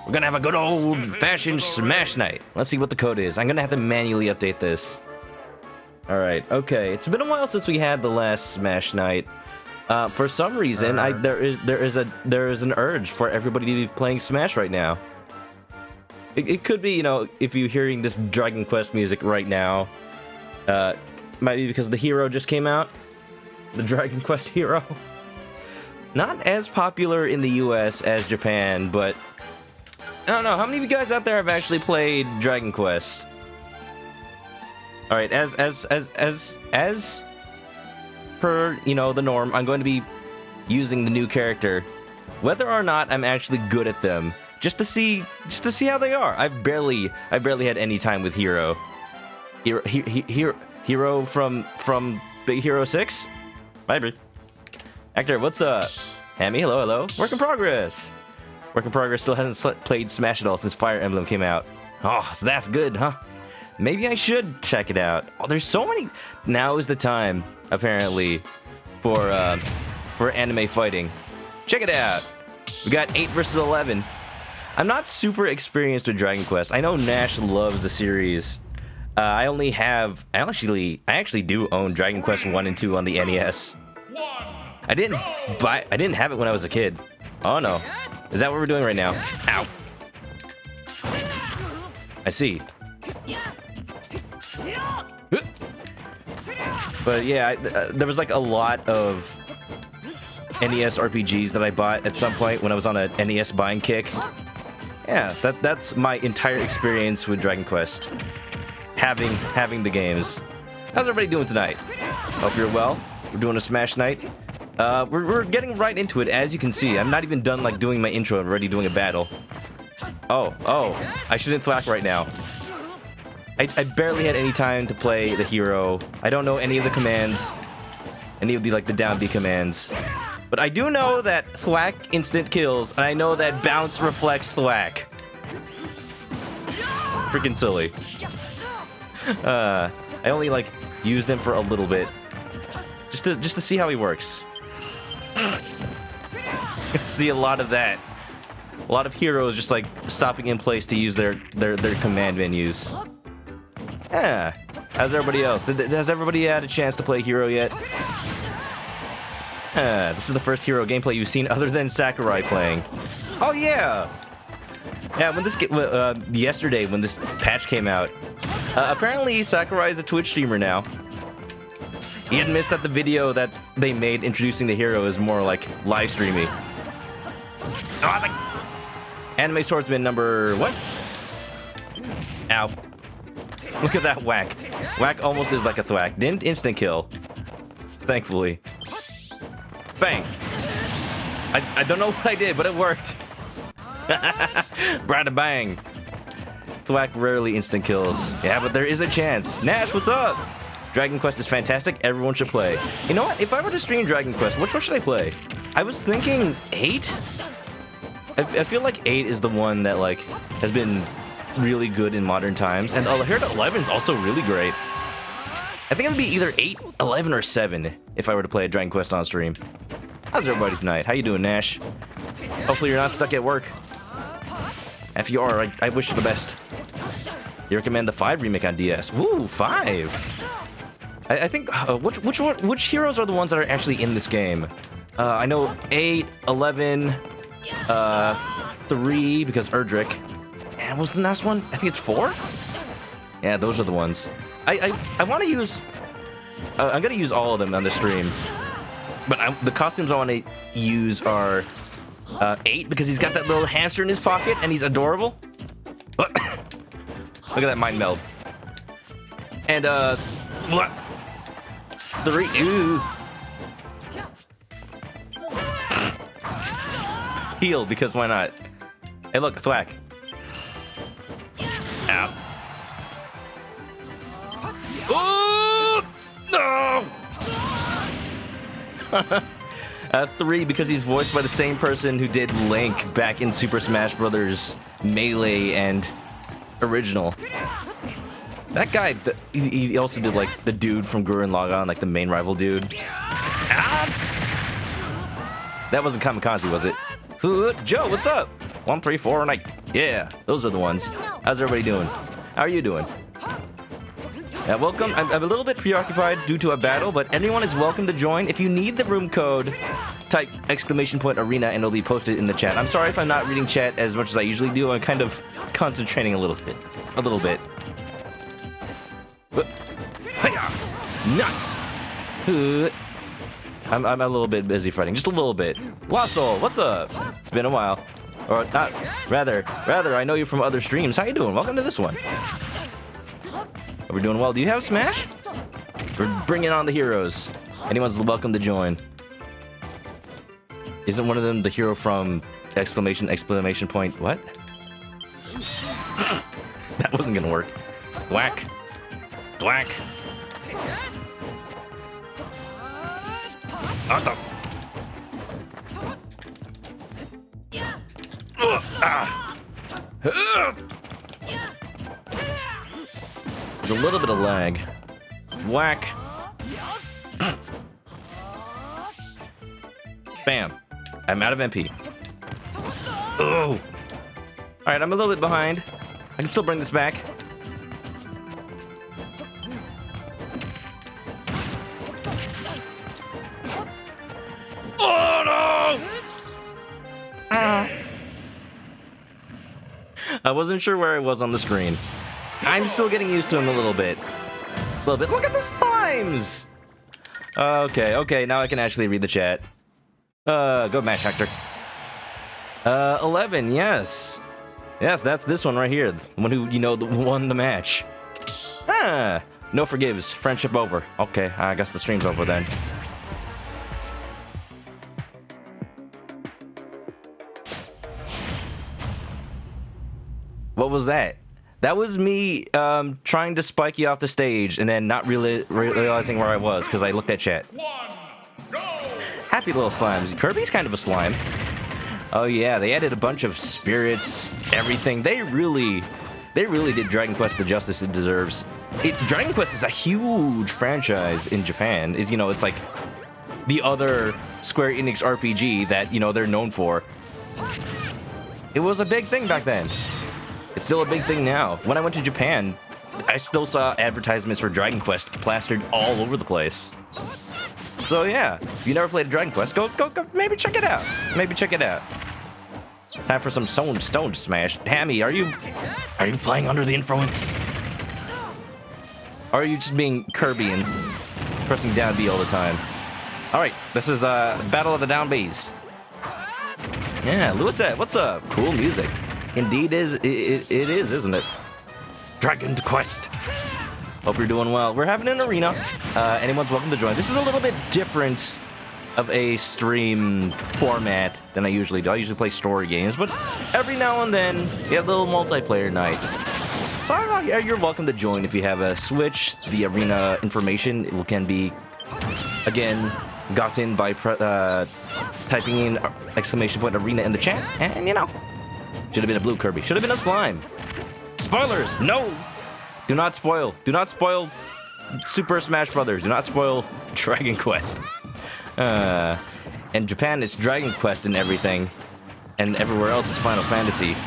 We're gonna have a good old-fashioned Smash night. Let's see what the code is. I'm gonna have to manually update this. All right, okay. It's been a while since we had the last Smash night. For some reason, there is an urge for everybody to be playing Smash right now. It could be, you know, if you're hearing this Dragon Quest music right now, might be because the hero just came out. The Dragon Quest hero. Not as popular in the US as Japan, but I don't know. How many of you guys out there have actually played Dragon Quest? All right, as per, you know, the norm, I'm going to be using the new character, whether or not I'm actually good at them, just to see how they are. I've barely had any time with Hero. Hero from Big Hero 6. Bye, Actor, what's up? Hammy, hello. Work in progress. Work in progress still hasn't played Smash at all since Fire Emblem came out. Oh, so that's good, huh? Maybe I should check it out. Oh, there's so many. Now is the time, apparently, for anime fighting. Check it out. We got 8 versus 11. I'm not super experienced with Dragon Quest. I know Nash loves the series. I actually do own Dragon Quest 1 and 2 on the NES. I didn't have it when I was a kid. Oh no. Is that what we're doing right now? Ow. I see. But yeah, there was like a lot of NES RPGs that I bought at some point when I was on a NES buying kick. Yeah, that's my entire experience with Dragon Quest. Having the games. How's everybody doing tonight? Hope you're well. We're doing a Smash night. We're getting right into it, as you can see. I'm not even done like doing my intro and already doing a battle. Oh, I shouldn't thwack right now. I barely had any time to play the hero. I don't know any of the commands, any of the like the down B commands. But I do know that thwack instant kills, and I know that bounce reflects thwack. Freaking silly. I only like used him for a little bit, just to see how he works. See a lot of that. A lot of heroes just like stopping in place to use their command menus. Yeah. How's everybody else? Has everybody had a chance to play Hero yet? This is the first Hero gameplay you've seen other than Sakurai playing. Oh yeah. Yeah. When this yesterday when this patch came out, apparently Sakurai is a Twitch streamer now. He admits that the video that they made introducing the hero is more like live streamy. Anime Swordsman number what? Ow. Look at that whack. Whack almost is like a thwack. Didn't instant kill. Thankfully. Bang. I don't know what I did, but it worked. Brada bang. Thwack rarely instant kills. Yeah, but there is a chance. Nash, what's up? Dragon Quest is fantastic. Everyone should play. You know what? If I were to stream Dragon Quest, which one should I play? I was thinking 8. I feel like 8 is the one that like has been really good in modern times, and I heard 11 is also really great. I think it'd be either 8, 11, or 7 if I were to play a Dragon Quest on stream. How's everybody tonight? How you doing, Nash? Hopefully you're not stuck at work. If you are, I wish you the best. You recommend the 5 remake on DS? Ooh, 5. I think which heroes are the ones that are actually in this game? I know 8, 11, 3 because Erdrick. And what's the last one? I think it's 4? Yeah, those are the ones. I want to use... I'm going to use all of them on the stream. But the costumes I want to use are 8 because he's got that little hamster in his pocket and he's adorable. Look at that mind meld. And 3... Ooh. Heal, because why not? Hey, look, thwack. Ow. Oh! No! 3, because he's voiced by the same person who did Link back in Super Smash Bros. Melee and Original. That guy, he also did like the dude from Gurren Lagann, like the main rival dude. Ah! That wasn't Kamikaze, was it? Joe, what's up? 1, 3, 4, and Yeah, those are the ones. How's everybody doing? How are you doing? Yeah, welcome. I'm a little bit preoccupied due to a battle, but anyone is welcome to join. If you need the room code, type !arena and it'll be posted in the chat. I'm sorry if I'm not reading chat as much as I usually do. I'm kind of concentrating a little bit. Nice. I'm a little bit busy fighting, just a little bit. Lost Soul, what's up? It's been a while. Or not, rather, I know you from other streams. How you doing? Welcome to this one. Are we doing well? Do you have Smash? We're bringing on the heroes. Anyone's welcome to join. Isn't one of them the hero from exclamation point? What? That wasn't gonna work. Thwack. Thwack. There's a little bit of lag. Whack. Bam. I'm out of MP. Oh. Alright, I'm a little bit behind. I can still bring this back. Oh no! I wasn't sure where I was on the screen. I'm still getting used to him a little bit. Look at the slimes! Okay, now I can actually read the chat. Go match, Hector. 11, yes. Yes, that's this one right here. The one who, won the match. No forgives. Friendship over. Okay, I guess the stream's over then. What was that? That was me trying to spike you off the stage and then not really realizing where I was because I looked at chat. Happy little slimes. Kirby's kind of a slime. Oh yeah, they added a bunch of spirits, everything. They really did Dragon Quest the justice it deserves. Dragon Quest is a huge franchise in Japan. It's like the other Square Enix RPG that, they're known for. It was a big thing back then. It's still a big thing now. When I went to Japan, I still saw advertisements for Dragon Quest plastered all over the place. So yeah, if you never played a Dragon Quest, go, maybe check it out. Time for some stone smash. Hammy, are you playing under the influence? Or are you just being Kirby and pressing down B all the time? All right, this is Battle of the Down Bs. Yeah, Lewisette, what's up? Cool music. Indeed, it is, isn't it? Dragon Quest. Hope you're doing well. We're having an arena. Anyone's welcome to join. This is a little bit different of a stream format than I usually do. I usually play story games, but every now and then we have a little multiplayer night. So you're welcome to join if you have a Switch. The arena information can be, again, gotten by typing in !arena in the chat, and should have been a blue Kirby. Should have been a slime. Spoilers! No! Do not spoil. Do not spoil Super Smash Brothers. Do not spoil Dragon Quest. In Japan, it's Dragon Quest and everything. And everywhere else, it's Final Fantasy.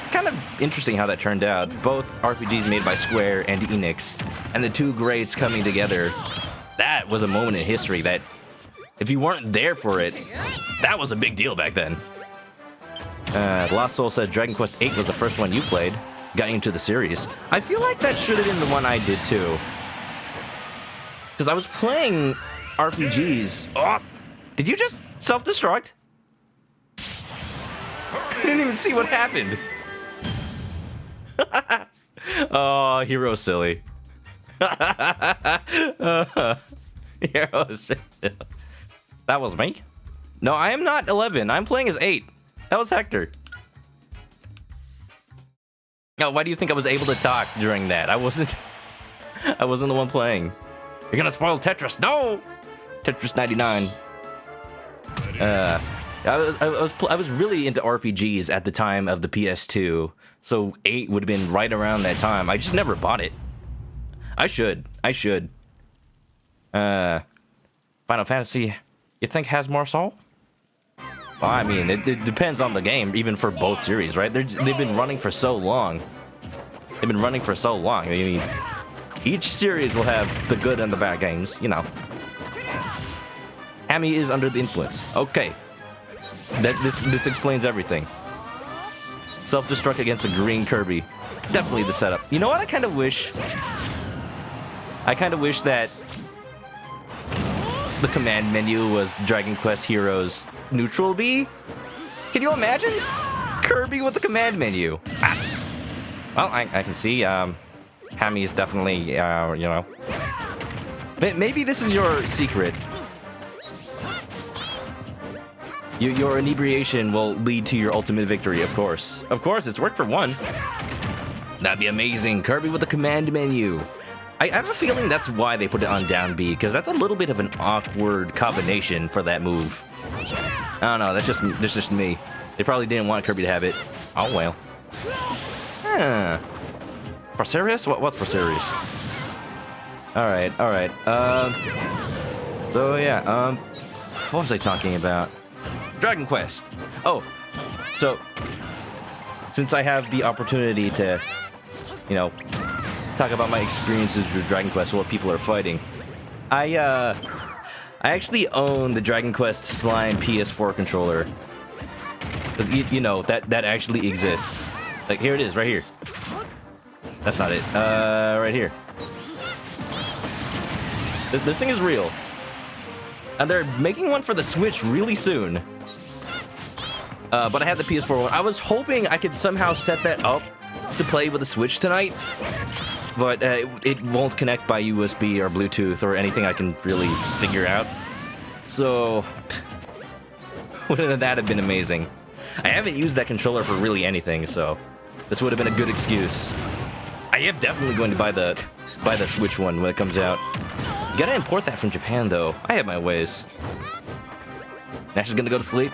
It's kind of interesting how that turned out. Both RPGs made by Square and Enix. And the two greats coming together. That was a moment in history that, if you weren't there for it, that was a big deal back then. Lost Soul said Dragon Quest VIII was the first one you played. Got you into the series. I feel like that should have been the one I did too. Because I was playing RPGs. Oh, did you just self-destruct? I didn't even see what happened. Oh, Hero silly. Hero silly. That was me? No, I am not 11. I'm playing as 8. That was Hector. Oh, why do you think I was able to talk during that? I wasn't the one playing. You're gonna spoil Tetris. No! Tetris 99. I was really into RPGs at the time of the PS2, so 8 would have been right around that time. I just never bought it. I should. Final Fantasy, you think has more soul? Well, I mean, it depends on the game, even for both series, right? They've been running for so long. They've been running for so long. I mean, each series will have the good and the bad games, you know. Hammy is under the influence. Okay. This explains everything. Self-destruct against the green Kirby. Definitely the setup. You know what? I kind of wish that the command menu was Dragon Quest Heroes Neutral B. Can you imagine? Kirby with the command menu. Ah. Well, I can see Hammy is definitely, you know. Maybe this is your secret. Your inebriation will lead to your ultimate victory, of course. Of course, it's worked for one. That'd be amazing. Kirby with the command menu. I have a feeling that's why they put it on down B, because that's a little bit of an awkward combination for that move. I don't know, that's just me. They probably didn't want Kirby to have it. Oh well. Huh. For serious? What's for serious? Alright. So yeah, what was I talking about? Dragon Quest. Oh, so since I have the opportunity to, you know, talk about my experiences with Dragon Quest, what people are fighting, I actually own the Dragon Quest Slime PS4 controller. You know that actually exists. Like here it is, right here. That's not it. Right here. This thing is real. And they're making one for the Switch really soon. But I had the PS4 one. I was hoping I could somehow set that up to play with the Switch tonight. But it won't connect by USB or Bluetooth or anything I can really figure out. So, wouldn't that have been amazing? I haven't used that controller for really anything, so this would have been a good excuse. I am definitely going to buy the Switch one when it comes out. You gotta import that from Japan, though. I have my ways. Nash is gonna go to sleep?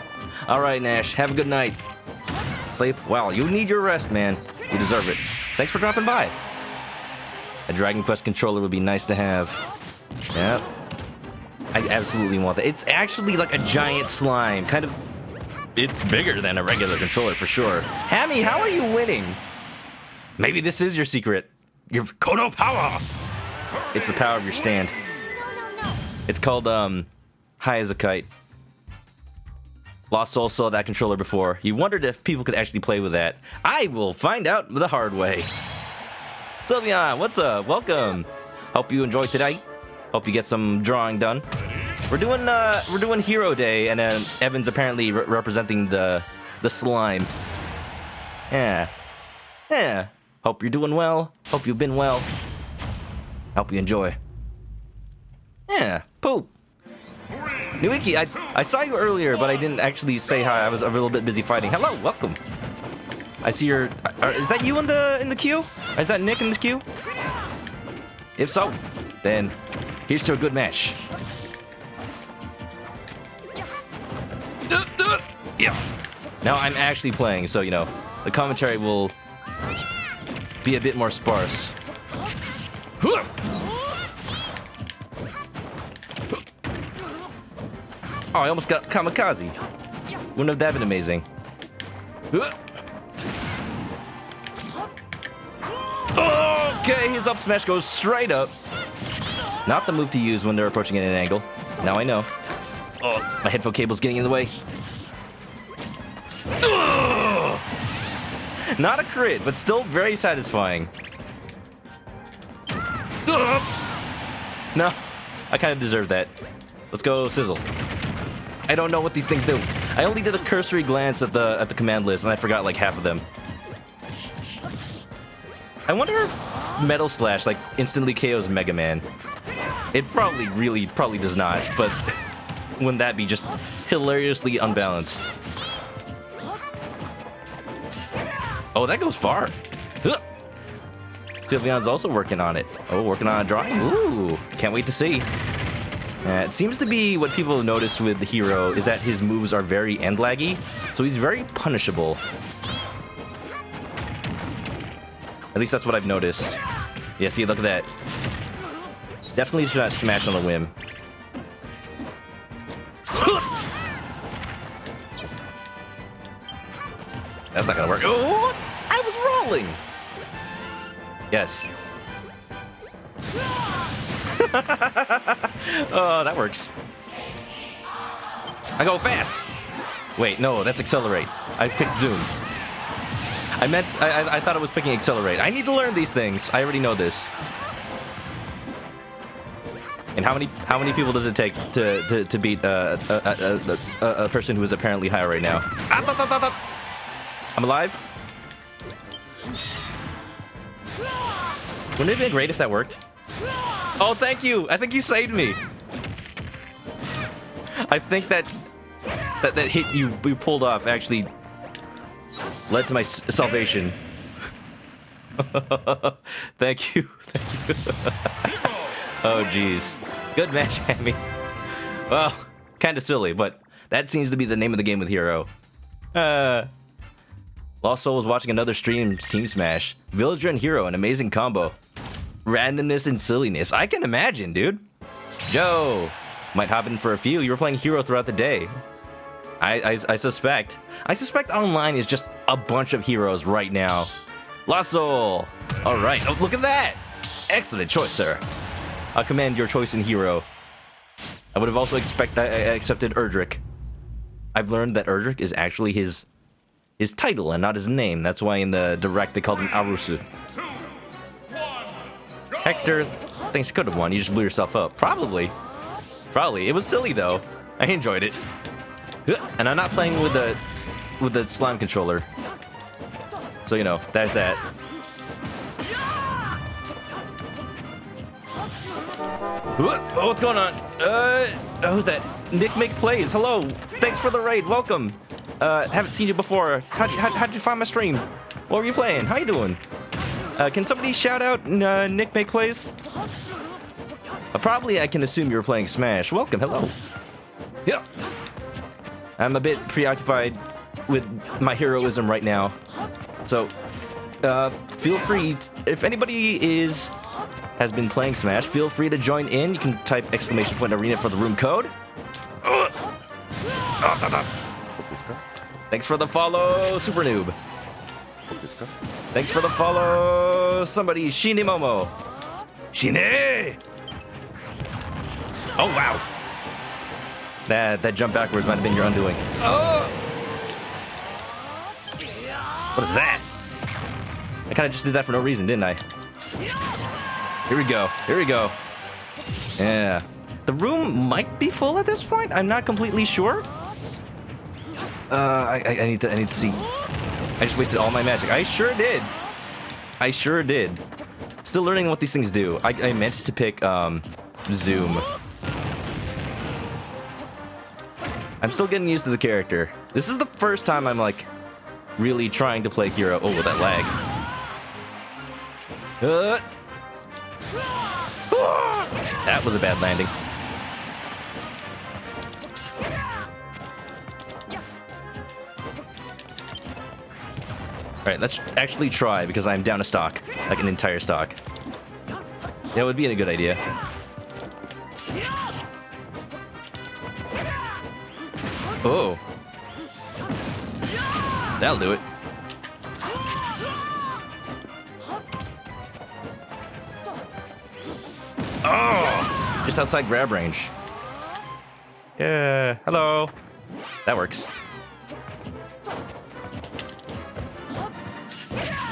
Alright, Nash. Have a good night. Sleep? Well, you need your rest, man. You deserve it. Thanks for dropping by. A Dragon Quest controller would be nice to have. Yep. I absolutely want that. It's actually like a giant slime. Kind of... It's bigger than a regular controller, for sure. Hammy, how are you winning? Maybe this is your secret. Your Kono power! It's the power of your stand. It's called, High as a Kite. Lost Soul saw that controller before. He wondered if people could actually play with that. I will find out the hard way. Sylveon, what's up? Welcome. Hope you enjoyed today. Hope you get some drawing done. We're doing Hero Day, and Evan's apparently representing the slime. Yeah. Hope you're doing well. Hope you've been well. Hope you enjoy. Yeah, poop. Nuiki, I saw you earlier, but I didn't actually say hi. I was a little bit busy fighting. Hello, welcome. I see your... is that you in the queue? Is that Nick in the queue? If so, then here's to a good match. Yeah. Now I'm actually playing, so, you know, the commentary will be a bit more sparse. Oh, I almost got kamikaze. Wouldn't have that been amazing? Okay, his up smash goes straight up. Not the move to use when they're approaching at an angle. Now I know. Oh, my headphone cable's getting in the way. Not a crit, but still very satisfying. No, I kind of deserve that. Let's go Sizzle. I don't know what these things do. I only did a cursory glance at the command list, and I forgot like half of them. I wonder if Metal Slash like instantly KOs Mega Man. It probably does not, but wouldn't that be just hilariously unbalanced? Oh, that goes far. Sylveon's also working on it. Oh, working on a drawing? Ooh, can't wait to see. It seems to be what people have noticed with the hero is that his moves are very end laggy, so he's very punishable. At least that's what I've noticed. Yeah, see, look at that. Definitely should not smash on a whim. That's not gonna work. Oh, I was rolling. Yes. Oh, that works. I go fast. Wait, no, that's accelerate. I picked zoom. I thought it was picking accelerate. I need to learn these things. I already know this. And how many people does it take to beat a person who is apparently high right now? I'm alive. Wouldn't it have been great if that worked? Oh, thank you. I think you saved me. I think that hit you pulled off actually led to my salvation. Thank you. Thank you. Oh, jeez. Good match, Hammy. Well, kind of silly, but that seems to be the name of the game with Hero. Lost Soul was watching another stream, Team Smash. Villager and Hero, an amazing combo. Randomness and silliness. I can imagine, dude. Joe. Might hop in for a few. You were playing Hero throughout the day. I suspect. I suspect online is just a bunch of heroes right now. Lost Soul. All right. Oh, look at that. Excellent choice, sir. I'll commend your choice in Hero. I would have also accepted Erdrick. I've learned that Erdrick is actually his title and not his name. That's why in the direct they called him Arusu. Hector, thanks, you could have won. You just blew yourself up. Probably. It was silly though. I enjoyed it. And I'm not playing with the slime controller. So you know, there's that. Oh, what's going on? Who's that? Nick Make Plays. Hello. Thanks for the raid. Welcome. Haven't seen you before. How'd you find my stream? What were you playing? How you doing? Can somebody shout out Nick Make Plays? Probably I can assume you were playing Smash. Welcome. Hello. Yeah. I'm a bit preoccupied with my heroism right now. So, feel free, if anybody has been playing Smash, feel free to join in. You can type !arena for the room code. Thanks for the follow, Super Noob. Thanks for the follow, somebody, Shinimomo. Shine! Oh, wow. That jump backwards might have been your undoing. Oh! What is that? I kind of just did that for no reason, didn't I? Here we go. Here we go. Yeah. The room might be full at this point. I'm not completely sure. I need to see. I just wasted all my magic. I sure did. I sure did. Still learning what these things do. I meant to pick Zoom. I'm still getting used to the character. This is the first time I'm like really trying to play Hero. Oh, with that lag. That was a bad landing. Alright, let's actually try because I'm down a stock. Like an entire stock. That would be a good idea. Oh. That'll do it. Oh! Just outside grab range. Yeah, hello. That works.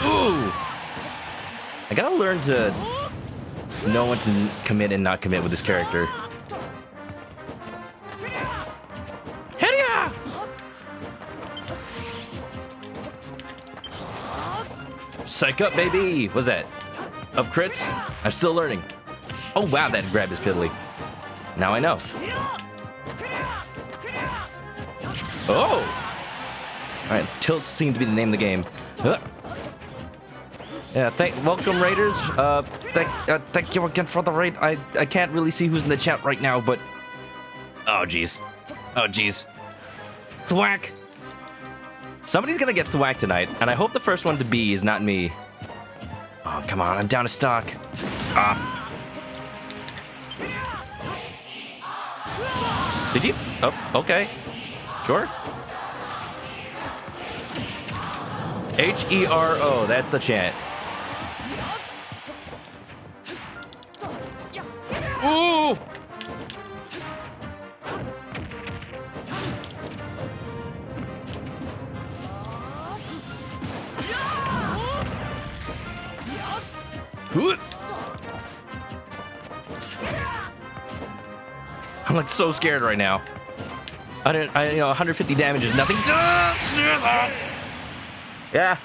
Ooh! I gotta learn to know when to commit and not commit with this character. Psych up, baby! What's that? Of crits? I'm still learning. Oh wow, that grab is piddly. Now I know. Oh! Alright, tilts seem to be the name of the game. Yeah, welcome raiders. Thank you again for the raid. I can't really see who's in the chat right now, but oh jeez. Oh jeez. Thwack! Somebody's gonna get thwacked tonight, and I hope the first one to be is not me. Oh, come on, I'm down to stock. Ah. Did you? Oh, okay. Sure. H-E-R-O, that's the chant. Ooh! I'm like so scared right now. I 150 damage is nothing. Yeah,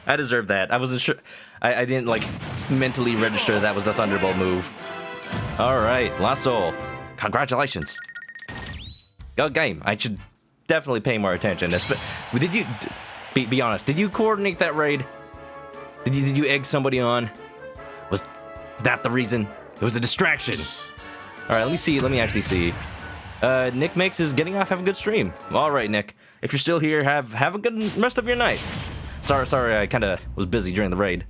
I deserve that. I wasn't sure. I didn't like mentally register that was the Thunderbolt move. All right, Lost Soul. Congratulations. Good game. I should definitely pay more attention. Did you be honest? Did you coordinate that raid? Did you egg somebody on? Was that the reason? It was a distraction. All right, let me see. Let me actually see. Nick Makes is getting off. Have a good stream. All right, Nick. If you're still here, have a good rest of your night. Sorry, I kind of was busy during the raid.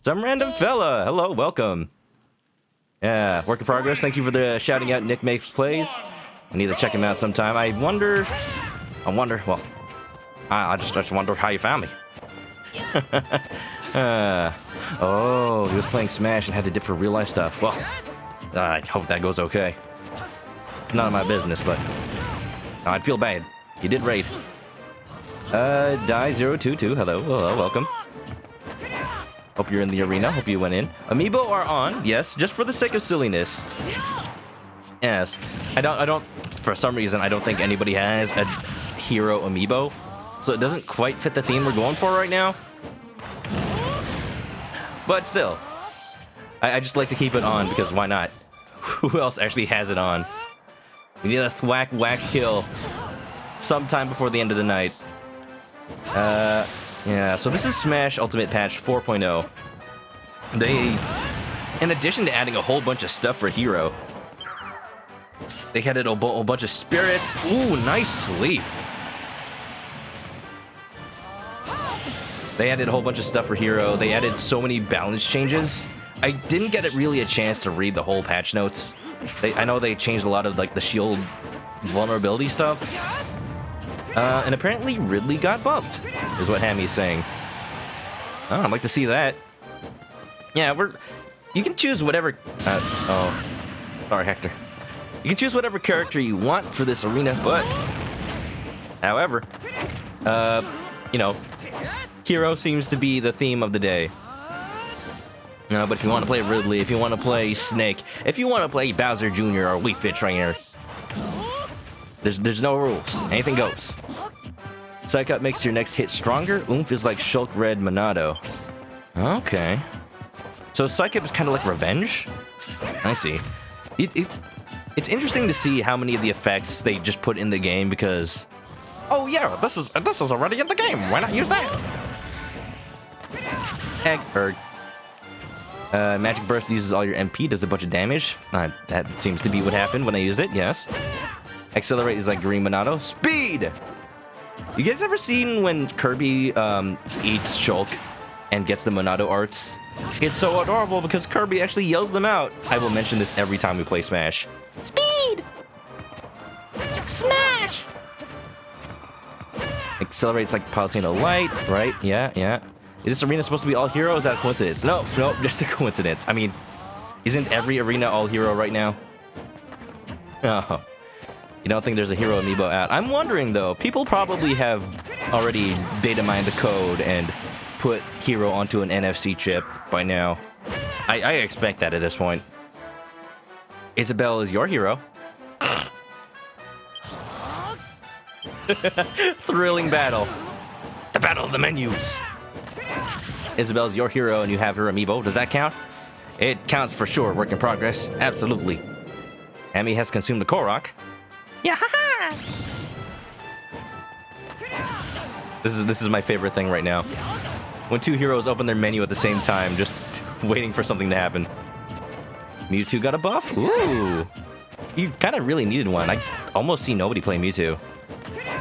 Some random fella. Hello, welcome. Yeah, work in progress. Thank you for the shouting out Nick Makes Plays. I need to check him out sometime. I wonder, well, I just wonder how you found me. Oh, he was playing Smash and had to dip for real life stuff. Well, I hope that goes okay. None of my business, but I'd feel bad. You did raid. Die022, hello, welcome. Hope you're in the arena, hope you went in. Amiibo are on, yes, just for the sake of silliness. Yes, I don't, for some reason, I don't think anybody has a hero amiibo, so it doesn't quite fit the theme we're going for right now. But still, I just like to keep it on because why not? Who else actually has it on? We need a whack kill sometime before the end of the night. Yeah, so this is Smash Ultimate Patch 4.0. They, in addition to adding a whole bunch of stuff for Hero, they added a bunch of spirits. Ooh, nice sleep. They added a whole bunch of stuff for Hero. They added so many balance changes. I didn't get really a chance to read the whole patch notes. I know they changed a lot of like the shield vulnerability stuff. And apparently Ridley got buffed, is what Hammy's saying. Oh, I'd like to see that. Yeah, you can choose whatever... oh, sorry, Hector. You can choose whatever character you want for this arena, but... However, you know, Hero seems to be the theme of the day. But if you want to play Ridley, if you want to play Snake, if you want to play Bowser Jr. or Wii Fit Trainer, there's no rules. Anything goes. Psych Up makes your next hit stronger. Oomph is like Shulk Red Monado. Okay. So Psych Up is kind of like Revenge? I see. It's interesting to see how many of the effects they just put in the game because... Oh yeah, this is already in the game. Why not use that? Magic Burst uses all your MP, does a bunch of damage. That seems to be what happened when I used it, yes. Accelerate is like Green Monado. Speed! You guys ever seen when Kirby eats Shulk and gets the Monado arts? It's so adorable because Kirby actually yells them out. I will mention this every time we play Smash. Speed! Smash! Accelerates like Palutena Light, right? Yeah. Is this arena supposed to be all hero? Is that a coincidence? No, just a coincidence. I mean, isn't every arena all hero right now? Oh. You don't think there's a hero amiibo out? I'm wondering though, people probably have already beta mined the code and put hero onto an NFC chip by now. I expect that at this point. Isabelle is your hero. Thrilling battle. The battle of the menus. Isabelle's your hero and you have her amiibo. Does that count? It counts for sure. Work in progress. Absolutely. Amy has consumed the Korok. Yeah, haha! This is my favorite thing right now. When two heroes open their menu at the same time, just waiting for something to happen. Mewtwo got a buff? Ooh. You kind of really needed one. I almost see nobody play Mewtwo.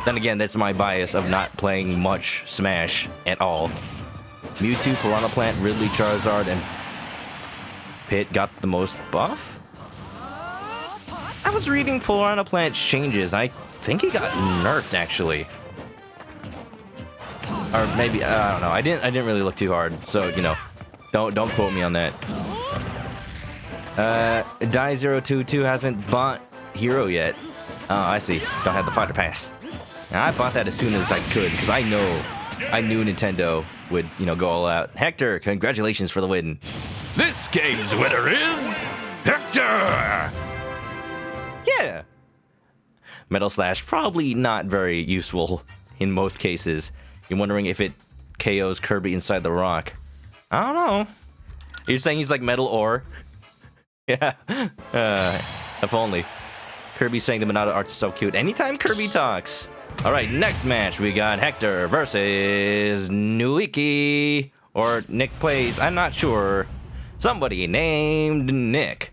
Then again, that's my bias of not playing much Smash at all. Mewtwo, Piranha Plant, Ridley, Charizard, and Pit got the most buff? I was reading Piranha Plant's changes. I think he got nerfed, actually. Or maybe, I don't know. I didn't really look too hard, so, you know, don't quote me on that. Die022 hasn't bought Hero yet. Oh, I see. Don't have the fighter pass. Now, I bought that as soon as I could, because I knew Nintendo would, you know, go all out. Hector, congratulations for the win. This game's winner is Hector! Yeah. Metal Slash, probably not very useful in most cases. You're wondering if it KOs Kirby inside the rock. I don't know. You're saying he's like Metal Ore? Yeah. If only. Kirby saying the Monado art is so cute. Anytime Kirby talks. Alright, next match we got Hector versus Nuiki. Or Nick Plays, I'm not sure. Somebody named Nick.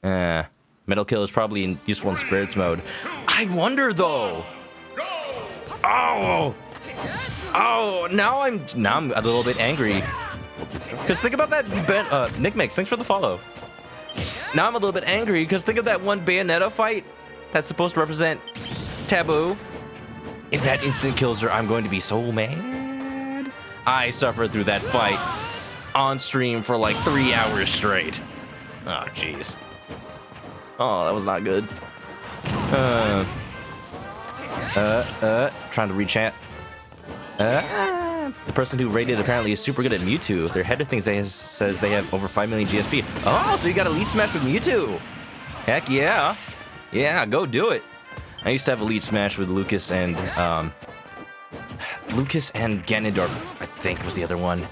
Metal Kill is probably useful in Spirits mode. I wonder though. Oh, now I'm a little bit angry. Cause think about that, Nick Mix. Thanks for the follow. Now I'm a little bit angry because think of that one Bayonetta fight that's supposed to represent Taboo. If that instant kills her, I'm going to be so mad. I suffered through that fight on stream for like 3 hours straight. Oh, jeez. Oh, that was not good. Trying to rechat. The person who rated apparently is super good at Mewtwo. Their header thinks says they have over 5 million GSP. Oh, so you got Elite Smash with Mewtwo. Heck yeah. Yeah, go do it. I used to have Elite Smash with Lucas and Ganondorf, I think was the other one.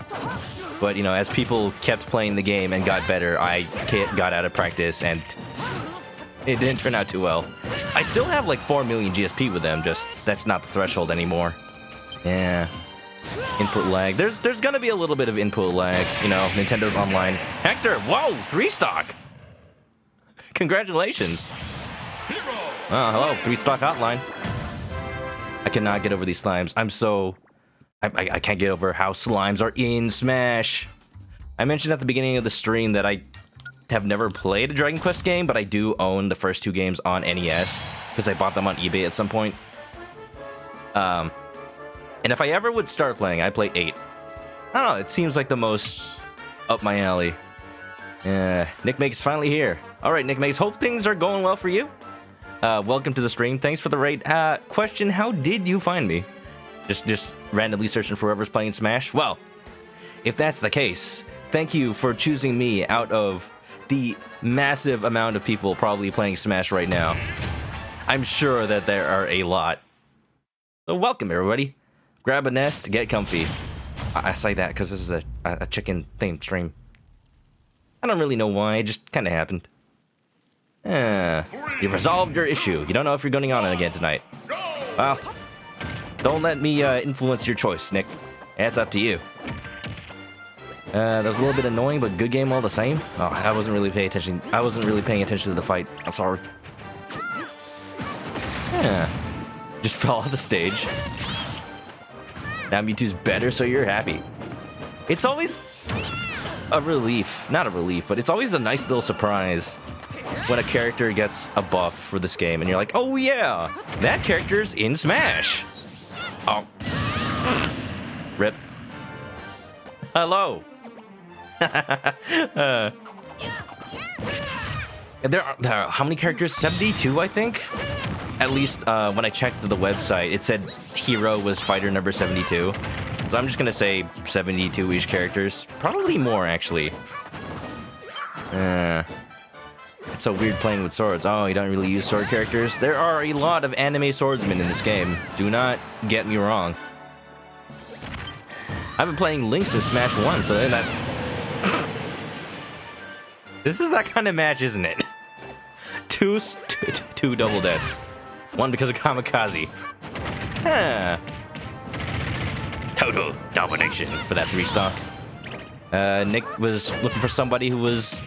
But, you know, as people kept playing the game and got better, I got out of practice and it didn't turn out too well. I still have like 4 million GSP with them, just that's not the threshold anymore. Yeah. Input lag. There's gonna be a little bit of input lag, you know, Nintendo's online. Hector, whoa, 3-stock! Congratulations. Oh, hello, 3-stock hotline. I cannot get over these slimes. I can't get over how slimes are in Smash. I mentioned at the beginning of the stream that I have never played a Dragon Quest game, but I do own the first 2 games on NES, because I bought them on eBay at some point. And if I ever would start playing, I'd play 8. I don't know, it seems like the most up my alley. Nick Makes finally here. Alright, Nick Makes, hope things are going well for you. Welcome to the stream, thanks for the raid. Question, how did you find me? Just randomly searching for whoever's playing Smash? Well, if that's the case, thank you for choosing me out of the massive amount of people probably playing Smash right now. I'm sure that there are a lot. So welcome, everybody. Grab a nest, get comfy. I say that because this is a chicken-themed stream. I don't really know why, it just kind of happened. You've resolved your issue. You don't know if you're going on it again tonight. Well, don't let me influence your choice, Nick. It's up to you. That was a little bit annoying, but good game all the same. Oh, I wasn't really paying attention. I wasn't really paying attention to the fight. I'm sorry. Yeah. Just fell off the stage. Now Mewtwo's better, so you're happy. It's always a relief. Not a relief, but it's always a nice little surprise when a character gets a buff for this game, and you're like, oh yeah, that character's in Smash. Oh. Rip. Hello. There are how many characters? 72, I think? At least when I checked the website, it said Hero was fighter number 72. So I'm just gonna say 72-ish characters. Probably more, actually. It's so weird playing with swords. Oh, you don't really use sword characters? There are a lot of anime swordsmen in this game. Do not get me wrong. I've been playing Link since Smash 1, so then that... This is that kind of match, isn't it? Two double deaths. One because of Kamikaze. Total domination for that 3-stock. Nick was looking for somebody who was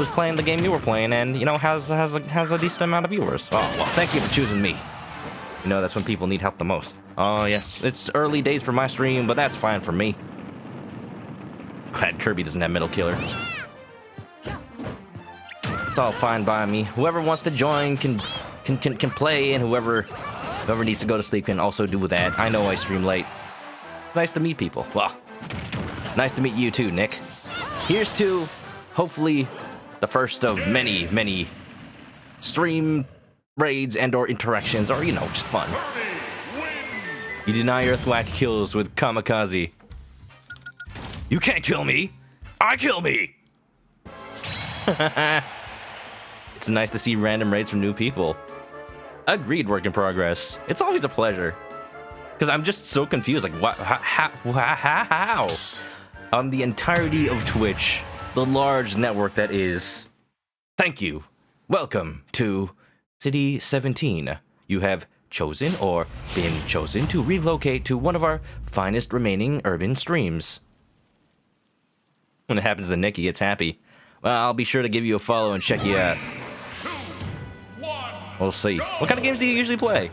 playing the game you were playing, and you know has a decent amount of viewers. Oh well, thank you for choosing me. You know that's when people need help the most. Oh yes, it's early days for my stream, but that's fine for me. Glad Kirby doesn't have Metal Killer. It's all fine by me. Whoever wants to join can play, and whoever Whoever needs to go to sleep can also do that. I know I stream late. Nice to meet people. Well, nice to meet you too, Nick. Here's to, hopefully, the first of many, many stream raids and or interactions, or, you know, just fun. You deny your thwack kills with kamikaze. You can't kill me! I kill me! It's nice to see random raids from new people. Agreed, work in progress. It's always a pleasure. Because I'm just so confused, like, what, how? On the entirety of Twitch, the large network that is. Thank you. Welcome to City 17. You have chosen or been chosen to relocate to one of our finest remaining urban streams. When it happens to Nick, he gets happy. Well, I'll be sure to give you a follow and check you out. We'll see. What kind of games do you usually play?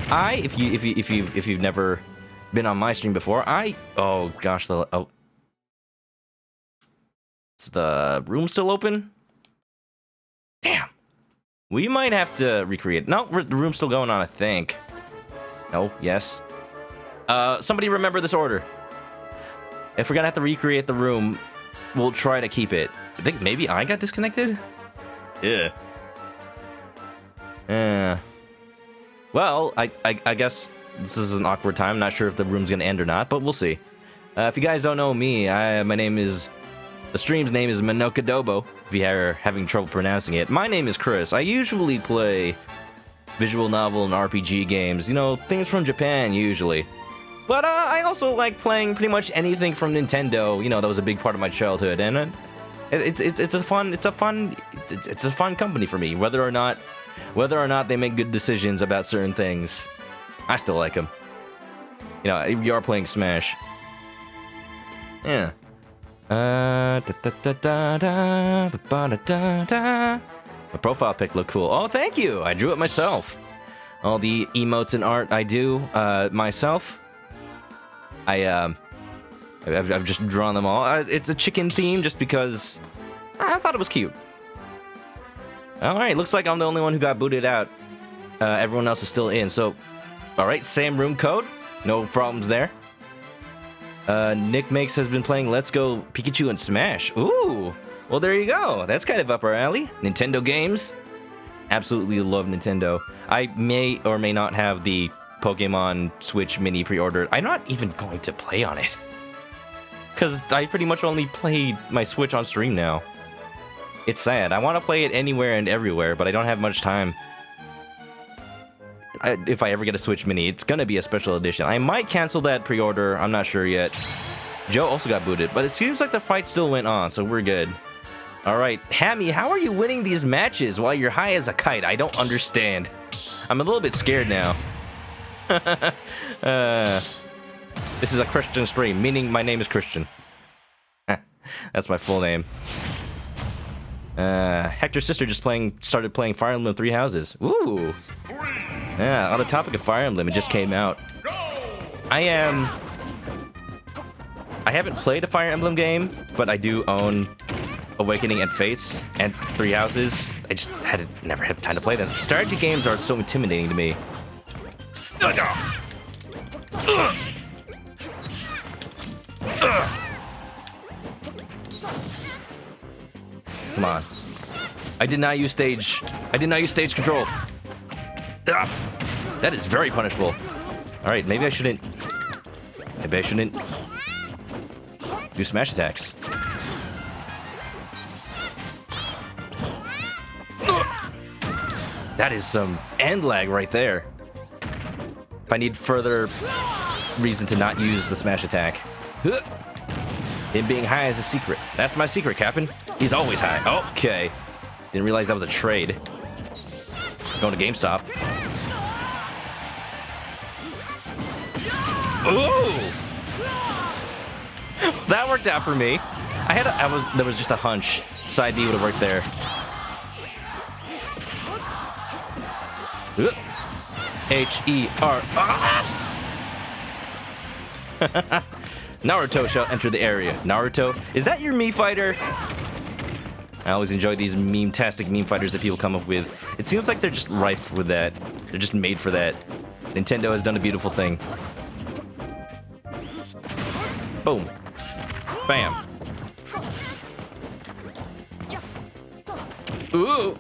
If you've never been on my stream before, oh gosh, is the room still open? Damn. We might have to recreate. No, the room's still going on, I think. No, yes. Somebody remember this order. If we're gonna have to recreate the room, we'll try to keep it. I think maybe I got disconnected? Yeah. Well, I guess this is an awkward time. Not sure if the room's gonna end or not, but we'll see. If you guys don't know me, the stream's name is ManokAdobo, if you are having trouble pronouncing it. My name is Chris. I usually play visual novel and RPG games, you know, things from Japan, usually. But I also like playing pretty much anything from Nintendo. You know, that was a big part of my childhood, and it's a fun company for me. Whether or not they make good decisions about certain things, I still like them. You know, if you are playing Smash, yeah. My profile pic looked cool. Oh, thank you. I drew it myself. All the emotes and art I do myself. I've just drawn them all. It's a chicken theme just because I thought it was cute. All right, looks like I'm the only one who got booted out. Everyone else is still in. So, all right, same room code. No problems there. Nick Makes has been playing Let's Go Pikachu and Smash. Ooh, well, there you go. That's kind of up our alley. Nintendo games. Absolutely love Nintendo. I may or may not have the Pokemon Switch Mini pre-ordered. I'm not even going to play on it, because I pretty much only play my Switch on stream now. It's sad. I want to play it anywhere and everywhere, but I don't have much time. If I ever get a Switch Mini, it's gonna be a special edition. I might cancel that pre-order. I'm not sure yet. Joe also got booted, but it seems like the fight still went on, so we're good. All right, Hammy, how are you winning these matches while you're high as a kite? I don't understand. I'm a little bit scared now. This is a Christian stream, meaning my name is Christian. That's my full name. Hector's sister just started playing Fire Emblem Three Houses. Ooh. Yeah, on the topic of Fire Emblem, it just came out. I haven't played a Fire Emblem game, but I do own Awakening and Fates and Three Houses. I just never had time to play them. Strategy games are so intimidating to me. Come on. I did not use stage control. That is very punishable. All right, maybe I shouldn't do smash attacks. That is some end lag right there. If I need further reason to not use the smash attack. Him being high is a secret. That's my secret, Captain. He's always high. Okay. Didn't realize that was a trade. Going to GameStop. Ooh! That worked out for me. There was just a hunch. Side B would have worked there. H-E-R. Naruto shall enter the area. Naruto, is that your Mii fighter? I always enjoy these meme-tastic meme fighters that people come up with. It seems like they're just rife with that. They're just made for that. Nintendo has done a beautiful thing. Boom. Bam. Ooh.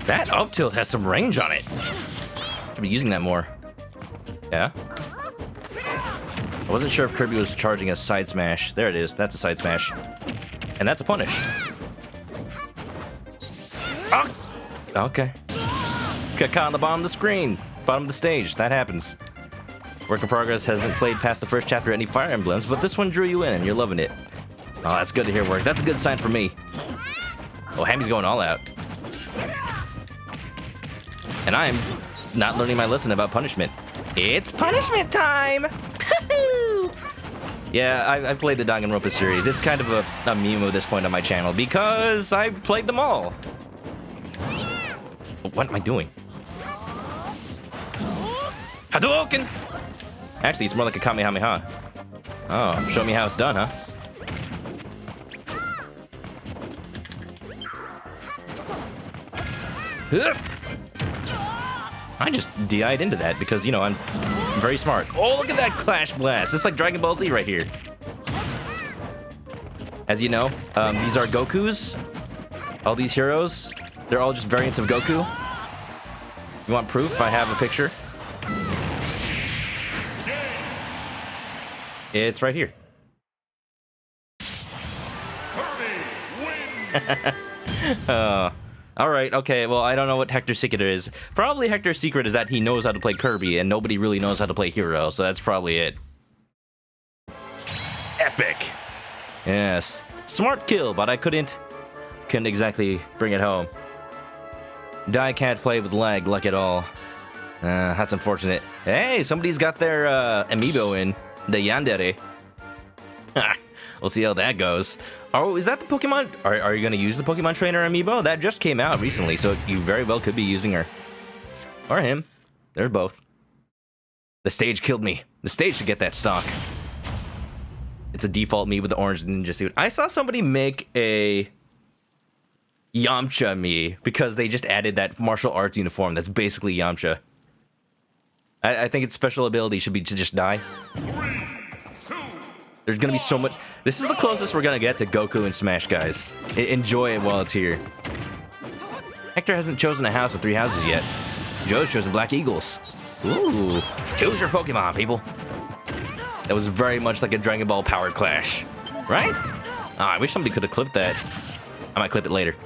That up tilt has some range on it. Should be using that more. Yeah? I wasn't sure if Kirby was charging a side smash. There it is. That's a side smash. And that's a punish. Oh! Okay. Got caught on the bottom of the screen. Bottom of the stage. That happens. Work in Progress hasn't played past the first chapter of any Fire Emblems, but this one drew you in and you're loving it. Oh, that's good to hear, Work. That's a good sign for me. Oh, Hammy's going all out. And I'm not learning my lesson about punishment. It's punishment time! Yeah, I played the Danganronpa series. It's kind of a meme at this point on my channel because I played them all. What am I doing? Hadouken! Actually, it's more like a Kamehameha. Oh, show me how it's done, huh? I just DI'd into that because, you know, I'm very smart. Oh, look at that Clash Blast. It's like Dragon Ball Z right here. As you know, these are Gokus. All these heroes, they're all just variants of Goku. You want proof? I have a picture. It's right here. Alright, okay, well, I don't know what Hector's secret is. Probably Hector's secret is that he knows how to play Kirby, and nobody really knows how to play Hero, so that's probably it. Epic! Yes. Smart kill, but I couldn't exactly bring it home. Dai can't play with lag luck at all. That's unfortunate. Hey, somebody's got their amiibo in. The Yandere. We'll see how that goes. Oh, is that the Pokemon? Are you going to use the Pokemon Trainer amiibo? That just came out recently, so you very well could be using her. Or him. They're both. The stage killed me. The stage should get that stock. It's a default me with the orange ninja suit. I saw somebody make a Yamcha me because they just added that martial arts uniform that's basically Yamcha. I think its special ability should be to just die. There's gonna be so much. This is the closest we're gonna get to Goku and Smash, guys. Enjoy it while it's here. Hector hasn't chosen a house with 3 houses yet. Joe's chosen Black Eagles. Ooh. Choose your Pokemon, people. That was very much like a Dragon Ball Power Clash. Right? Oh, I wish somebody could have clipped that. I might clip it later.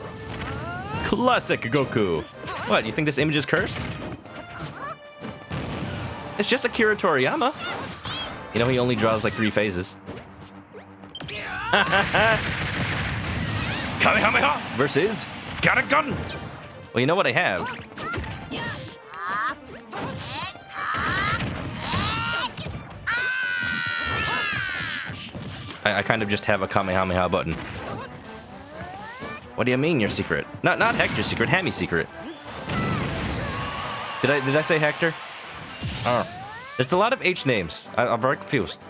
Classic Goku. What, you think this image is cursed? It's just Akira Toriyama. You know, he only draws like 3 phases. Kamehameha versus Got a Gun. Well, you know what I have? I kind of just have a Kamehameha button. What do you mean, your secret? Not Hector's secret, Hammy's secret. Did I say Hector? Oh. There's a lot of H names. I'm very confused.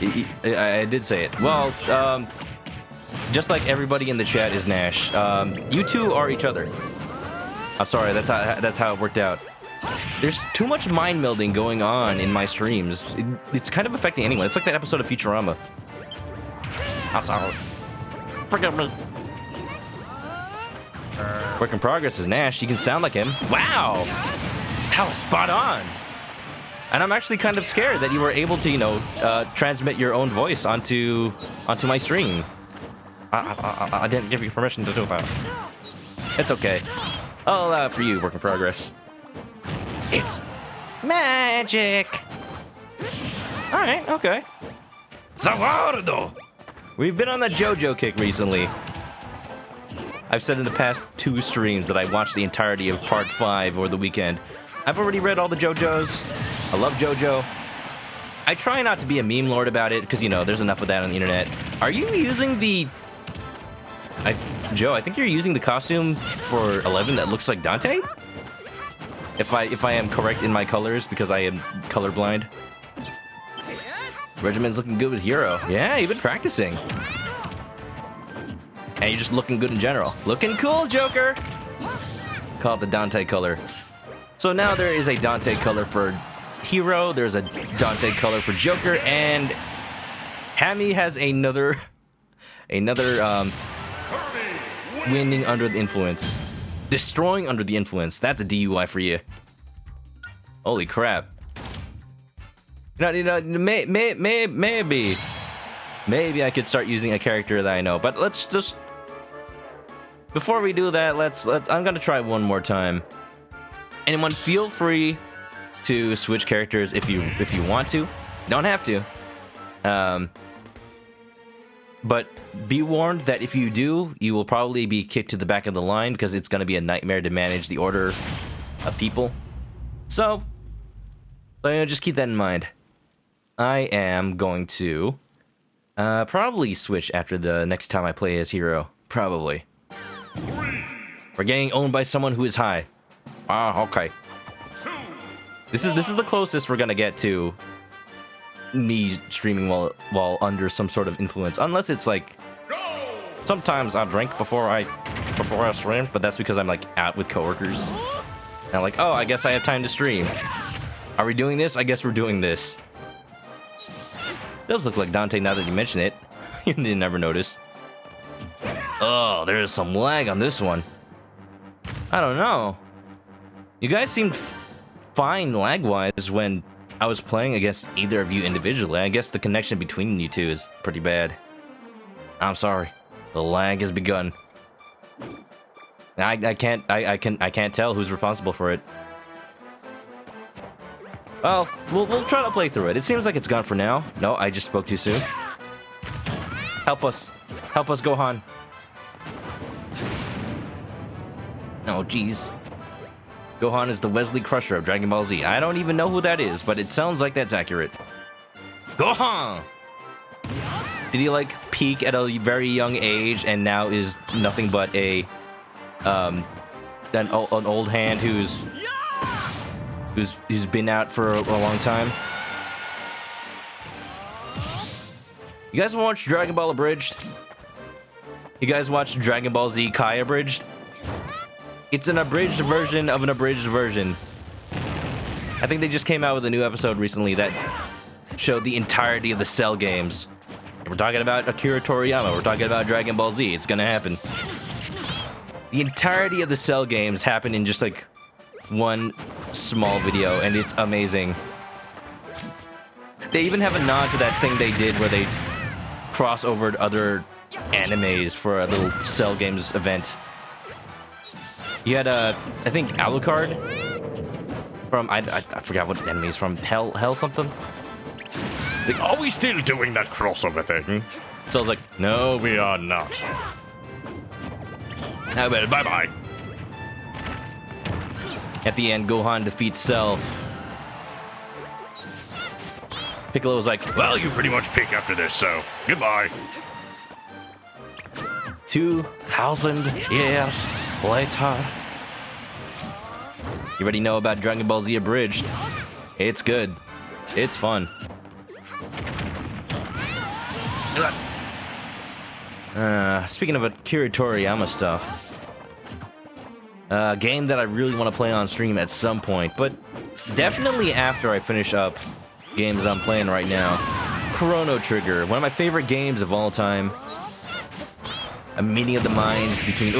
I did say it. Well, just like everybody in the chat is Nash. You two are each other. I'm sorry, that's how it worked out. There's too much mind melding going on in my streams. It's kind of affecting anyone. It's like that episode of Futurama. I'm sorry. Forgive me. Work in Progress is Nash. You can sound like him. Wow! That was spot on! And I'm actually kind of scared that you were able to, you know, transmit your own voice onto my stream. I didn't give you permission to do that. It's okay. I'll allow it for you, Work in Progress. It's magic! Alright, okay. Zawardo! We've been on the JoJo kick recently. I've said in the past 2 streams that I watched the entirety of Part 5 over the weekend. I've already read all the JoJos. I love JoJo. I try not to be a meme lord about it, because, you know, there's enough of that on the internet. Are you using the... Joe, I think you're using the costume for 11 that looks like Dante? If I am correct in my colors, because I am colorblind. Regiment's looking good with Hero. Yeah, you've been practicing. And you're just looking good in general. Looking cool, Joker! Call it the Dante color. So now there is a Dante color for Hero, there's a Dante color for Joker, and Hammy has another winning under the influence. Destroying under the influence. That's a DUI for you. Holy crap. Maybe I could start using a character that I know, but let's just... Before we do that, I'm gonna try one more time. Anyone, feel free to switch characters if you want to. You don't have to. But be warned that if you do, you will probably be kicked to the back of the line because it's gonna be a nightmare to manage the order of people. So just keep that in mind. I am going to probably switch after the next time I play as Hero. Probably. We're getting owned by someone who is high. Ah, okay. This is the closest we're gonna get to me streaming while under some sort of influence, unless it's like sometimes I drink before I stream, but that's because I'm like out with coworkers. And I'm like, oh, I guess I have time to stream. Are we doing this? I guess we're doing this. Does look like Dante now that you mention it. You didn't ever notice. Oh, there's some lag on this one. I don't know. You guys seemed fine lag-wise when I was playing against either of you individually. I guess the connection between you two is pretty bad. I'm sorry. The lag has begun. I can't tell who's responsible for it. Well, we'll try to play through it. It seems like it's gone for now. No, I just spoke too soon. Help us. Help us, Gohan. Oh, jeez. Gohan is the Wesley Crusher of Dragon Ball Z. I don't even know who that is, but it sounds like that's accurate. Gohan! Did he, like, peak at a very young age and now is nothing but an old hand who's been out for a long time? You guys watch Dragon Ball Abridged? You guys watch Dragon Ball Z Kai Abridged? It's an abridged version of an abridged version. I think they just came out with a new episode recently that showed the entirety of the Cell games. We're talking about Akira Toriyama, we're talking about Dragon Ball Z, it's gonna happen. The entirety of the Cell games happen in just like one small video, and it's amazing. They even have a nod to that thing they did where they cross over to other animes for a little Cell games event. You had I think Alucard from I forgot what anime he's from. Hell something. Like, are we still doing that crossover thing? So I was like, no, we are not. Oh, well, bye bye. At the end, Gohan defeats Cell. Piccolo was like, well, you pretty much pick after this, so goodbye. 2,000 years later. You already know about Dragon Ball Z Abridged. It's good. It's fun. Speaking of Akira Toriyama stuff, a game that I really want to play on stream at some point, but definitely after I finish up games I'm playing right now. Chrono Trigger, one of my favorite games of all time. A meeting of the minds between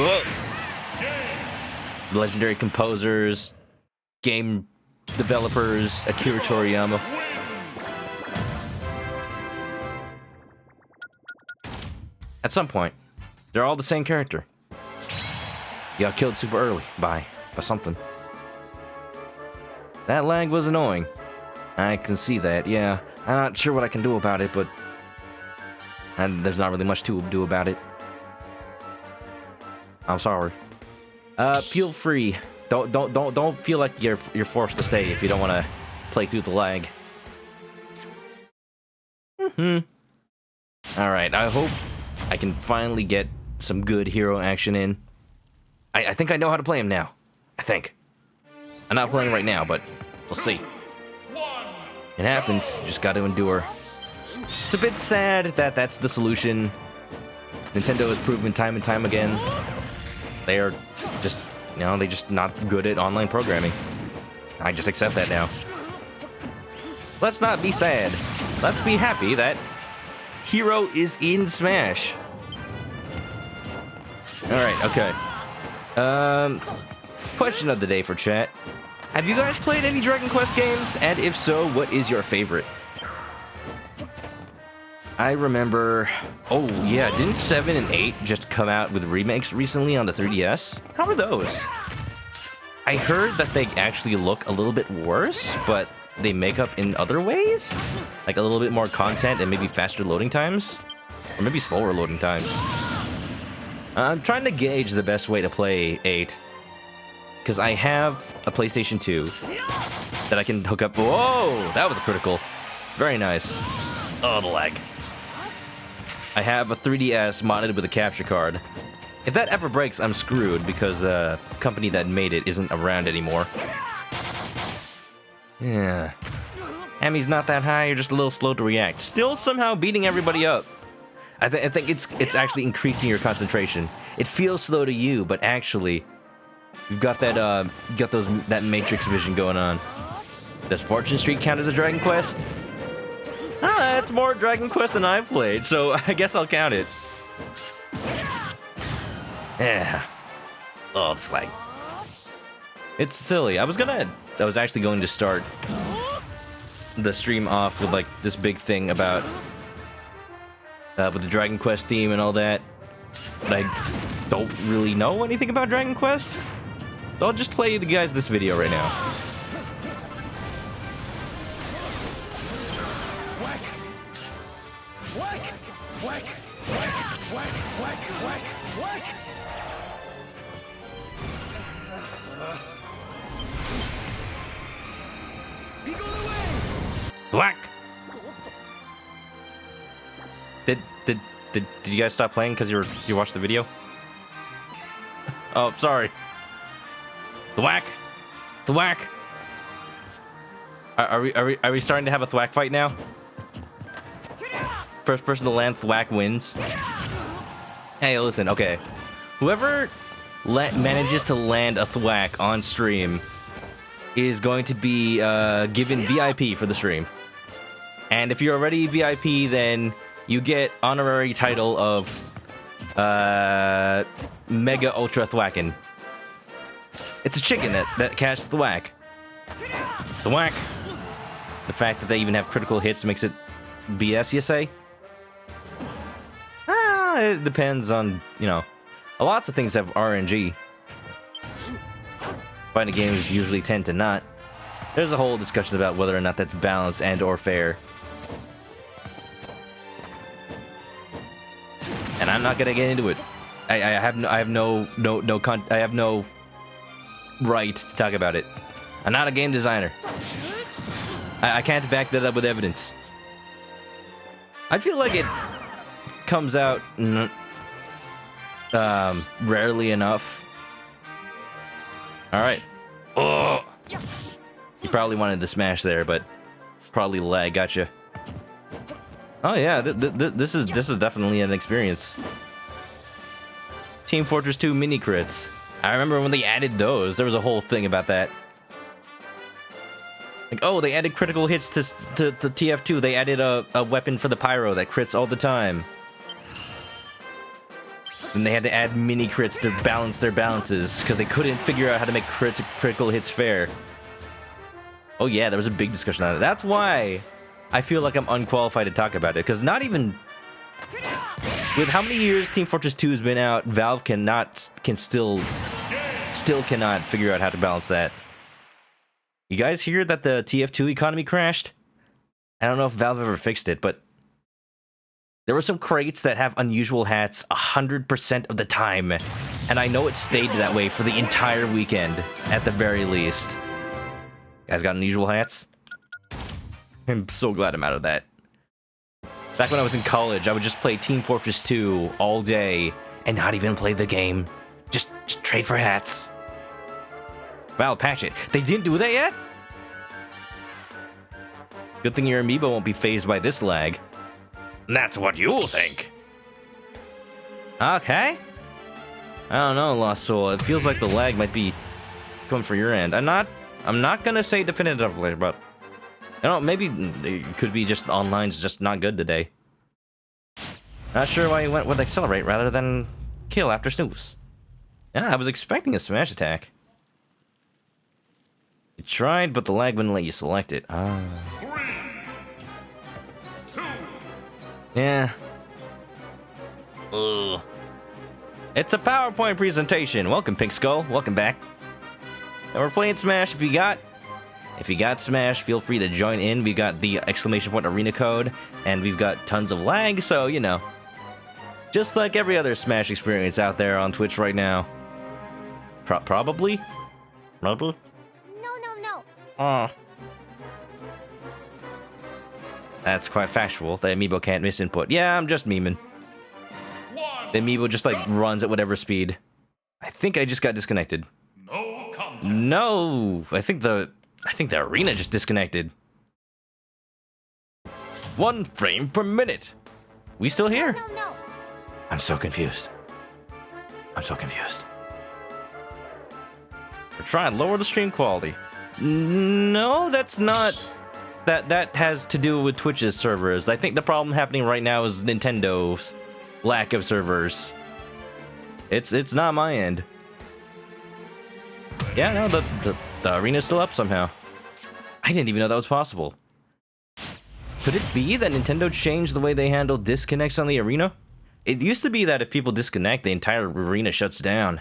legendary composers, game developers, Akira Toriyama. At some point, they're all the same character. You got killed super early by something. That lag was annoying. I can see that, yeah. I'm not sure what I can do about it, but there's not really much to do about it. I'm sorry. Feel free. Don't feel like you're forced to stay if you don't want to play through the lag. All right. I hope I can finally get some good hero action in. I think I know how to play him now. I think. I'm not playing right now, but we'll see. It happens. You just got to endure. It's a bit sad that that's the solution. Nintendo has proven time and time again they are just, they're just not good at online programming. I just accept that now. Let's not be sad. Let's be happy that Hero is in Smash. Alright, okay. Question of the day for chat. Have you guys played any Dragon Quest games? And if so, what is your favorite? I remember... Oh, yeah, didn't 7 and 8 just come out with remakes recently on the 3DS? How are those? I heard that they actually look a little bit worse, but they make up in other ways? Like a little bit more content and maybe faster loading times? Or maybe slower loading times. I'm trying to gauge the best way to play 8. Because I have a PlayStation 2 that I can hook up. Whoa! That was a critical. Very nice. Oh, the lag. I have a 3DS modded with a capture card. If that ever breaks, I'm screwed because the company that made it isn't around anymore. Yeah. Ami's not that high, you're just a little slow to react. Still somehow beating everybody up. I think it's actually increasing your concentration. It feels slow to you, but actually... You've got that, that Matrix vision going on. Does Fortune Street count as a Dragon Quest? Ah, that's more Dragon Quest than I've played, so I guess I'll count it. Yeah. Oh, the slag. It's silly. I was actually going to start the stream off with, like, this big thing about, with the Dragon Quest theme and all that. But I don't really know anything about Dragon Quest. So I'll just play you guys this video right now. Whack! Whack! Whack! Whack! Whack! Whack! Whack! Whack! Be gone away! Whack! Did you guys stop playing because you watched the video? Oh, sorry. Thwack! Thwack! Are we starting to have a thwack fight now? First person to land thwack wins. Hey, listen, okay. Whoever manages to land a thwack on stream is going to be given VIP for the stream. And if you're already VIP, then you get honorary title of Mega Ultra Thwackin'. It's a chicken that casts thwack. Thwack. The fact that they even have critical hits makes it BS, you say? Ah, it depends on, lots of things have RNG. Fighting games usually tend to not. There's a whole discussion about whether or not that's balanced and or fair. And I'm not gonna get into it. I have no right to talk about it. I'm not a game designer. I can't back that up with evidence. I feel like it comes out rarely enough. All right. Oh, you probably wanted to smash there, but probably lag. Gotcha. Oh yeah, this is definitely an experience. Team Fortress 2 mini crits. I remember when they added those. There was a whole thing about that. Like, oh, they added critical hits to TF2. They added a weapon for the pyro that crits all the time. And they had to add mini crits to balance their balances because they couldn't figure out how to make critical hits fair. Oh yeah, there was a big discussion on it. That's why I feel like I'm unqualified to talk about it, because not even with how many years Team Fortress 2 has been out, Valve still cannot figure out how to balance that. You guys hear that the TF2 economy crashed? I don't know if Valve ever fixed it, but there were some crates that have unusual hats 100% of the time, and I know it stayed that way for the entire weekend, at the very least. Guys got unusual hats? I'm so glad I'm out of that. Back when I was in college, I would just play Team Fortress 2 all day and not even play the game. Just trade for hats. Valve, patch it. They didn't do that yet? Good thing your amiibo won't be phased by this lag. And that's what you'll think. Okay. I don't know, Lost Soul. It feels like the lag might be coming for your end. I'm not gonna say definitively, but you know, maybe it could be just online's just not good today. Not sure why you went with accelerate rather than kill after snooze. Yeah, I was expecting a smash attack. You tried, but the lag wouldn't let you select it. Ah. 3, 2. Yeah. Ugh. It's a PowerPoint presentation. Welcome, Pink Skull. Welcome back. And we're playing Smash. If you got Smash, feel free to join in. We got the exclamation point arena code, and we've got tons of lag, so you know. Just like every other Smash experience out there on Twitch right now. Probably? Probably? No. Oh. That's quite factual. The amiibo can't miss input. Yeah, I'm just memeing. The amiibo just like runs at whatever speed. I think I just got disconnected. No contest. No, I think the arena just disconnected. 1 frame per minute. We still here? No. I'm so confused. I'm so confused. We're trying to lower the stream quality. No, that's not. That has to do with Twitch's servers. I think the problem happening right now is Nintendo's lack of servers. It's not my end. Yeah, no, the arena's still up somehow. I didn't even know that was possible. Could it be that Nintendo changed the way they handle disconnects on the arena? It used to be that if people disconnect, the entire arena shuts down.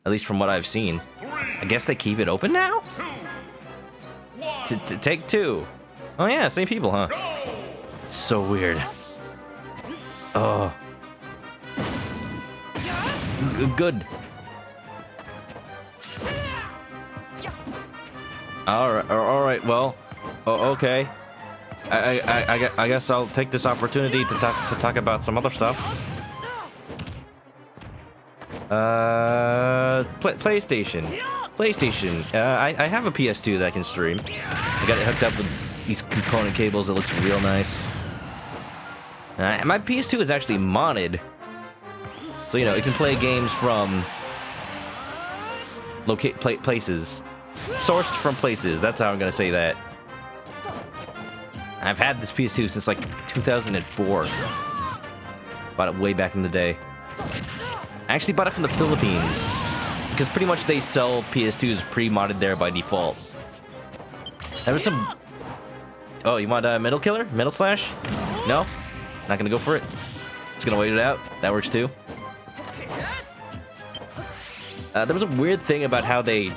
At least from what I've seen. I guess they keep it open now? 2, 1. Take 2. Oh yeah, same people, huh? Go. So weird. Oh. Good. All right. Well, okay. I guess I'll take this opportunity to talk about some other stuff. PlayStation. I have a PS2 that I can stream. I got it hooked up with these component cables. It looks real nice. My PS2 is actually modded, so you know it can play games from places, sourced from places. That's how I'm gonna say that. I've had this PS2 since like 2004. Bought it way back in the day. I actually bought it from the Philippines because pretty much they sell PS2s pre-modded there by default. There was some. Oh, you want a Metal Killer? Metal Slash? No? Not gonna go for it? Just gonna wait it out? That works too. There was a weird thing about how they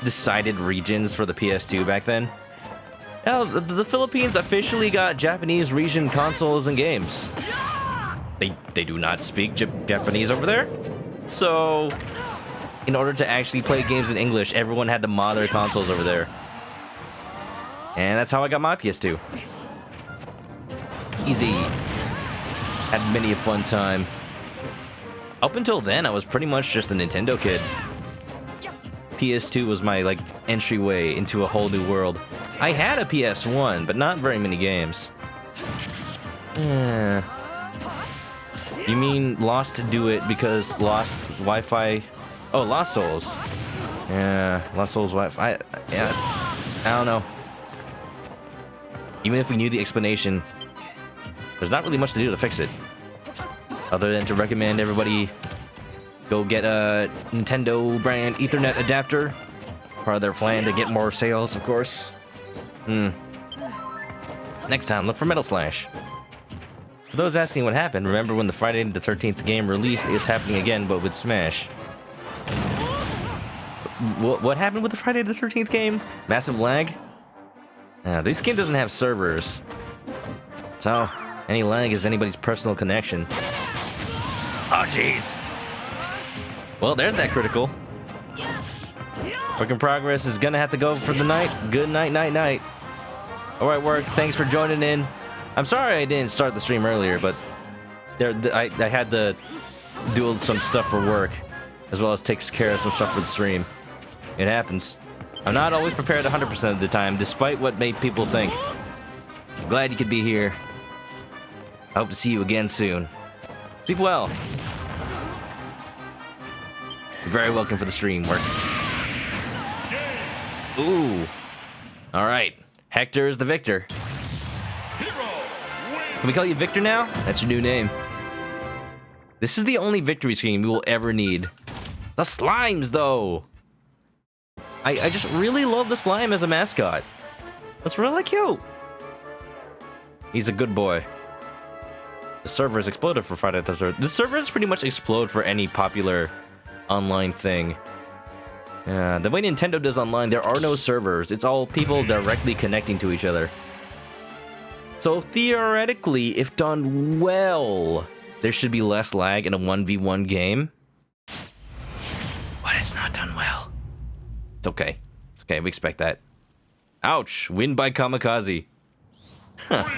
decided regions for the PS2 back then. Now, the Philippines officially got Japanese region consoles and games. They do not speak Japanese over there. So, in order to actually play games in English, everyone had to mod their consoles over there. And that's how I got my PS2. Easy. Had many a fun time. Up until then, I was pretty much just a Nintendo kid. PS2 was my, like, entryway into a whole new world. I had a PS1, but not very many games. Yeah. You mean Lost to do it because Lost Wi-Fi... Oh, Lost Souls. Yeah, Lost Souls Wi-Fi. Yeah, I don't know. Even if we knew the explanation, there's not really much to do to fix it. Other than to recommend everybody go get a Nintendo brand Ethernet adapter. Part of their plan to get more sales, of course. Next time, look for Metal Slash. For those asking what happened, remember when the Friday the 13th game released, it's happening again, but with Smash. What happened with the Friday the 13th game? Massive lag? This game doesn't have servers. So, any lag is anybody's personal connection. Oh, jeez. Well, there's that critical. Work in progress is gonna have to go for the night. Good night, night. All right, work. Thanks for joining in. I'm sorry I didn't start the stream earlier, but I had to do some stuff for work, as well as take care of some stuff for the stream. It happens. I'm not always prepared 100% of the time, despite what made people think. I'm glad you could be here. I hope to see you again soon. Sleep well. You're very welcome for the stream work. Ooh. All right. Hector is the victor. Can we call you Victor now? That's your new name. This is the only victory screen we will ever need. The slimes, though. I just really love the slime as a mascot. That's really cute. He's a good boy. The server has exploded for Friday the 13th. The servers pretty much explode for any popular online thing. The way Nintendo does online, there are no servers. It's all people directly connecting to each other. So theoretically, if done well, there should be less lag in a 1v1 game. But it's not done well. It's okay. It's okay, we expect that. Ouch! Win by kamikaze. Huh.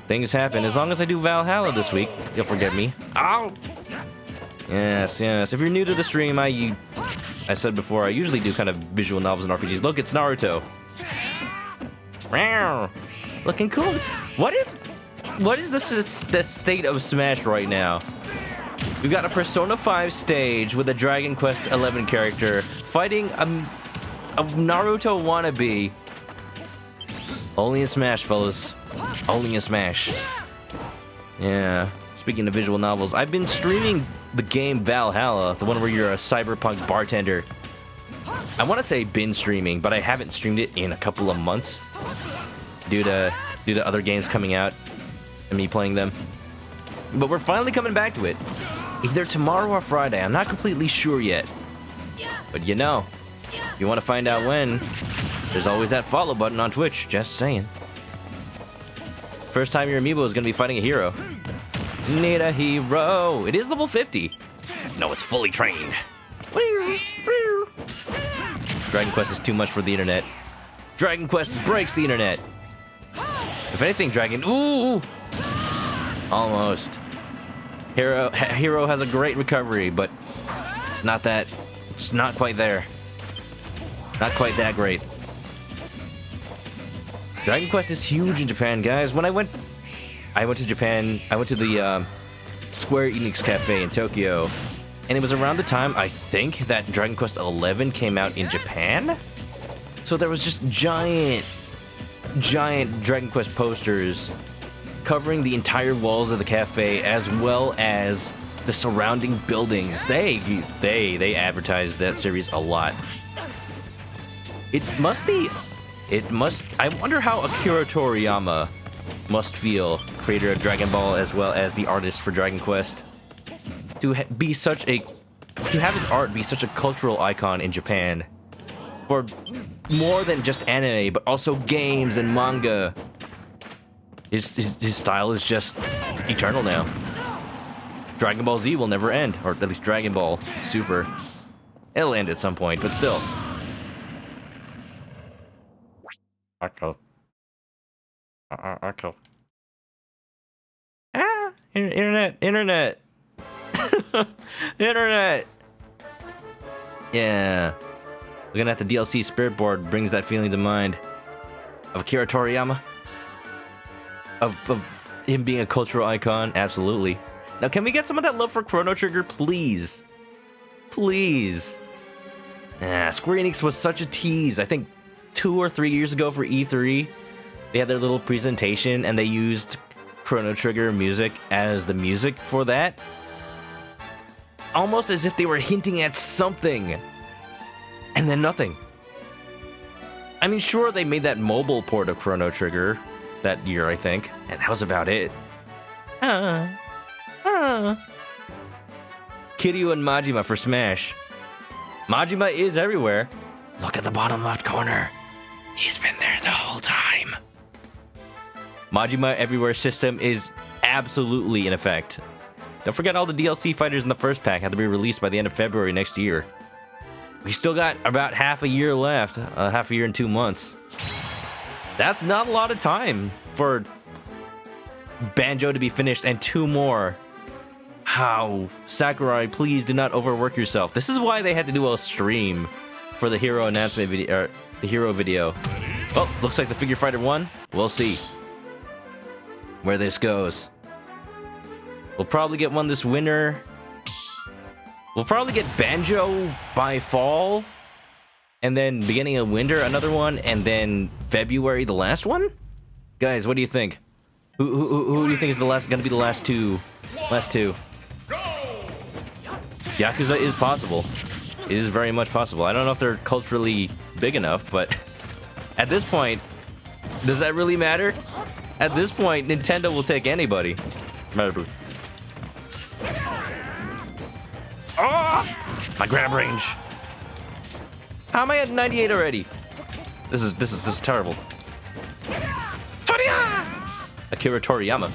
Things happen. As long as I do Valhalla this week, you'll forget me. Ow! Yes, yes. If you're new to the stream, I said before, I usually do kind of visual novels and RPGs. Look, it's Naruto. Meow. Looking cool. What is the state of Smash right now? We've got a Persona 5 stage with a Dragon Quest XI character fighting a Naruto wannabe. Only in Smash, fellas. Only in Smash. Yeah. Speaking of visual novels, I've been streaming the game Valhalla, the one where you're a cyberpunk bartender. I want to say been streaming, but I haven't streamed it in a couple of months due to other games coming out and me playing them. But we're finally coming back to it. Either tomorrow or Friday. I'm not completely sure yet. But you know, if you want to find out when, there's always that follow button on Twitch. Just saying. First time your amiibo is going to be fighting a hero. Need a hero. It is level 50. No, it's fully trained. Dragon Quest is too much for the internet. Dragon Quest breaks the internet. If anything, Dragon... Ooh! Almost. Hero has a great recovery, but it's not that... It's not quite there. Not quite that great. Dragon Quest is huge in Japan, guys. When I went to Japan, I went to the Square Enix Cafe in Tokyo, and it was around the time, I think, that Dragon Quest XI came out in Japan? So there was just giant Dragon Quest posters covering the entire walls of the cafe, as well as the surrounding buildings. They advertised that series a lot. I wonder how Akira Toriyama must feel, creator of Dragon Ball as well as the artist for Dragon Quest, to have his art be such a cultural icon in Japan for more than just anime, but also games and manga. His style is just eternal now. Dragon Ball Z will never end, or at least Dragon Ball Super. It'll end at some point, but still. Echo. Internet. Internet. Yeah. Looking at the DLC Spirit Board brings that feeling to mind. Of Akira Toriyama. Of him being a cultural icon. Absolutely. Now, can we get some of that love for Chrono Trigger, please? Please. Square Enix was such a tease. I think 2 or 3 years ago for E3, they had their little presentation and they used Chrono Trigger music as the music for that. Almost as if they were hinting at something. And then nothing. I mean, sure, they made that mobile port of Chrono Trigger that year, I think. And that was about it. Kiryu and Majima for Smash. Majima is everywhere. Look at the bottom left corner. He's been there the whole time. Majima Everywhere system is absolutely in effect. Don't forget all the DLC fighters in the first pack have to be released by the end of February next year. We still got about half a year left. Half a year and 2 months. That's not a lot of time for Banjo to be finished and 2 more. How? Sakurai, please do not overwork yourself. This is why they had to do a stream for the hero announcement video, or the hero video. Oh, looks like the figure fighter won. We'll see where this goes. We'll probably get one this winter. We'll probably get Banjo by fall, and then beginning of winter, another one, and then February, the last one? Guys, what do you think? Who do you think is gonna be the last two? Last two. Yakuza is possible. It is very much possible. I don't know if they're culturally big enough, but at this point, does that really matter? At this point, Nintendo will take anybody. Oh! My grab range. How am I at 98 already? This is terrible. Toriyama! Akira Toriyama.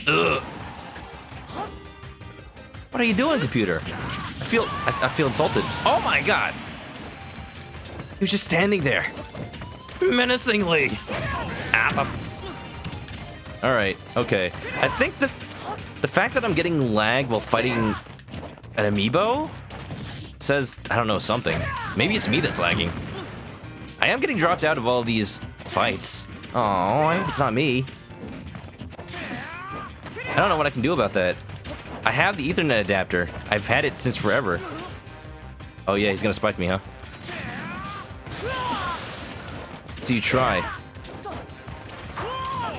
Ugh. What are you doing, computer? I feel insulted. Oh my god! He was just standing there, menacingly. All right, okay. I think the fact that I'm getting lag while fighting an amiibo says, I don't know, something. Maybe it's me that's lagging. I am getting dropped out of all these fights. Oh, I hope it's not me. I don't know what I can do about that. I have the Ethernet adapter. I've had it since forever. Oh yeah, he's gonna spike me, huh? So you try.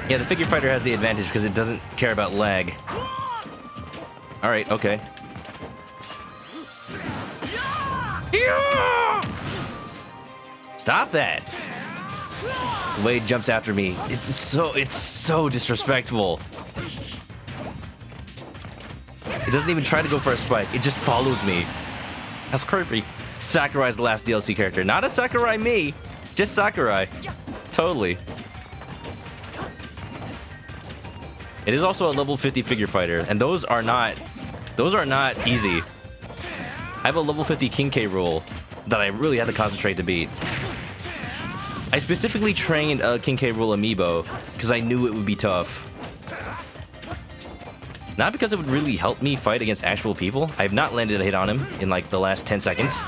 Yeah, the figure fighter has the advantage because it doesn't care about lag. Alright, okay. Stop that! The way it jumps after me, it's so disrespectful. It doesn't even try to go for a spike, it just follows me. That's creepy. Sakurai's the last DLC character. Not a Sakurai me, just Sakurai. Totally. It is also a level 50 figure fighter, and those are not easy. I have a level 50 King K roll that I really had to concentrate to beat. I specifically trained a King K roll amiibo because I knew it would be tough. Not because it would really help me fight against actual people. I have not landed a hit on him in like the last 10 seconds.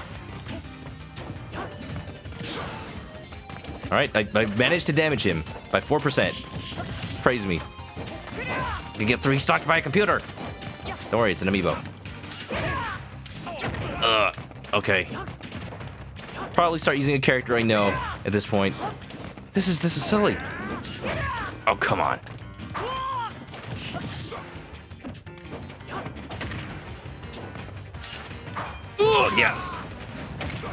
Alright, I managed to damage him by 4%. Praise me. I can get 3 stocked by a computer. Don't worry, it's an amiibo. Okay. Probably start using a character I know at this point. This is silly. Oh, come on. Oh, yes.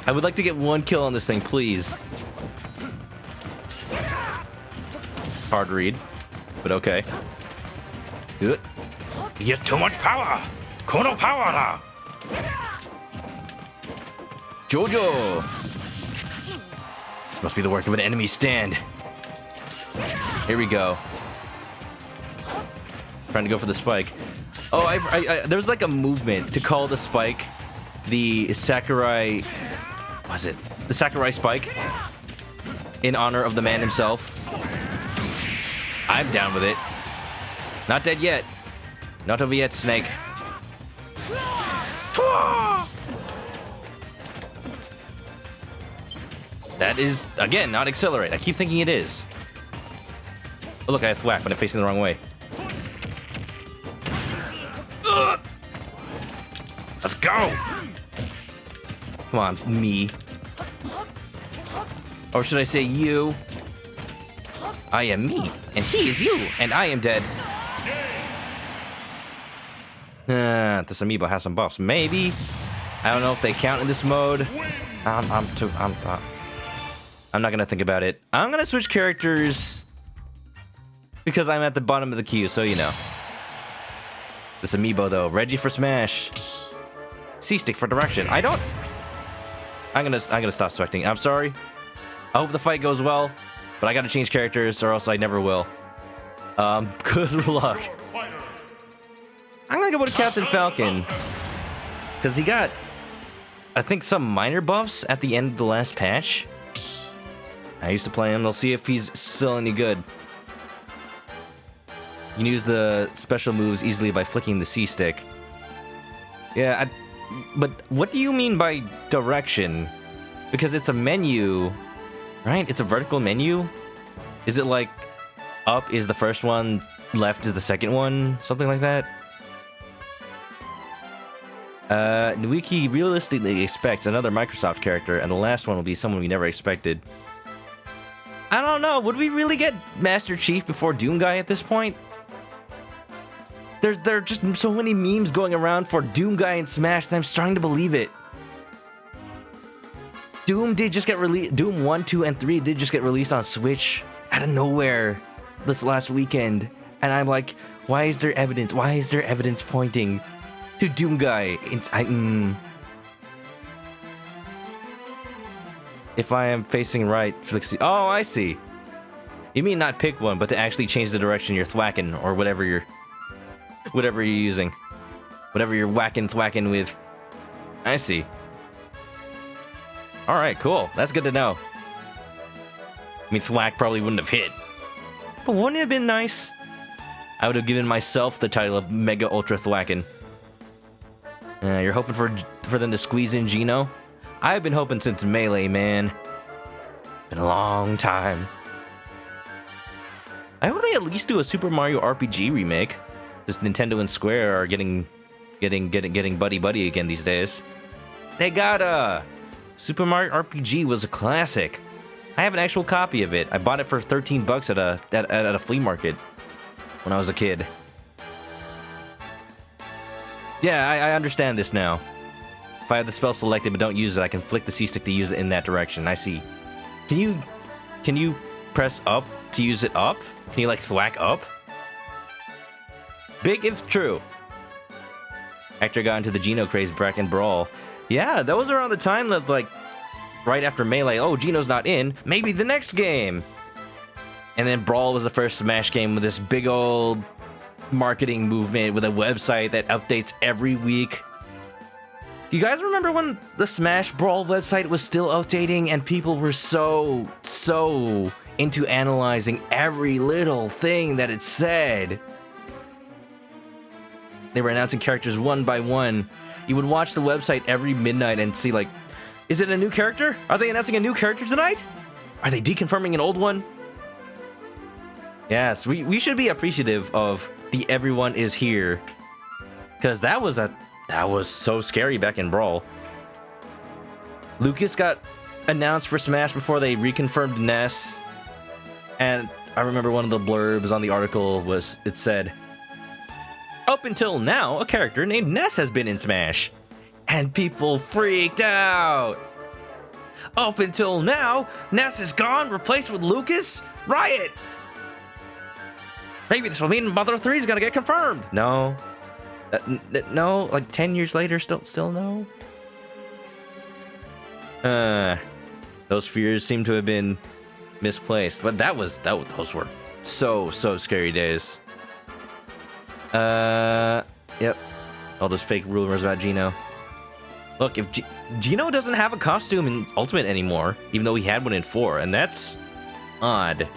I would like to get 1 kill on this thing, please. Hard read, but okay. Good. He has too much power. Kono power da. Jojo. This must be the work of an enemy stand. Here we go. Trying to go for the spike. Oh, there's like a movement to call the spike the Sakurai. Was it the Sakurai spike? In honor of the man himself. I'm down with it. Not dead yet. Not over yet, Snake. That is, again, not accelerate. I keep thinking it is. Oh, look, I have thwack, but I'm facing the wrong way. Ugh. Let's go! Come on, me. Or should I say you? I am me, and he is you, and I am dead. This amiibo has some buffs. Maybe. I don't know if they count in this mode. I'm not gonna think about it. I'm gonna switch characters because I'm at the bottom of the queue, so you know. This amiibo though, Reggie for smash. C-stick for direction. I'm gonna stop sweating. I'm sorry. I hope the fight goes well, but I gotta change characters or else I never will. Good luck. I'm gonna go with Captain Falcon because he got, I think, some minor buffs at the end of the last patch. I used to play him. We'll see if he's still any good. You can use the special moves easily by flicking the C-stick. Yeah, but what do you mean by direction? Because it's a menu, right? It's a vertical menu. Is it like up is the first one, left is the second one? Something like that? We realistically expect another Microsoft character, and the last one will be someone we never expected. I don't know. Would we really get Master Chief before Doom Guy at this point? There are just so many memes going around for Doom Guy in Smash that I'm starting to believe it. Doom did just get released. Doom 1, 2, and 3 did just get released on Switch out of nowhere this last weekend. And I'm like, why is there evidence? Why is there evidence pointing to Doom Guy? If I am facing right, oh, I see. You mean not pick one, but to actually change the direction you're thwacking or whatever you're using, whatever you're thwacking with. I see. All right, cool. That's good to know. I mean, thwack probably wouldn't have hit, but wouldn't it have been nice? I would have given myself the title of Mega Ultra Thwackin'. You're hoping for them to squeeze in Geno? I've been hoping since Melee, man. Been a long time. I hope they at least do a Super Mario RPG remake. This Nintendo and Square are getting buddy again these days. They got a Super Mario RPG was a classic. I have an actual copy of it. I bought it for $13 at a flea market when I was a kid. Yeah, I understand this now. If I have the spell selected but don't use it, I can flick the C-stick to use it in that direction. I see. Can you press up to use it up? Can you like thwack up? Big if true. After I got into the Geno craze back in Brawl. Yeah, that was around the time that like right after Melee, oh, Geno's not in, maybe the next game. And then Brawl was the first Smash game with this big old marketing movement with a website that updates every week. You guys remember when the Smash Brawl website was still updating and people were so into analyzing every little thing that it said? They were announcing characters one by one. You would watch the website every midnight and see like, is it a new character? Are they announcing a new character tonight? Are they deconfirming an old one? Yes, we should be appreciative of the everyone is here. Because that was so scary back in Brawl. Lucas got announced for Smash before they reconfirmed Ness. And I remember one of the blurbs on the article it said, up until now, a character named Ness has been in Smash. And people freaked out. Up until now, Ness is gone, replaced with Lucas? Riot! Maybe this will mean Mother 3 is gonna get confirmed. No. No, like 10 years later, still no. Those fears seem to have been misplaced, but those were so scary days. Yep. All those fake rumors about Geno. Look, if Geno doesn't have a costume in Ultimate anymore, even though he had one in 4, and that's odd.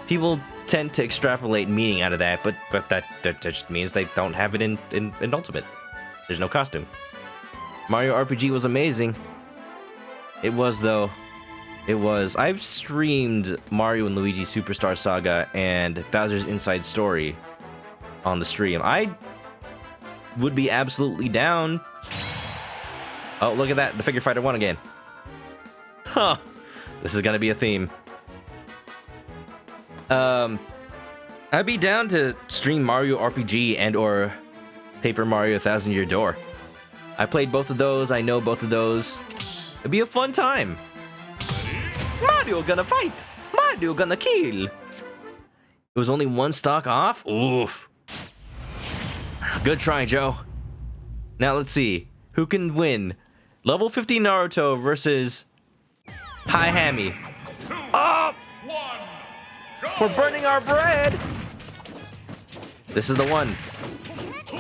People tend to extrapolate meaning out of that, but that just means they don't have it in Ultimate. There's no costume. Mario RPG was amazing. It was, though. It was. I've streamed Mario and Luigi Superstar Saga and Bowser's Inside Story on the stream. I would be absolutely down. Oh, look at that. The Figure Fighter won again. Huh. This is gonna be a theme. I'd be down to stream Mario RPG and or Paper Mario Thousand Year Door. I played both of those. I know both of those. It'd be a fun time. Mario gonna fight. Mario gonna kill. It was only one stock off? Oof. Good try, Joe. Now let's see. Who can win? Level 50 Naruto versus Hi Hammy. Oh! We're burning our bread! This is the one.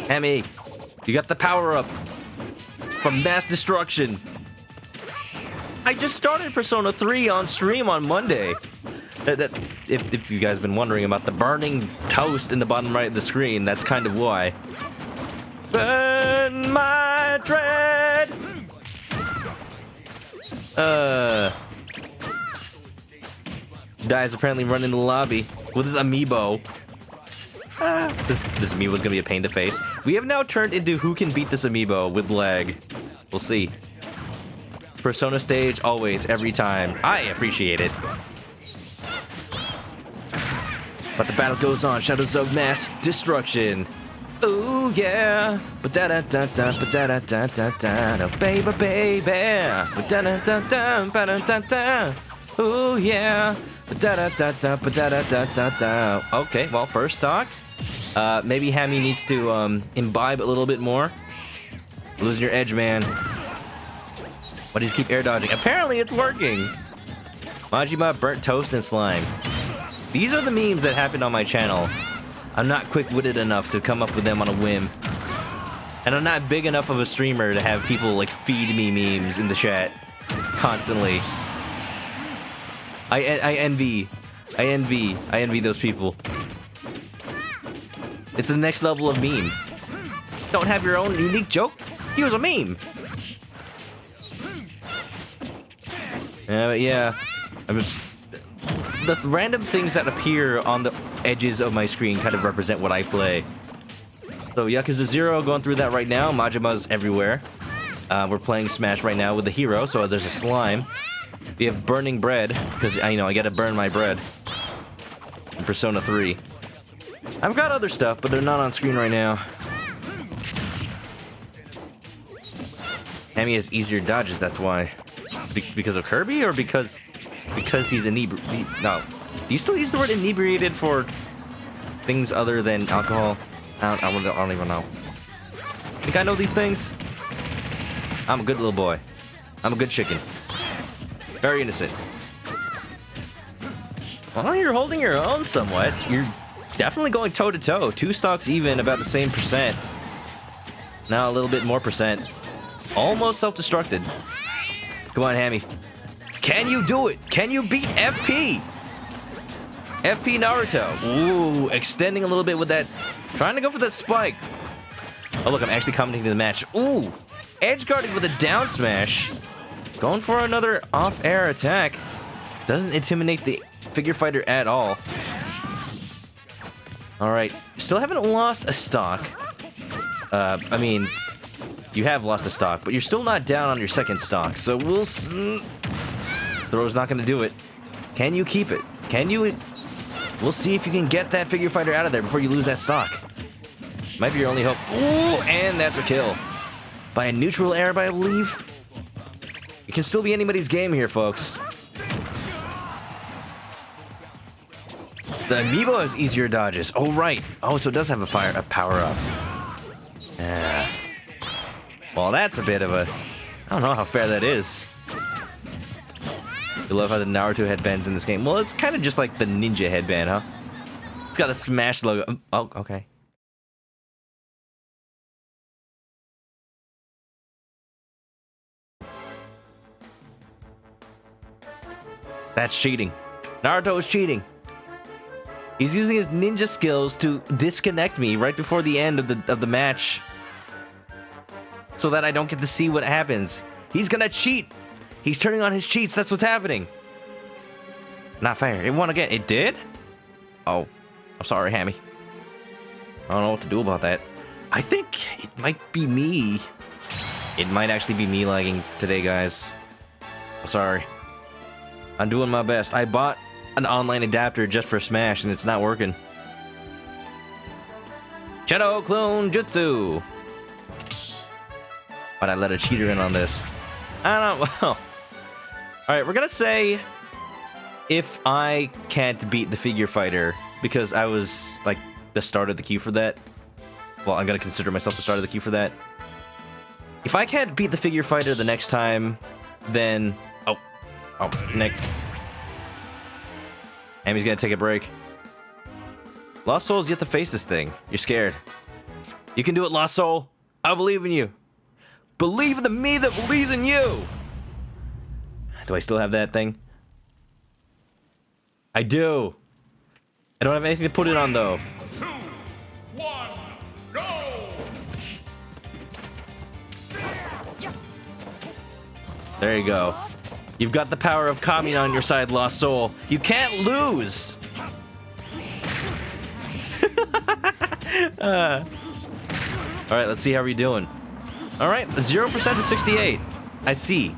Hammy, you got the power up from mass destruction. I just started Persona 3 on stream on Monday. If you guys have been wondering about the burning toast in the bottom right of the screen, that's kind of why. Burn my dread! Guy is apparently running the lobby with his amiibo. This amiibo is gonna be a pain to face. We have now turned into who can beat this amiibo with lag. We'll see. Persona stage, always, every time. I appreciate it. But the battle goes on. Shadows of mass destruction. Ooh yeah. Ba-da-da-da-da, ba-da-da-da-da-da, baby, baby. Ba-da-da-da-da, ba-da-da-da. Ooh yeah. Ba-da-da-da-da, ba-da-da-da-da-da. Okay, well, first stock. Maybe Hammy needs to imbibe a little bit more. Losing your edge, man. Why do you just keep air dodging? Apparently it's working. Majima, burnt toast, and slime. These are the memes that happened on my channel. I'm not quick-witted enough to come up with them on a whim. And I'm not big enough of a streamer to have people like feed me memes in the chat constantly. I envy those people. It's the next level of meme. Don't have your own unique joke? Use a meme. Yeah. I mean, the random things that appear on the edges of my screen kind of represent what I play. So Yakuza 0, going through that right now. Majima's everywhere. We're playing Smash right now with the hero, so there's a slime. We have burning bread, because I gotta burn my bread. In Persona 3. I've got other stuff, but they're not on screen right now. Hammy has easier dodges, that's why. Because of Kirby, or because he's inebriated? No. Do you still use the word inebriated for things other than alcohol? I don't even know. Think I know these things? I'm a good little boy. I'm a good chicken. Very innocent. Well, you're holding your own somewhat. You're definitely going toe-to-toe. 2 stocks even, about the same percent. Now a little bit more percent. Almost self-destructed. Come on, Hammy. Can you do it? Can you beat FP? FP Naruto. Ooh, extending a little bit with that. Trying to go for that spike. Oh, look, I'm actually commenting the match. Ooh, edge guarding with a down smash. Going for another off-air attack. Doesn't intimidate the figure fighter at all. All right, still haven't lost a stock. I mean, you have lost a stock, but you're still not down on your second stock. So we'll... Throw's not going to do it. Can you keep it? Can you... We'll see if you can get that figure fighter out of there before you lose that stock. Might be your only hope. Ooh, and that's a kill. By a neutral air, I believe. It can still be anybody's game here, folks. The amiibo has easier dodges. Oh, right. Oh, so it does have a power-up. Yeah. Well, that's a bit of a... I don't know how fair that is. I love how the Naruto headband's in this game. Well, it's kind of just like the ninja headband, huh? It's got a Smash logo. Oh, okay. That's cheating. Naruto is cheating. He's using his ninja skills to disconnect me right before the end of the match, so that I don't get to see what happens. He's gonna cheat. He's turning on his cheats. That's what's happening. Not fair. It won again. It did? Oh, I'm sorry, Hammy. I don't know what to do about that. I think it might be me. It might actually be me lagging today, guys. I'm sorry. I'm doing my best. I bought an online adapter just for Smash, and it's not working. Shadow Clone Jutsu. Why'd I let a cheater in on this? I don't know. Well, alright, we're gonna say if I can't beat the figure fighter, because I was like the start of the queue for that. Well, I'm gonna consider myself the start of the queue for that. If I can't beat the figure fighter the next time, then... Oh, Nick. Amy's gonna take a break. Lost Soul's yet to face this thing. You're scared. You can do it, Lost Soul. I believe in you. Believe in the me that believes in you. Do I still have that thing? I do. I don't have anything to put it on, though. 2, 1, go! There you go. You've got the power of Kami on your side, Lost Soul. You can't lose. All right, let's see how we're doing. All right, 0% to 68. I see.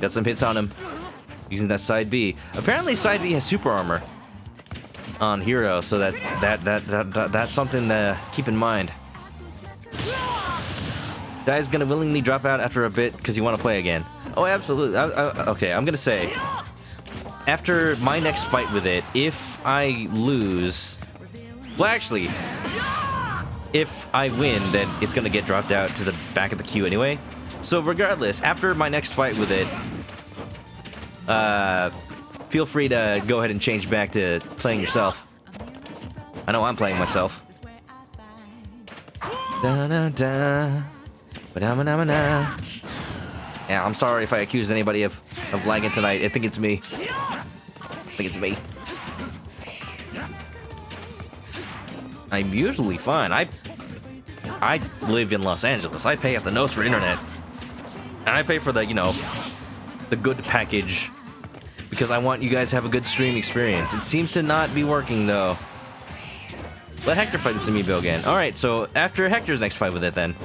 Got some hits on him. Using that side B. Apparently, side B has super armor on Hero, so that's something to keep in mind. Guy's gonna willingly drop out after a bit because you want to play again. Oh, absolutely. Okay, I'm gonna say after my next fight with it, if I lose, well, actually, if I win, then it's gonna get dropped out to the back of the queue anyway. So regardless, after my next fight with it, feel free to go ahead and change back to playing yourself. I know I'm playing myself. Da-da-da. Ba-da-ba-da-ba-da. Yeah, I'm sorry if I accuse anybody of lagging tonight. I think it's me. I'm usually fine. I live in Los Angeles. I pay at the nose for internet. And I pay for the, you know, the good package. Because I want you guys to have a good stream experience. It seems to not be working, though. Let Hector fight this amiibo again. Alright, so after Hector's next fight with it, then.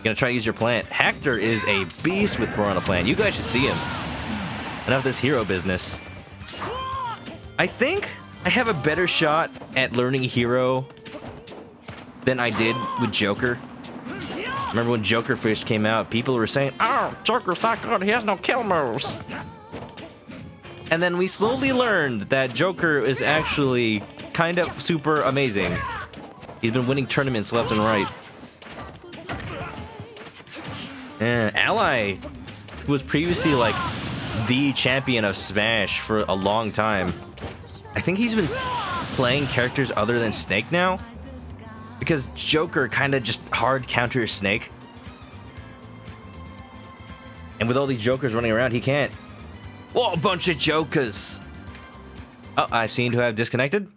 Gonna try to use your plant. Hector is a beast with Piranha Plant. You guys should see him. Enough of this hero business. I think I have a better shot at learning hero than I did with Joker. Remember when Joker first came out, people were saying, "Oh, Joker's not good, he has no kill moves." And then we slowly learned that Joker is actually kind of super amazing. He's been winning tournaments left and right. Ally was previously like the champion of Smash for a long time. I think he's been playing characters other than Snake now, because Joker kind of just hard counters Snake. And with all these Jokers running around, he can't. Whoa, a bunch of Jokers! Oh, I seem to have disconnected.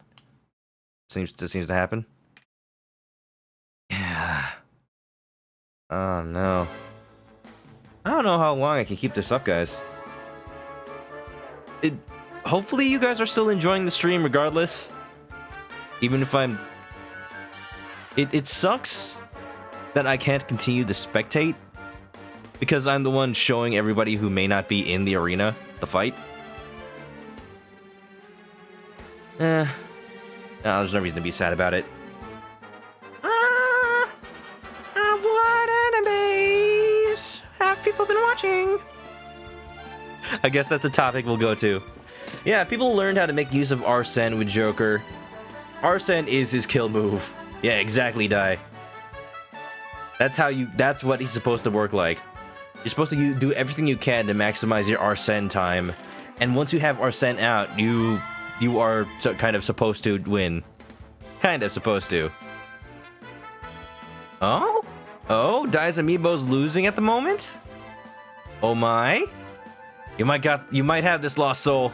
Seems to happen. Yeah. Oh no. I don't know how long I can keep this up, guys. Hopefully you guys are still enjoying the stream regardless. Even if I'm... It sucks that I can't continue to spectate, because I'm the one showing everybody who may not be in the arena the fight. No, there's no reason to be sad about it. What enemies have people been watching? I guess that's a topic we'll go to. Yeah, people learned how to make use of Arsene with Joker. Arsene is his kill move. Yeah, exactly, Die. That's what he's supposed to work like. You're supposed to do everything you can to maximize your Arsene time. And once you have Arsene out, you are kind of supposed to win. Kind of supposed to. Oh? Oh, Dai's amiibo's losing at the moment? Oh my? You might have this lost soul.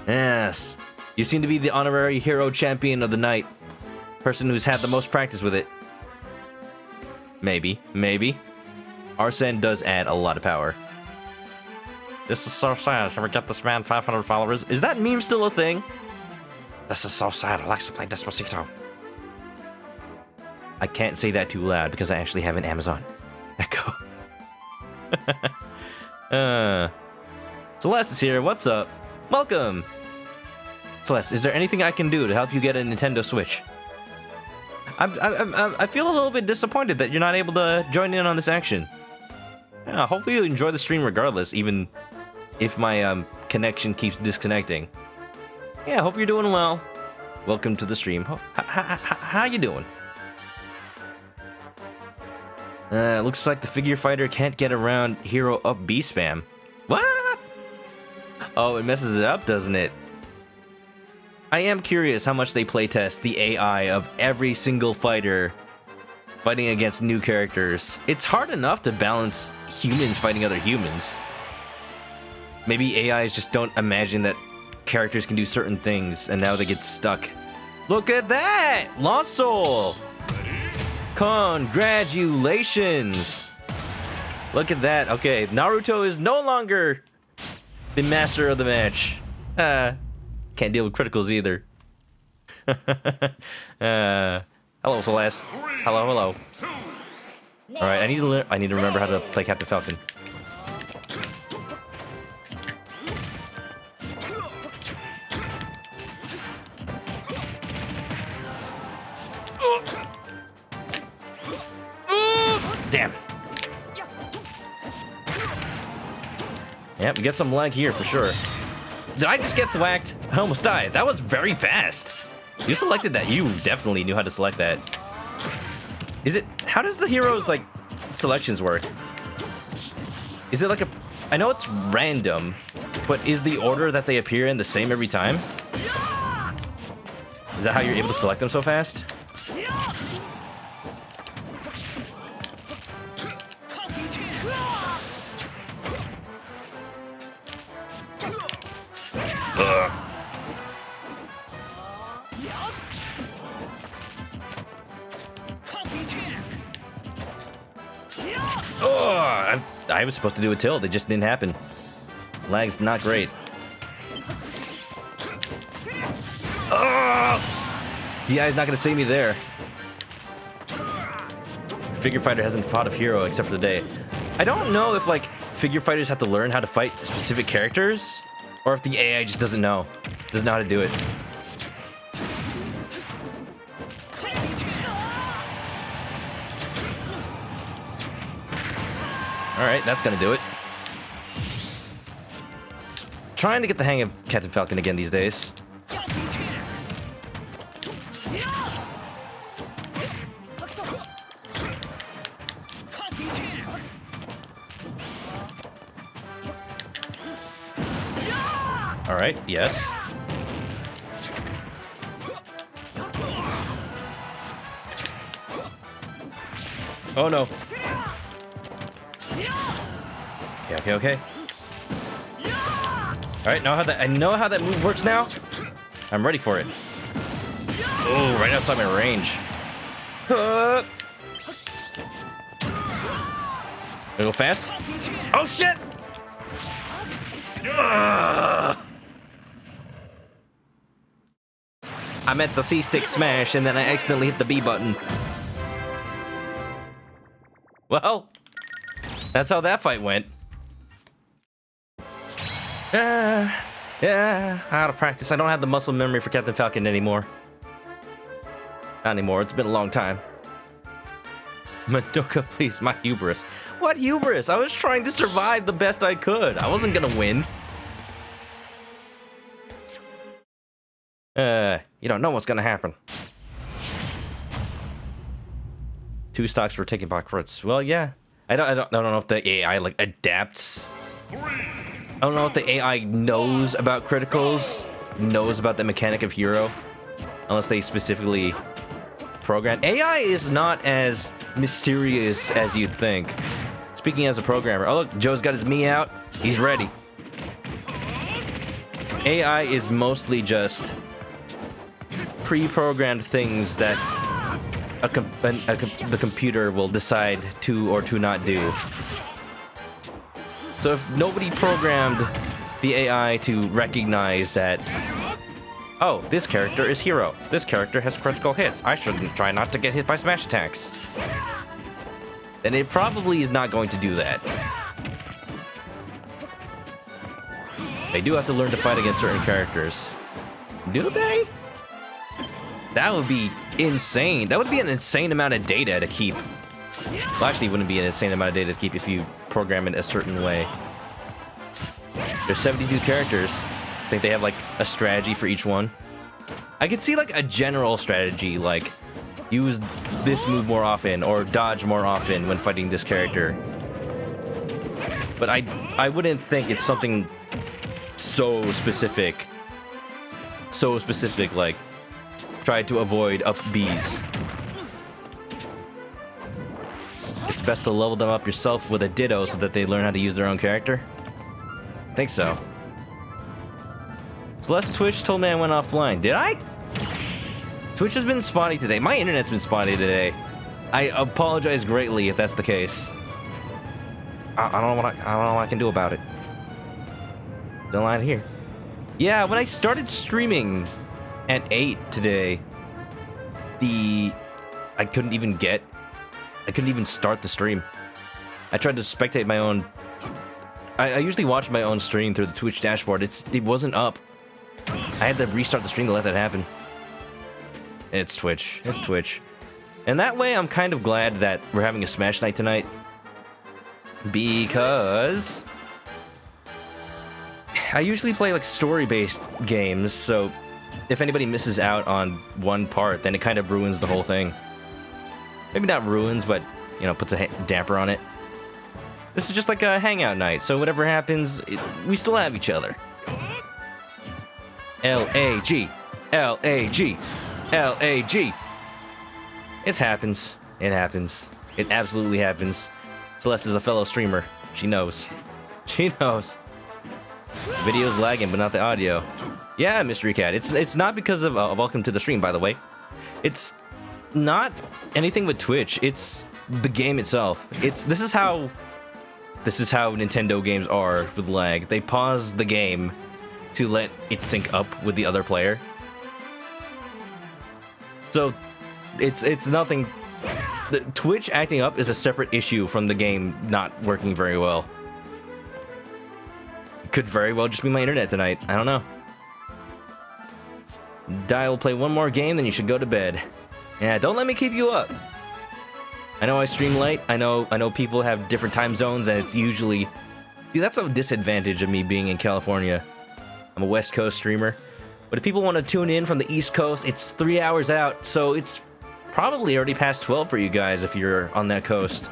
Yes. You seem to be the honorary hero champion of the night. Person who's had the most practice with it. Maybe. Arsene does add a lot of power. This is so sad. Can we get this man 500 followers? Is that meme still a thing? This is so sad. I like to play Despacito. I can't say that too loud because I actually have an Amazon Echo. Celeste is here. What's up? Welcome. Celeste, is there anything I can do to help you get a Nintendo Switch? I feel a little bit disappointed that you're not able to join in on this action. Yeah, hopefully you enjoy the stream regardless, even if my connection keeps disconnecting. Yeah, hope you're doing well. Welcome to the stream. How you doing? Looks like the figure fighter can't get around hero up B spam. What? Oh, it messes it up, doesn't it? I am curious how much they playtest the AI of every single fighter fighting against new characters. It's hard enough to balance humans fighting other humans. Maybe AIs just don't imagine that characters can do certain things, and now they get stuck. Look at that! Lost Soul! Congratulations! Look at that. Okay, Naruto is no longer the master of the match. Can't deal with criticals either. Hello, Celeste. Hello, hello. All right, I need to remember how to play Captain Falcon. Damn. Yep, we get some lag here for sure. Did I just get thwacked? I almost died. That was very fast. You selected that. You definitely knew how to select that. Is it... How does the heroes, like, selections work? Is it like a... I know it's random, but is the order that they appear in the same every time? Is that how you're able to select them so fast? Oh, I was supposed to do a tilt. It just didn't happen. Lag's not great. Oh, DI's not going to save me there. Figure Fighter hasn't fought a hero except for the day. I don't know if, like, figure fighters have to learn how to fight specific characters, or if the AI just doesn't know how to do it. All right, that's gonna do it. Trying to get the hang of Captain Falcon again these days. All right, yes. Oh no. Okay. All right, I know how that move works now. I'm ready for it. Oh, right outside my range. Gonna go fast. Oh shit! I meant the C-stick smash, and then I accidentally hit the B button. Well, that's how that fight went. Yeah, out of practice. I don't have the muscle memory for Captain Falcon anymore. Not anymore. It's been a long time. Madoka, please, my hubris. What hubris? I was trying to survive the best I could. I wasn't gonna win. You don't know what's gonna happen. 2 stocks for taking back crits. Well, yeah. I don't know if the AI like adapts. I don't know if the AI knows about criticals, knows about the mechanic of hero, unless they specifically program. AI is not as mysterious as you'd think. Speaking as a programmer, oh look, Joe's got his me out. He's ready. AI is mostly just pre-programmed things that the computer will decide to or to not do. So if nobody programmed the AI to recognize that, oh, this character is hero, this character has critical hits, I shouldn't try not to get hit by smash attacks, then it probably is not going to do that. They do have to learn to fight against certain characters. Do they? That would be insane. That would be an insane amount of data to keep. Well, actually, it wouldn't be an insane amount of data to keep if you program it a certain way. There's 72 characters. I think they have like a strategy for each one. I could see like a general strategy, like use this move more often or dodge more often when fighting this character. But I wouldn't think it's something so specific. So specific, like try to avoid up Bs. It's best to level them up yourself with a Ditto so that they learn how to use their own character. I think so. Celeste Twitch told me I went offline. Did I? Twitch has been spotty today. My internet's been spotty today. I apologize greatly if that's the case. I don't know what I can do about it. Don't lie here. Yeah, when I started streaming at 8 today, I couldn't even start the stream. I tried to spectate my own. I usually watch my own stream through the Twitch dashboard. It wasn't up. I had to restart the stream to let that happen. It's Twitch. It's Twitch. And that way, I'm kind of glad that we're having a Smash night tonight. Because I usually play like story-based games, so if anybody misses out on one part, then it kind of ruins the whole thing. Maybe not ruins, but, you know, puts a damper on it. This is just like a hangout night, so whatever happens, we still have each other. L-A-G. L-A-G. L-A-G. It happens. It happens. It absolutely happens. Celeste is a fellow streamer. She knows. She knows. The video's lagging, but not the audio. Yeah, Mystery Cat. It's not because of welcome to the stream, by the way. It's not anything with Twitch. It's the game itself. This is how Nintendo games are with lag. They pause the game to let it sync up with the other player. So it's nothing. The Twitch acting up is a separate issue from the game not working very well. Could very well just be my internet tonight. I don't know. Die will play one more game, then you should go to bed. Yeah, don't let me keep you up. I know I stream late. I know people have different time zones, and it's usually... See, that's a disadvantage of me being in California. I'm a West Coast streamer. But if people want to tune in from the East Coast, it's 3 hours out, so it's probably already past 12 for you guys if you're on that coast.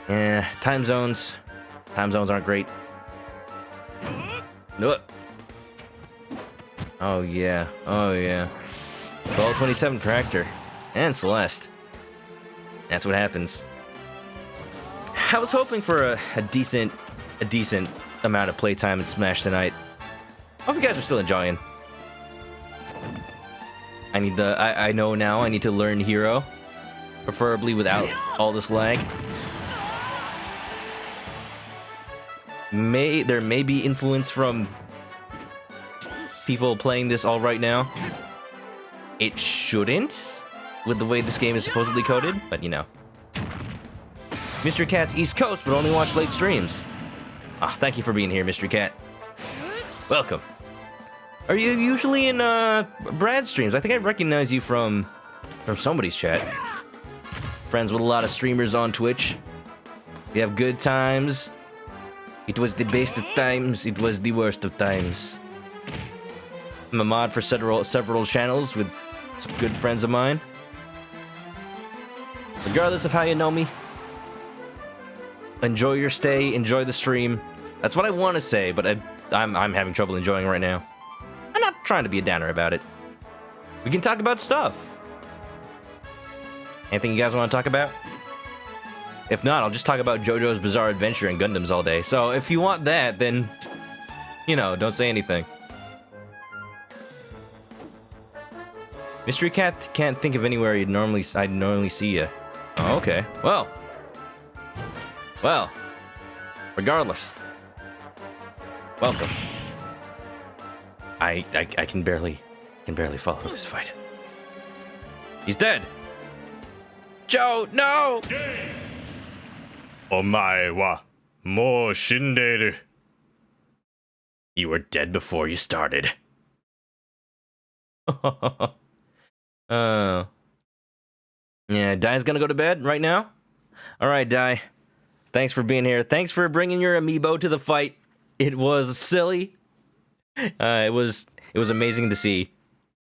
Yeah, time zones. Time zones aren't great. Oh yeah, oh yeah. 12:27 for Hector and Celeste. That's what happens. I was hoping for a decent amount of playtime in Smash tonight. Hope you guys are still enjoying. I know now I need to learn Hero, preferably without all this lag. There may be influence from people playing this all right now. It shouldn't, with the way this game is supposedly coded, but you know. Mr. Cat's East Coast, but only watch late streams. Ah, thank you for being here, Mr. Cat. Welcome. Are you usually in Brad's streams? I think I recognize you from somebody's chat. Friends with a lot of streamers on Twitch. We have good times. It was the best of times. It was the worst of times. I'm a mod for several channels with some good friends of mine. Regardless of how you know me, enjoy your stay, enjoy the stream. That's what I want to say, but I'm having trouble enjoying right now. I'm not trying to be a downer about it. We can talk about stuff. Anything you guys want to talk about? If not, I'll just talk about JoJo's Bizarre Adventure and Gundams all day. So if you want that, then, you know, don't say anything. Mystery Cat can't think of anywhere I'd normally see you. Oh, okay. Well. Regardless. Welcome. I can barely follow this fight. He's dead. Joe, no! Omae wa mou shinderu. You were dead before you started. Yeah, Dai's gonna go to bed right now? Alright, Dai. Thanks for being here. Thanks for bringing your amiibo to the fight. It was silly. It was amazing to see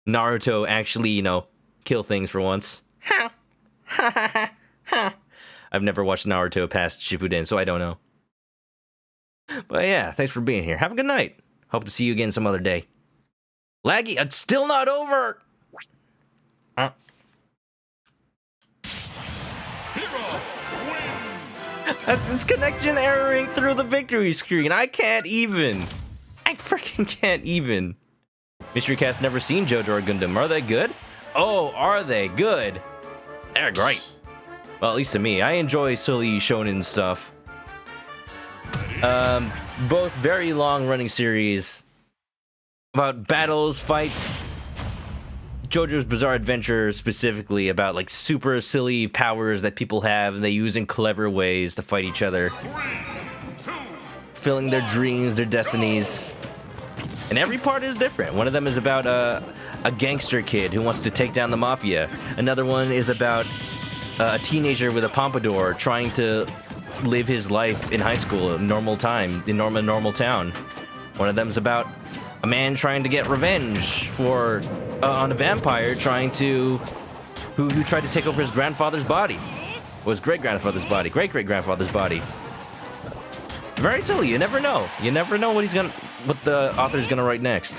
Naruto actually, you know, kill things for once. I've never watched Naruto past Shippuden, so I don't know. But yeah, thanks for being here. Have a good night. Hope to see you again some other day. Laggy, it's still not over! It's connection erroring through the victory screen. I can't even. I freaking can't even. Mystery Cat's never seen JoJo or Gundam. Are they good? Oh, are they good? They're great. Well, at least to me. I enjoy silly shonen stuff. Both very long-running series about battles, fights, JoJo's Bizarre Adventure specifically about like super silly powers that people have and they use in clever ways to fight each other, fulfilling their dreams, their destinies. And every part is different. One of them is about a gangster kid who wants to take down the mafia. Another one is about a teenager with a pompadour trying to live his life in high school, a normal time, in a normal town. One of them is about a man trying to get revenge on a vampire who tried to take over his grandfather's body. Or his great-grandfather's body. Great-great-grandfather's body. Very silly. You never know. You never know what the author's gonna write next.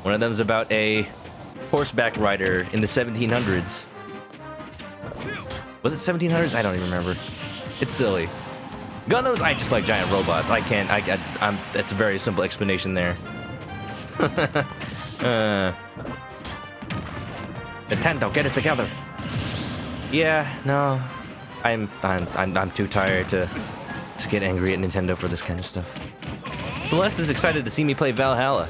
One of them is about a horseback rider in the 1700s. Was it 1700s? I don't even remember. It's silly. God knows I just like giant robots. That's a very simple explanation there. Nintendo, get it together. Yeah, no. I'm too tired to get angry at Nintendo for this kind of stuff. Celeste is excited to see me play Valhalla.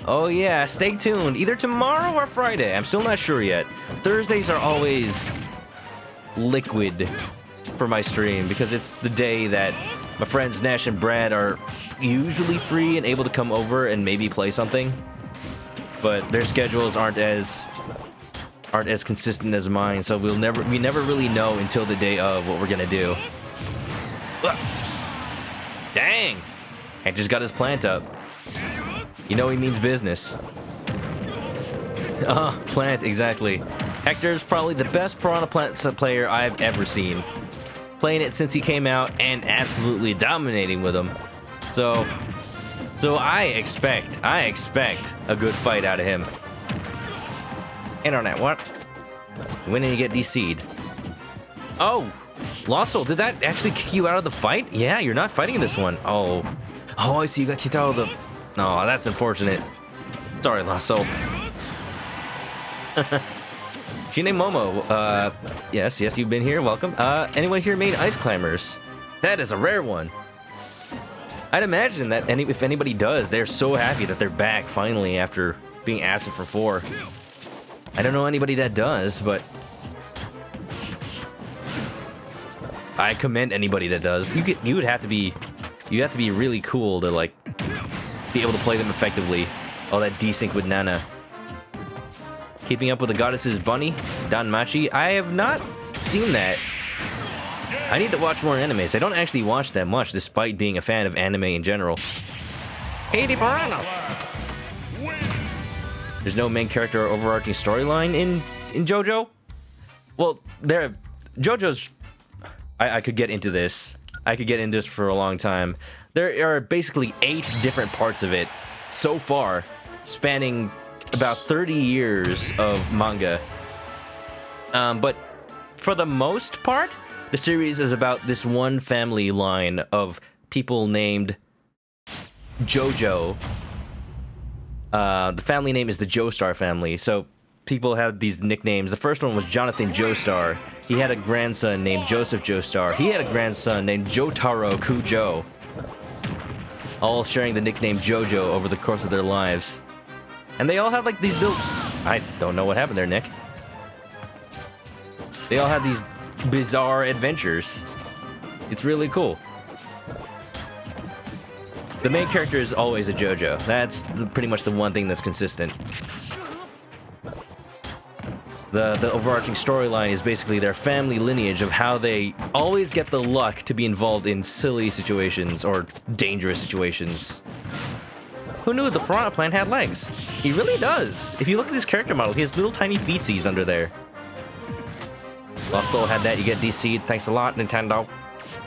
Oh yeah, stay tuned. Either tomorrow or Friday. I'm still not sure yet. Thursdays are always liquid for my stream because it's the day that my friends Nash and Brad are usually free and able to come over and maybe play something. But their schedules aren't as consistent as mine, so we never really know until the day of what we're gonna do. Ugh. Dang! Hank just got his plant up. You know he means business. Plant, exactly. Hector's probably the best Piranha Plant player I've ever seen. Playing it since he came out and absolutely dominating with him. So I expect a good fight out of him. Internet, what? When did you get DC'd? Oh, Lost Soul, did that actually kick you out of the fight? Yeah, you're not fighting this one. Oh, I see, you got kicked out of the... Oh, that's unfortunate. Sorry, Lost Soul. Shine Momo, yes, you've been here, welcome. Anyone here made Ice Climbers? That is a rare one. I'd imagine that if anybody does, they're so happy that they're back finally after being absent for 4. I don't know anybody that does, but I commend anybody that does. You would have to be really cool to like be able to play them effectively. All that desync with Nana. Keeping Up with the Goddesses Bunny, Danmachi. I have not seen that. I need to watch more animes. I don't actually watch that much, despite being a fan of anime in general. Hey, Piranha! There's no main character or overarching storyline in JoJo? Well, JoJo's... I could get into this. I could get into this for a long time. There are basically 8 different parts of it so far, spanning about 30 years of manga. But for the most part, the series is about this one family line of people named JoJo. The family name is the Joestar family, so people have these nicknames. The first one was Jonathan Joestar. He had a grandson named Joseph Joestar. He had a grandson named Jotaro Kujo. All sharing the nickname JoJo over the course of their lives. And they all have like these little... I don't know what happened there, Nick. They all have these bizarre adventures. It's really cool. The main character is always a JoJo. That's pretty much the one thing that's consistent. The overarching storyline is basically their family lineage of how they always get the luck to be involved in silly situations or dangerous situations. Who knew the Piranha Plant had legs? He really does. If you look at his character model, he has little tiny feetsies under there. Lost Soul had that. You get DC'd. Thanks a lot, Nintendo.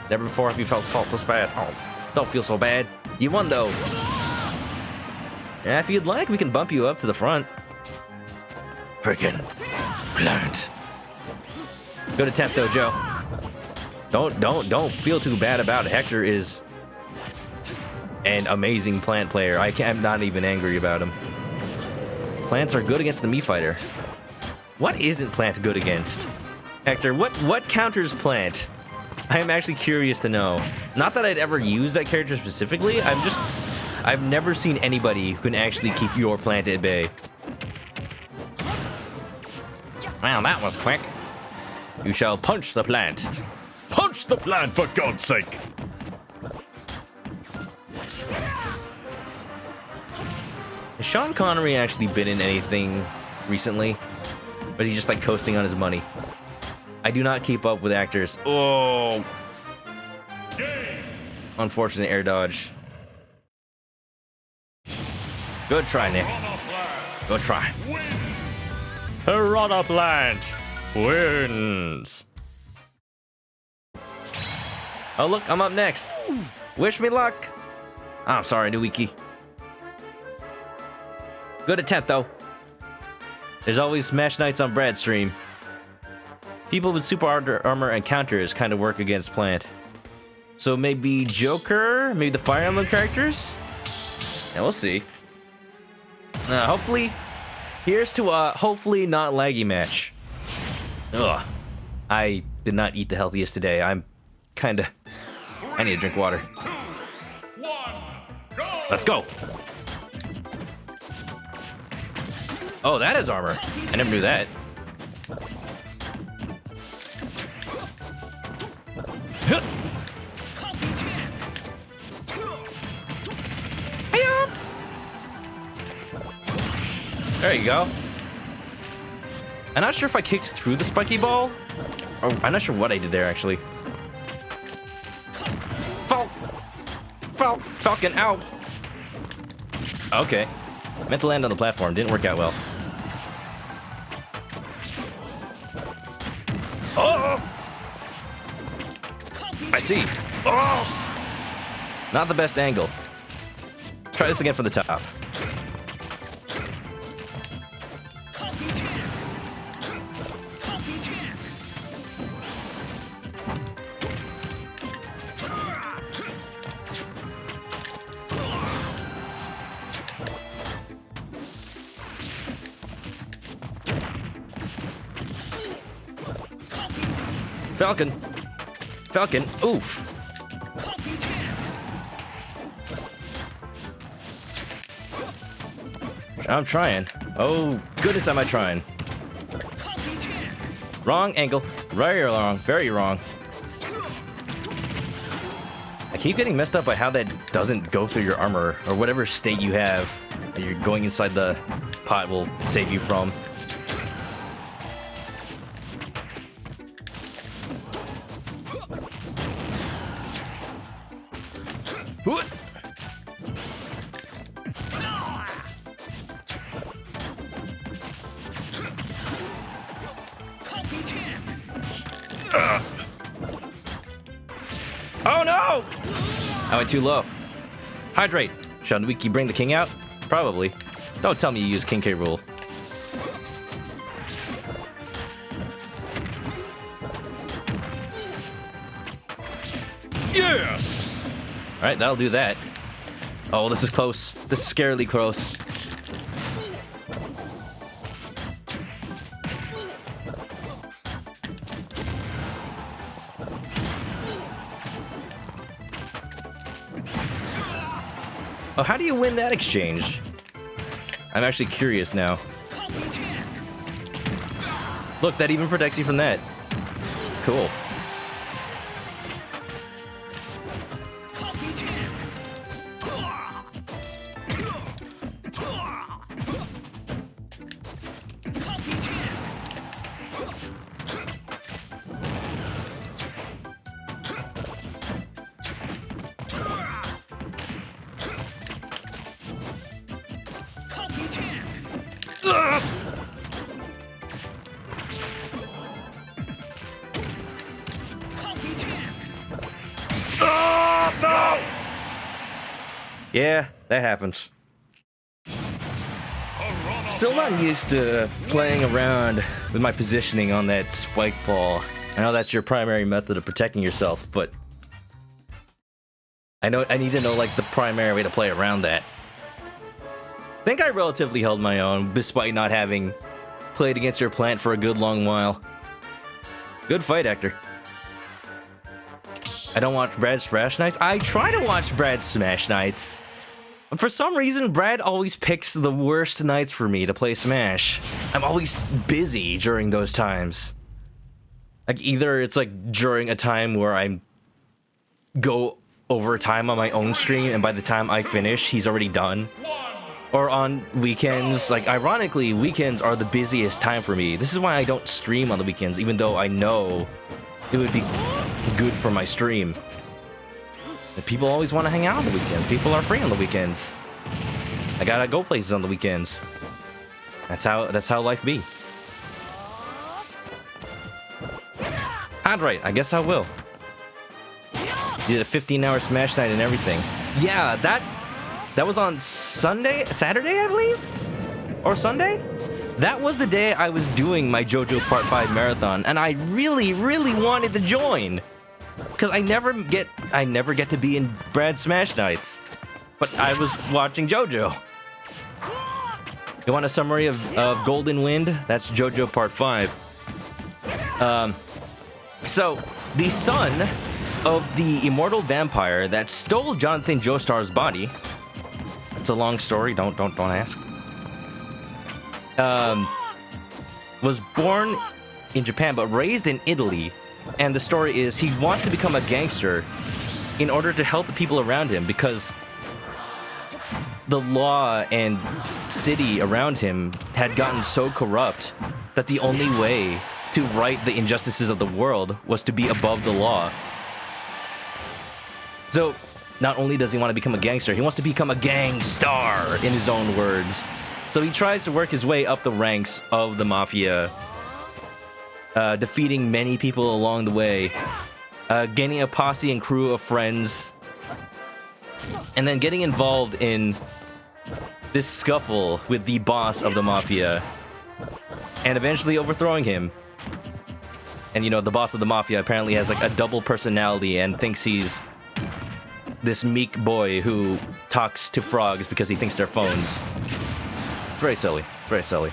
Never before have you felt salt this bad. Oh, don't feel so bad. You won, though. Yeah, if you'd like, we can bump you up to the front. Frickin' plant. Go to Temp Dojo. Don't feel too bad about it. Hector is an amazing plant player. I'm not even angry about him. Plants are good against the Mii Fighter. What isn't Plant good against? Hector, what counters Plant? I am actually curious to know. Not that I'd ever use that character specifically. I've never seen anybody who can actually keep your Plant at bay. Wow, that was quick. You shall punch the plant. Punch the plant, for God's sake! Has Sean Connery actually been in anything recently? Or is he just like coasting on his money? I do not keep up with actors. Oh! Unfortunate air dodge. Good try, Nick. Good try. Piranha Plant wins. Oh, look, I'm up next. Wish me luck. Oh, I'm sorry, Nuiki. Good attempt, though. There's always Smash Knights on Brad's stream. People with super armor and counters kind of work against Plant. So maybe Joker? Maybe the Fire Emblem characters? Yeah, we'll see. Hopefully, here's to a hopefully not laggy match. Ugh. I did not eat the healthiest today. I'm kinda... I need to drink water. 2, 1, go! Let's go! Oh, that is armor. I never knew that. There you go. I'm not sure if I kicked through the spiky ball. Or I'm not sure what I did there, actually. Falcon, ow! Okay. Meant to land on the platform. Didn't work out well. Oh! I see. Oh! Not the best angle. Try this again from the top. Falcon, oof. I'm trying. Oh, goodness, am I trying. Wrong angle. Very wrong. Very wrong. I keep getting messed up by how that doesn't go through your armor, or whatever state you have that you're going inside the pot will save you from. Oh no! I went too low. Hydrate. Shall Wiki bring the king out? Probably. Don't tell me you use King K. Rool. Yes! Alright, that'll do that. Oh, this is close. This is scarily close. Oh, how do you win that exchange? I'm actually curious now. Look, that even protects you from that. Cool. Yeah, that happens. Still not used to playing around with my positioning on that spike ball. I know that's your primary method of protecting yourself, but I need to know like the primary way to play around that. I think I relatively held my own, despite not having played against your plant for a good long while. Good fight, Hector. I don't watch Brad's Smash Nights. I try to watch Brad's Smash Nights. For some reason, Brad always picks the worst nights for me to play Smash. I'm always busy during those times. Like, either it's like during a time where I go over time on my own stream, and by the time I finish, he's already done. Or on weekends. Like, ironically, weekends are the busiest time for me. This is why I don't stream on the weekends, even though I know it would be good for my stream. People always want to hang out on the weekends. People are free on the weekends. I gotta go places on the weekends. That's how life be. Alright, I guess I will. Did a 15-hour Smash night and everything. Yeah, that was on Saturday, I believe? Or Sunday? That was the day I was doing my JoJo Part 5 marathon, and I really, really wanted to join. Because I never get to be in Brad's Smash nights. But I was watching JoJo. You want a summary of Golden Wind? That's JoJo Part 5. So, the son of the immortal vampire that stole Jonathan Joestar's body. It's a long story, don't ask. Was born in Japan but raised in Italy. And the story is he wants to become a gangster in order to help the people around him, because the law and city around him had gotten so corrupt that the only way to right the injustices of the world was to be above the law. So not only does he want to become a gangster, he wants to become a gang star, in his own words. So he tries to work his way up the ranks of the mafia, defeating many people along the way, gaining a posse and crew of friends, and then getting involved in this scuffle with the boss of the mafia, and eventually overthrowing him. And you know, the boss of the mafia apparently has like a double personality and thinks he's this meek boy who talks to frogs because he thinks they're phones. Very silly, very silly.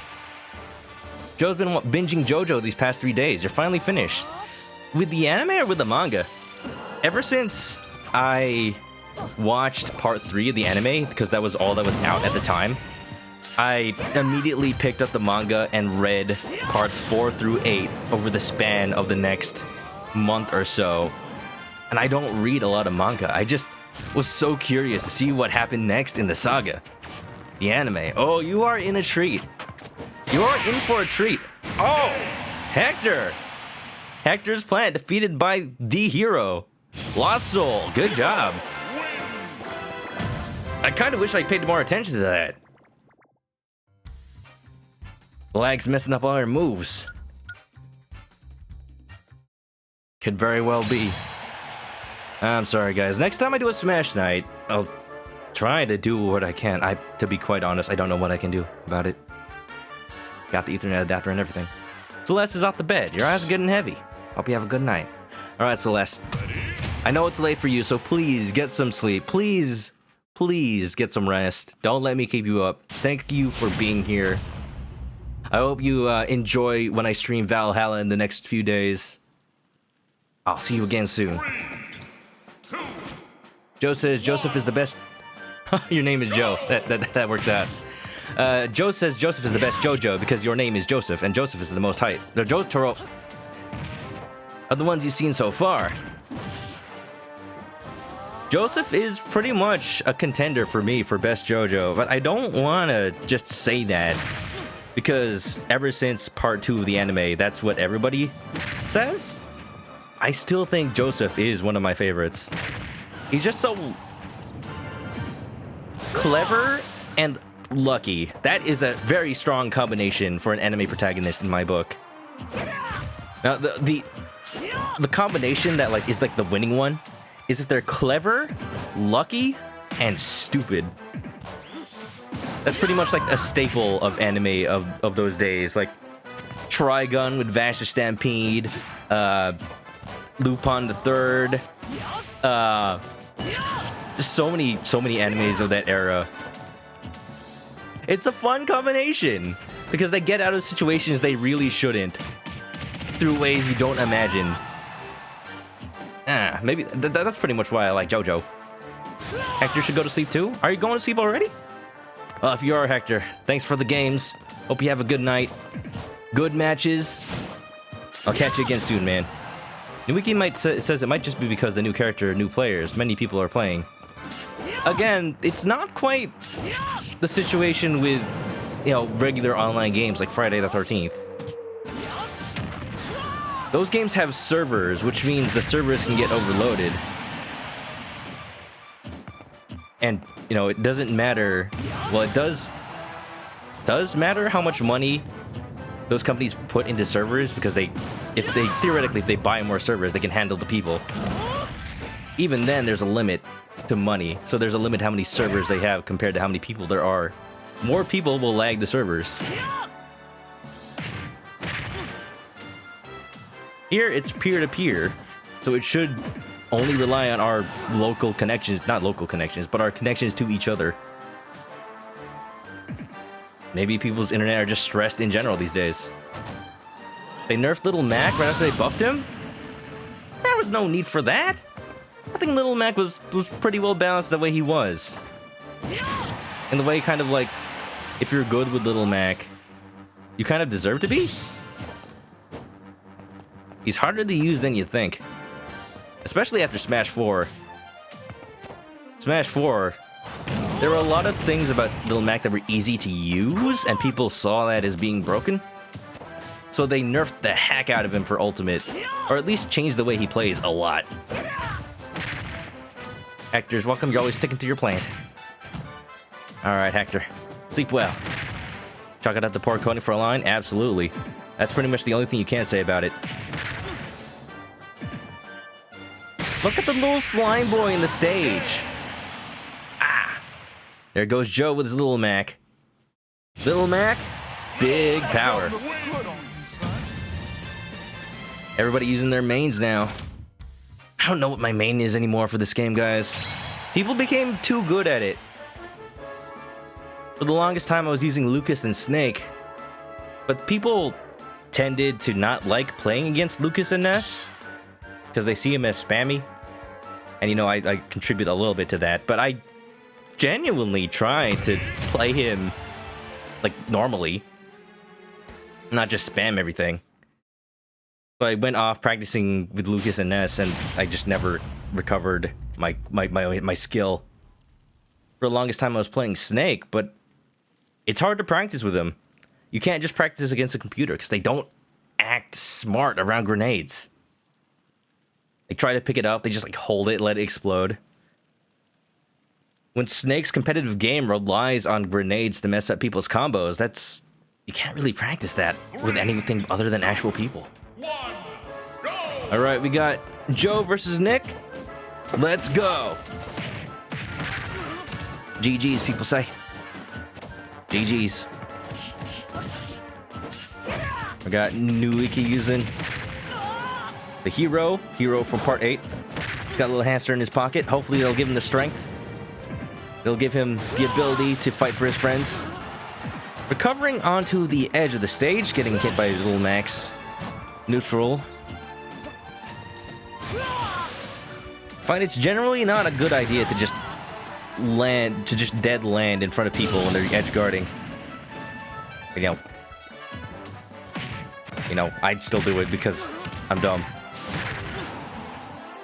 Joe's been binging JoJo these past 3 days. You're finally finished. With the anime or with the manga? Ever since I watched part 3 of the anime, because that was all that was out at the time, I immediately picked up the manga and read parts 4 through 8 over the span of the next month or so. And I don't read a lot of manga. I just was so curious to see what happened next in the saga. The anime. Oh, you are in a treat. You're in for a treat. Oh, Hector. Hector's plant defeated by the hero. Lost Soul. Good job. I kind of wish I paid more attention to that. Lag's messing up all our moves. Could very well be. I'm sorry, guys. Next time I do a Smash night, I'll try to do what I can. To be quite honest, I don't know what I can do about it. Got the Ethernet adapter and everything. Celeste is off the bed. Your eyes are getting heavy. Hope you have a good night. Alright, Celeste. I know it's late for you, so please get some sleep. Please, please get some rest. Don't let me keep you up. Thank you for being here. I hope you enjoy when I stream Valhalla in the next few days. I'll see you again soon. Joe says Joseph is the best. Your name is Joe. That works out. Joe says Joseph is the best JoJo because your name is Joseph, and Joseph is the most hype. The Jotaro of the ones you've seen so far. Joseph is pretty much a contender for me for best JoJo, but I don't want to just say that because ever since part 2 of the anime, that's what everybody says. I still think Joseph is one of my favorites. He's just so clever and lucky. That is a very strong combination for an anime protagonist in my book. Now, the combination that like is like the winning one is if they're clever, lucky, and stupid. That's pretty much like a staple of anime of those days. Like Trigun with Vash the Stampede, Lupin the Third, just so many animes of that era. It's a fun combination because they get out of situations they really shouldn't through ways you don't imagine. Maybe that's pretty much why I like JoJo. Hector should go to sleep too. Are you going to sleep already? Well, if you are, Hector, thanks for the games. Hope you have a good night. Good matches. I'll catch you again soon, man. Newiki says it might just be because the new character, new players, many people are playing. Again, it's not quite the situation with, you know, regular online games like Friday the 13th. Those games have servers, which means the servers can get overloaded. And, you know, it doesn't matter. Well, it does matter how much money those companies put into servers, because theoretically, if they buy more servers, they can handle the people. Even then, there's a limit to money. So there's a limit how many servers they have compared to how many people there are. More people will lag the servers. Here, it's peer-to-peer, so it should only rely on our local connections, not local connections, but our connections to each other. Maybe people's internet are just stressed in general these days. They nerfed Little Mac right after they buffed him? There was no need for that. I think Little Mac was pretty well balanced the way he was. And the way kind of like, if you're good with Little Mac, you kind of deserve to be. He's harder to use than you think. Especially after Smash 4. Smash 4, there were a lot of things about Little Mac that were easy to use, and people saw that as being broken. So they nerfed the heck out of him for Ultimate, or at least changed the way he plays a lot. Hector's welcome, you're always sticking to your plan. Alright, Hector. Sleep well. Chalk it up to poor coding for a line? Absolutely. That's pretty much the only thing you can say about it. Look at the little slime boy in the stage. Ah! There goes Joe with his Little Mac. Little Mac, big power. Everybody using their mains now. I don't know what my main is anymore for this game, guys. People became too good at it. For the longest time, I was using Lucas and Snake. But people tended to not like playing against Lucas and Ness, because they see him as spammy. And, you know, I contribute a little bit to that. But I genuinely try to play him, like, normally. Not just spam everything. So I went off practicing with Lucas and Ness, and I just never recovered my skill. For the longest time, I was playing Snake, but it's hard to practice with him. You can't just practice against a computer, because they don't act smart around grenades. They try to pick it up, they just like hold it, let it explode. When Snake's competitive game relies on grenades to mess up people's combos, you can't really practice that with anything other than actual people. Alright, we got Joe versus Nick. Let's go! GG's, people say. GG's. I got Nuiki using the hero from part 8. He's got a little hamster in his pocket. Hopefully it'll give him the strength. It'll give him the ability to fight for his friends. Recovering onto the edge of the stage, getting hit by Little Max. Neutral. Find it's generally not a good idea to just dead land in front of people when they're edge guarding. You know, I'd still do it because I'm dumb.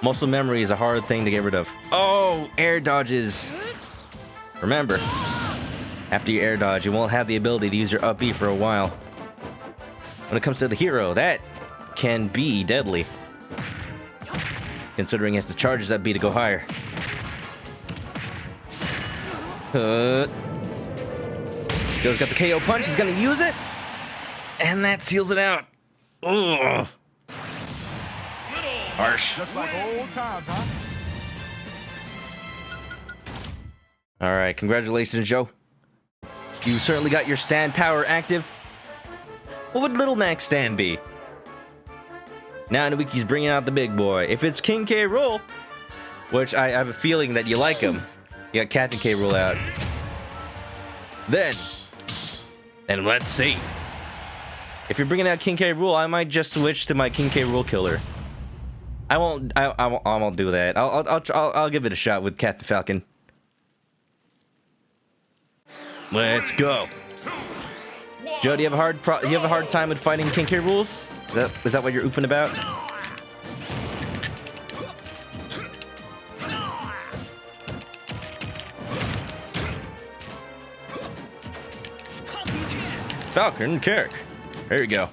Muscle memory is a hard thing to get rid of. Oh, air dodges. Remember, after you air dodge, you won't have the ability to use your up B for a while. When it comes to the hero, that can be deadly, considering he has to charge his up B to go higher. Joe's got the KO punch, he's gonna use it, and that seals it out. Ugh. Harsh. Just like old times, huh? Alright, congratulations, Joe. You certainly got your stand power active. What would Little Mac's stand be? Now Nuiki's bringing out the big boy. If it's King K. Rool, which I have a feeling that you like him, you got Captain K. Rool out. Then let's see. If you're bringing out King K. Rool, I might just switch to my King K. Rool killer. I won't do that. I'll give it a shot with Captain Falcon. Let's go. Joe, do you have a hard time with fighting King K. rules? Is that what you're oofing about? Falcon kick. There you go.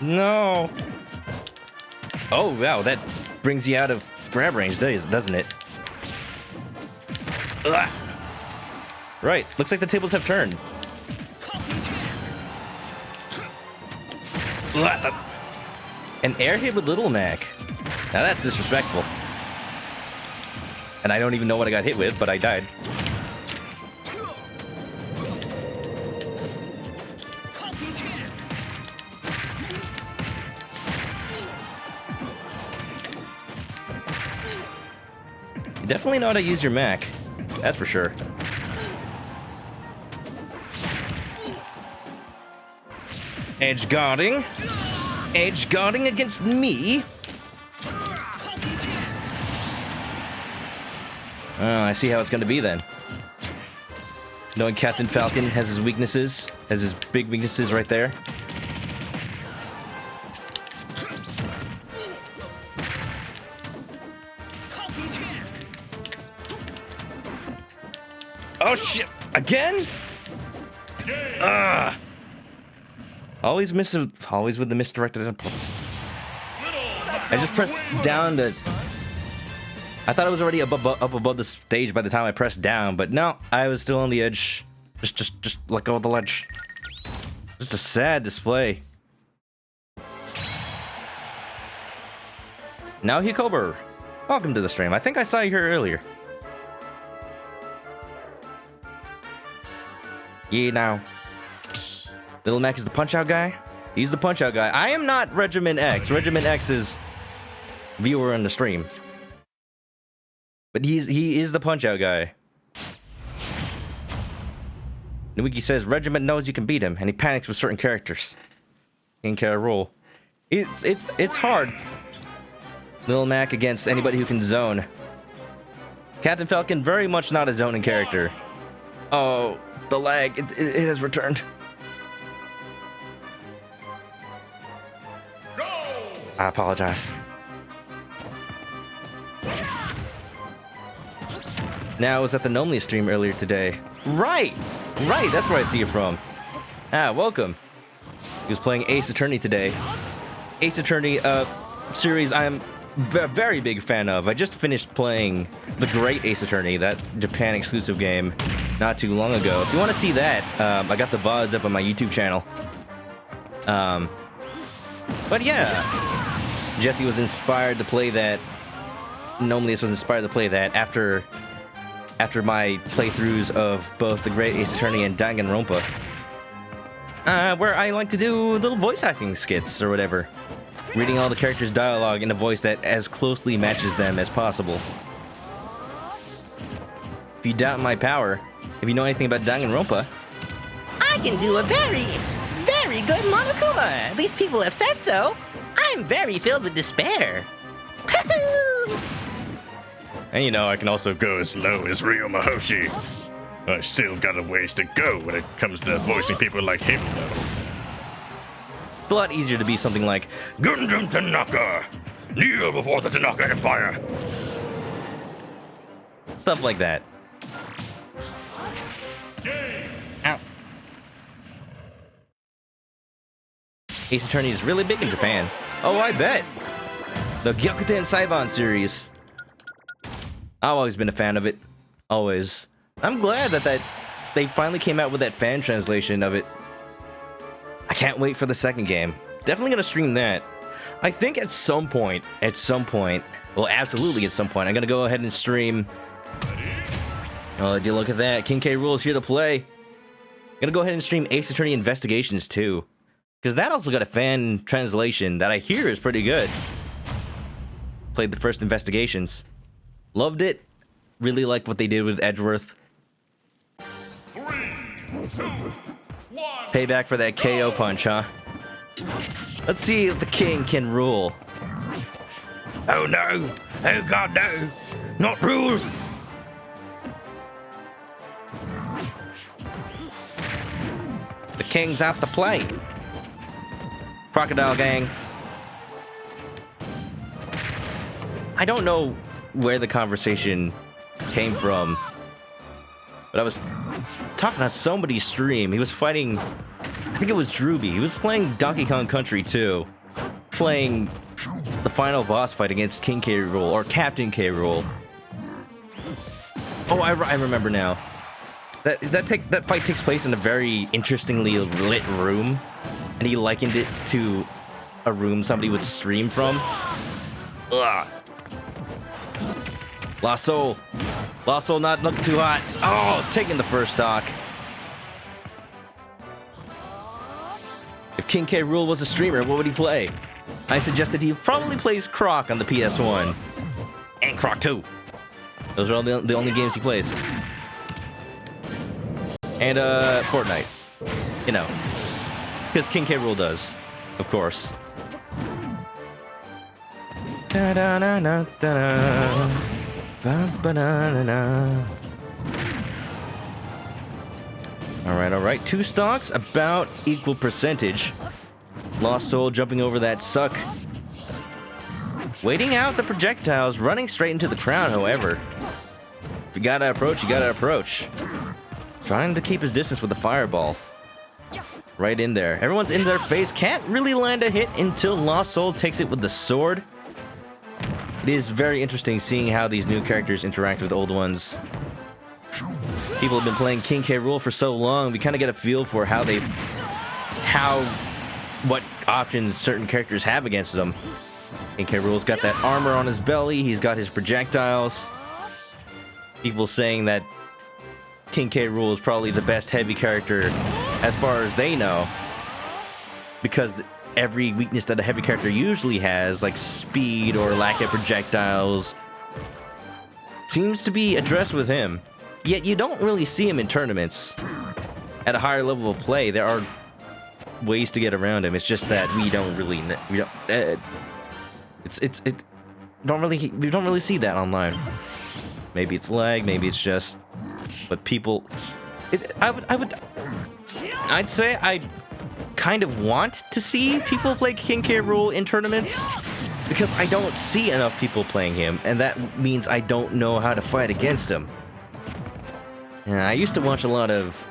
No. Oh, wow, that brings you out of grab range, doesn't it? Ugh. Right, looks like the tables have turned. Ugh. An air hit with Little Mac. Now that's disrespectful. And I don't even know what I got hit with, but I died. You definitely know how to use your Mac. That's for sure. Edge guarding. Edge guarding against me. Oh, I see how it's going to be then. Knowing Captain Falcon has his weaknesses, has his big weaknesses right there. Oh shit! Again? Ah! Always with the misdirected inputs. I just pressed down to. I thought I was already up above the stage by the time I pressed down, but no, I was still on the edge. Just let go of the ledge. Just a sad display. Now Hikober, welcome to the stream. I think I saw you here earlier. Yeah, now. Little Mac is the Punch-Out guy? He's the Punch-Out guy. I am not Regiment X. Regiment X is viewer on the stream. But he is the Punch-Out guy. Nwiki says Regiment knows you can beat him, and he panics with certain characters. In care role. It's hard. Little Mac against anybody who can zone. Captain Falcon, very much not a zoning character. Oh, the lag. It has returned. Go! I apologize. Now, I was at the Nomlia stream earlier today. Right! That's where I see you from. Ah, welcome. He was playing Ace Attorney today. Ace Attorney, series I'm a very big fan of. I just finished playing the great Ace Attorney, that Japan exclusive game, not too long ago. If you want to see that, I got the VODs up on my YouTube channel. But yeah, Jesse was inspired to play that. Nomlius was inspired to play that after my playthroughs of both the Great Ace Attorney and Danganronpa, where I like to do little voice acting skits or whatever, reading all the characters' dialogue in a voice that as closely matches them as possible. If you doubt my power, if you know anything about Danganronpa, I can do a very, very good Monokuma. At least people have said so. I'm very filled with despair. And you know, I can also go as low as Ryo Mahoshi. I still got a ways to go when it comes to voicing people like him, though. it's a lot easier to be something like Gundam Tanaka! Kneel before the Tanaka Empire! stuff like that. Ow. Ace Attorney is really big in Japan. Oh, I bet. The Gyokuten Saiban series. I've always been a fan of it. Always. I'm glad that they finally came out with that fan translation of it. I can't wait for the second game. Definitely gonna stream that. I think at some point, well, absolutely at some point, I'm gonna go ahead and stream Oh, do you look at that? King K. Rool is here to play. Gonna go ahead and stream Ace Attorney Investigations too, because that also got a fan translation that I hear is pretty good. Played the first Investigations. Loved it. Really like what they did with Edgeworth. 3, 2, 1. Payback for that KO punch, huh? Let's see if the king can rule. Oh no! Oh god, no! Not rule! The king's out to play. Crocodile gang. I don't know where the conversation came from, but I was talking on somebody's stream. He was fighting, I think it was Drewby. He was playing Donkey Kong Country 2, playing the final boss fight against King K. Rool, or Captain K. Rool. Oh, I remember now. That fight takes place in a very interestingly lit room, and he likened it to a room somebody would stream from. Ugh. Lost Soul. Lost Soul not looking too hot. Oh, taking the first stock. If King K. Rool was a streamer, what would he play? I suggested he probably plays Croc on the PS1. And Croc 2. Those are all the only games he plays. And, Fortnite. You know. Because King K. Rool does. Of course. Da-da-da-da-da-da. Ba-ba-da-da-da. Alright. 2 stocks, about equal percentage. Lost Soul jumping over that suck. Waiting out the projectiles, running straight into the crowd, however. If you gotta approach, you gotta approach. Trying to keep his distance with the fireball. Right in there. Everyone's in their face. Can't really land a hit until Lost Soul takes it with the sword. It is very interesting seeing how these new characters interact with old ones. People have been playing King K. Rool for so long, we kind of get a feel for what options certain characters have against them. King K. Rool's got that armor on his belly, he's got his projectiles. People saying that King K. Rool is probably the best heavy character as far as they know, because every weakness that a heavy character usually has, like speed or lack of projectiles, seems to be addressed with him. Yet you don't really see him in tournaments. At a higher level of play, there are ways to get around him. It's just that we don't really we don't really see that online. Maybe it's lag, maybe it's just, but people, I'd say I kind of want to see people play King K. Rool in tournaments, because I don't see enough people playing him, and that means I don't know how to fight against him. And I used to watch a lot of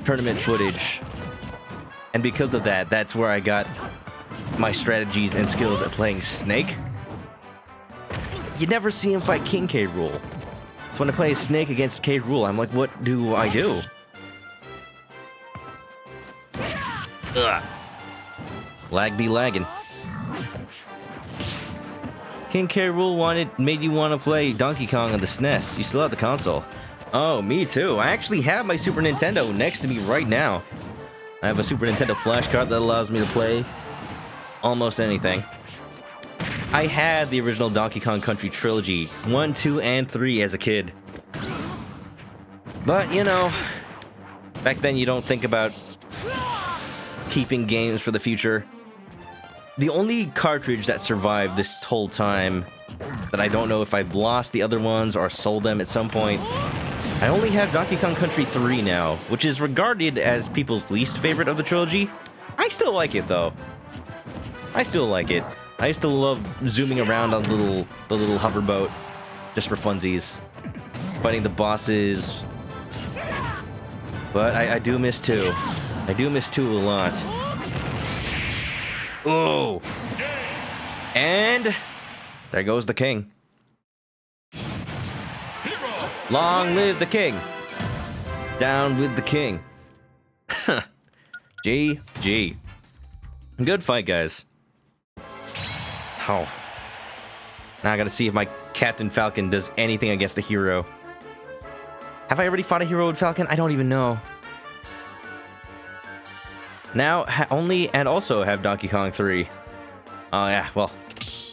tournament footage, and because of that, that's where I got my strategies and skills at playing Snake. You never see him fight King K. Rool. So when I play Snake against K. Rool, I'm like, what do I do? Ugh. Lag be lagging. King K. Rool made you want to play Donkey Kong on the SNES. You still have the console. Oh, me too. I actually have my Super Nintendo next to me right now. I have a Super Nintendo flash card that allows me to play almost anything. I had the original Donkey Kong Country trilogy, 1, 2, and 3 as a kid. But, you know, back then you don't think about keeping games for the future. The only cartridge that survived this whole time, that I don't know if I've lost the other ones or sold them at some point, I only have Donkey Kong Country 3 now, which is regarded as people's least favorite of the trilogy. I still like it, though. I still like it. I used to love zooming around on the little hoverboat, just for funsies, fighting the bosses. But I do miss 2. I do miss 2 a lot. Oh! And there goes the king. Long live the king. Down with the king. GG. Good fight, guys. Oh. Now I gotta see if my Captain Falcon does anything against the hero. Have I already fought a hero with Falcon? I don't even know. Now, only and also have Donkey Kong 3. Oh yeah, well,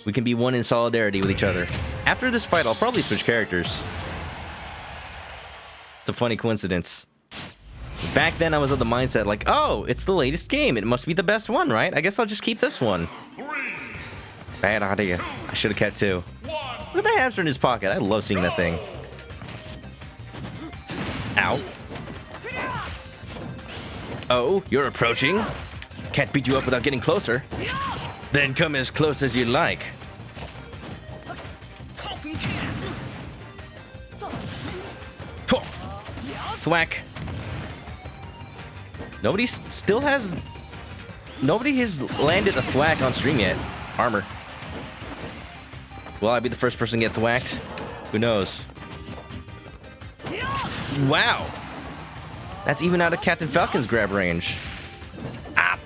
we can be one in solidarity with each other. After this fight, I'll probably switch characters. It's a funny coincidence. Back then, I was of the mindset like, oh, it's the latest game. It must be the best one, right? I guess I'll just keep this one. Bad idea. I should have kept 2. Look at the hamster in his pocket. I love seeing that thing. Ow. Oh, you're approaching? Can't beat you up without getting closer. Then come as close as you like. Thwack. Nobody has landed a thwack on stream yet. Armor. Will I be the first person to get thwacked? Who knows? Wow. That's even out of Captain Falcon's grab range. Ah.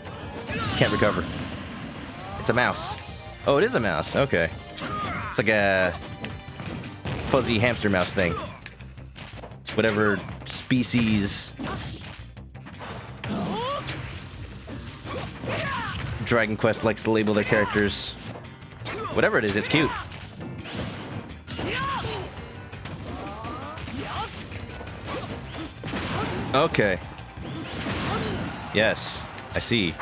Can't recover. It's a mouse. Oh, it is a mouse. Okay. It's like a fuzzy hamster mouse thing. Whatever species Dragon Quest likes to label their characters. Whatever it is, it's cute. Okay. Yes, I see.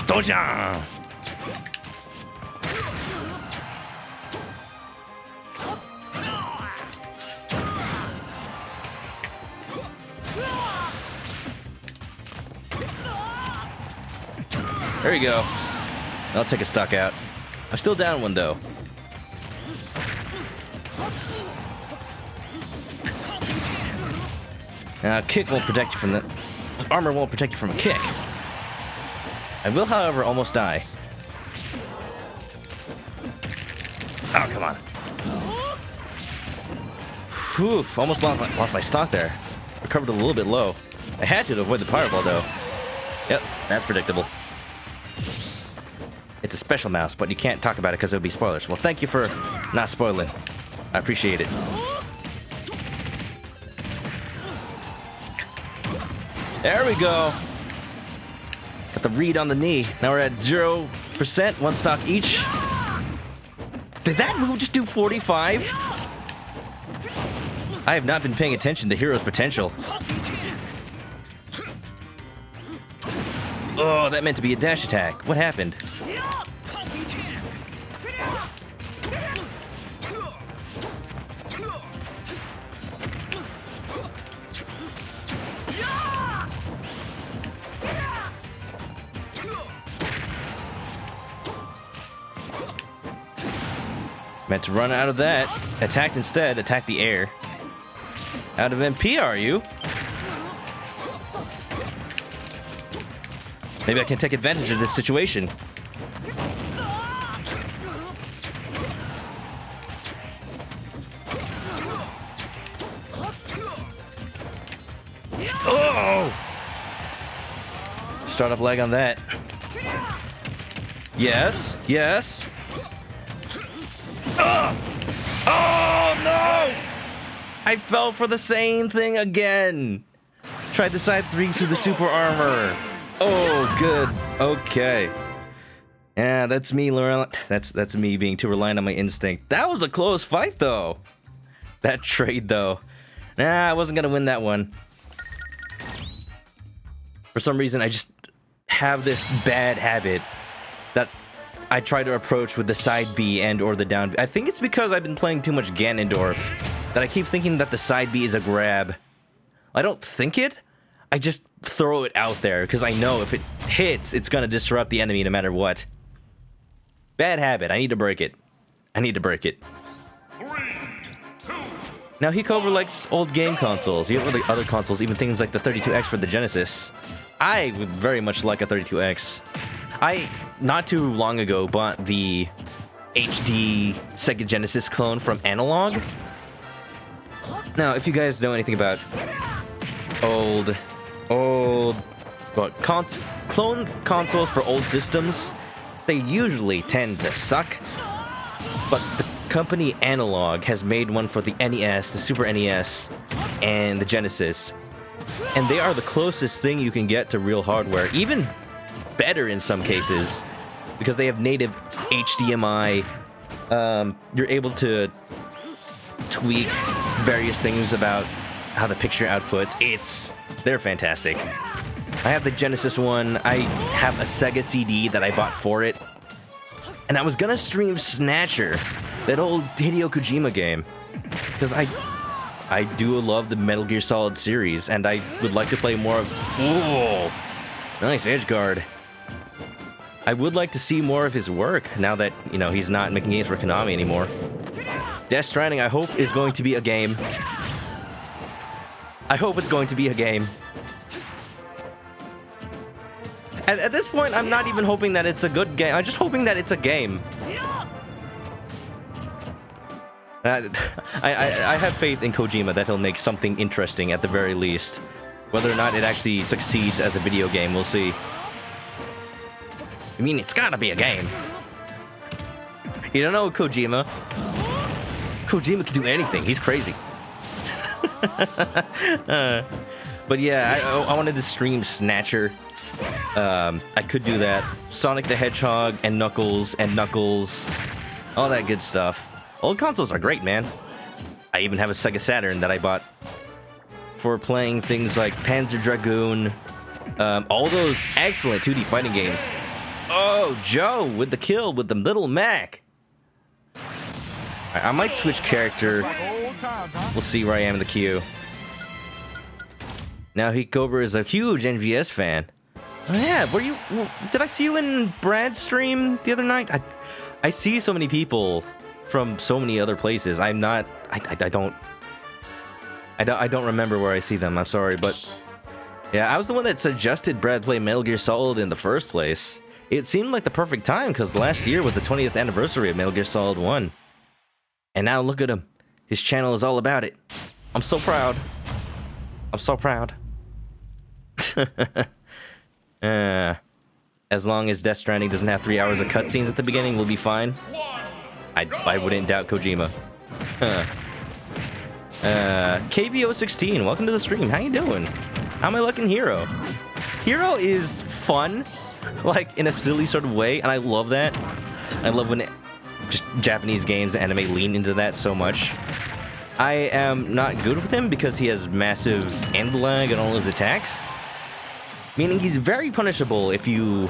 Doja! There you go. I'll take a stock out. I'm still down 1 though. Kick won't protect you from that. Armor won't protect you from a kick. I will, however, almost die. Oh, come on. Whew, almost lost my stock there. Recovered a little bit low. I had to avoid the fireball though. Yep, that's predictable. It's a special mouse, but you can't talk about it because it would be spoilers. Well, thank you for not spoiling. I appreciate it. There we go. Got the read on the knee. Now we're at 0%, 1 stock each. Did that move just do 45? I have not been paying attention to Hero's potential. Oh, that meant to be a dash attack. What happened? Meant to run out of that. Attacked instead. Attack the air. Out of MP, are you? Maybe I can take advantage of this situation. Oh! Start off leg on that. Yes, yes. Oh no! I fell for the same thing again. Tried the side 3 through the super armor. Oh, good. Okay. Yeah, that's me. That's me being too reliant on my instinct. That was a close fight, though. That trade, though. Nah, I wasn't gonna win that one. For some reason, I just have this bad habit that I try to approach with the side B and or the down B. I think it's because I've been playing too much Ganondorf that I keep thinking that the side B is a grab. I don't think it. I just throw it out there because I know if it hits, it's gonna disrupt the enemy no matter what. Bad habit. I need to break it. I need to break it. 3, 2, Now, Hikover likes old game consoles. You have other consoles, even things like the 32X for the Genesis. I would very much like a 32X. I, not too long ago, bought the HD Sega Genesis clone from Analog. Now, if you guys know anything about clone consoles for old systems, they usually tend to suck. But the company Analog has made one for the NES, the Super NES, and the Genesis. And they are the closest thing you can get to real hardware. Even better in some cases. Because they have native HDMI. You're able to tweak various things about how the picture outputs. They're fantastic. I have the Genesis one. I have a Sega CD that I bought for it. And I was gonna stream Snatcher, that old Hideo Kojima game. Because I do love the Metal Gear Solid series, and I would like to play more of... Whoa! Nice edge guard. I would like to see more of his work, now that, you know, he's not making games for Konami anymore. Death Stranding, I hope, is going to be a game. I hope it's going to be a game. At this point, I'm not even hoping that it's a good game. I'm just hoping that it's a game. I have faith in Kojima that he'll make something interesting at the very least. Whether or not it actually succeeds as a video game, we'll see. I mean, it's gotta be a game. You don't know Kojima. Kojima can do anything. He's crazy. But yeah, I wanted to stream Snatcher. I could do that. Sonic the Hedgehog and Knuckles, all that good stuff. Old consoles are great, man. I even have a Sega Saturn that I bought for playing things like Panzer Dragoon, all those excellent 2D fighting games. Oh, Joe with the kill with the little Mac. I might switch character. We'll see where I am in the queue. Now, Hikober is a huge NVS fan. Oh yeah, did I see you in Brad's stream the other night? I see so many people from so many other places. I don't remember where I see them. I'm sorry, but yeah, I was the one that suggested Brad play Metal Gear Solid in the first place. It seemed like the perfect time because last year was the 20th anniversary of Metal Gear Solid 1. And now look at him. His channel is all about it. I'm so proud. I'm so proud. As long as Death Stranding doesn't have 3 hours of cutscenes at the beginning, we'll be fine. I wouldn't doubt Kojima. KVO16, welcome to the stream. How you doing? How am I looking, Hero? Hero is fun, like in a silly sort of way, and I love that. I love when just Japanese games, anime lean into that so much. I am not good with him because he has massive end lag on all his attacks. Meaning he's very punishable if you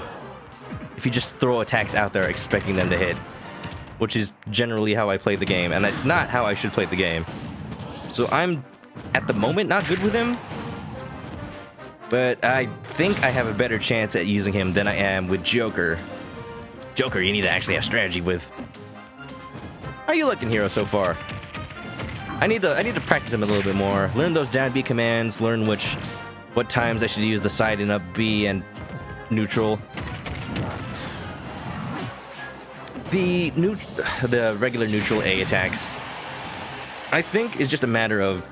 just throw attacks out there expecting them to hit. Which is generally how I play the game, and that's not how I should play the game. So I'm, at the moment, not good with him. But I think I have a better chance at using him than I am with Joker. Joker, you need to actually have strategy with. How are you looking, Hero, so far? I need to practice him a little bit more. Learn those down B commands, learn what times I should use the side and up B and neutral. The regular neutral A attacks, I think, is just a matter of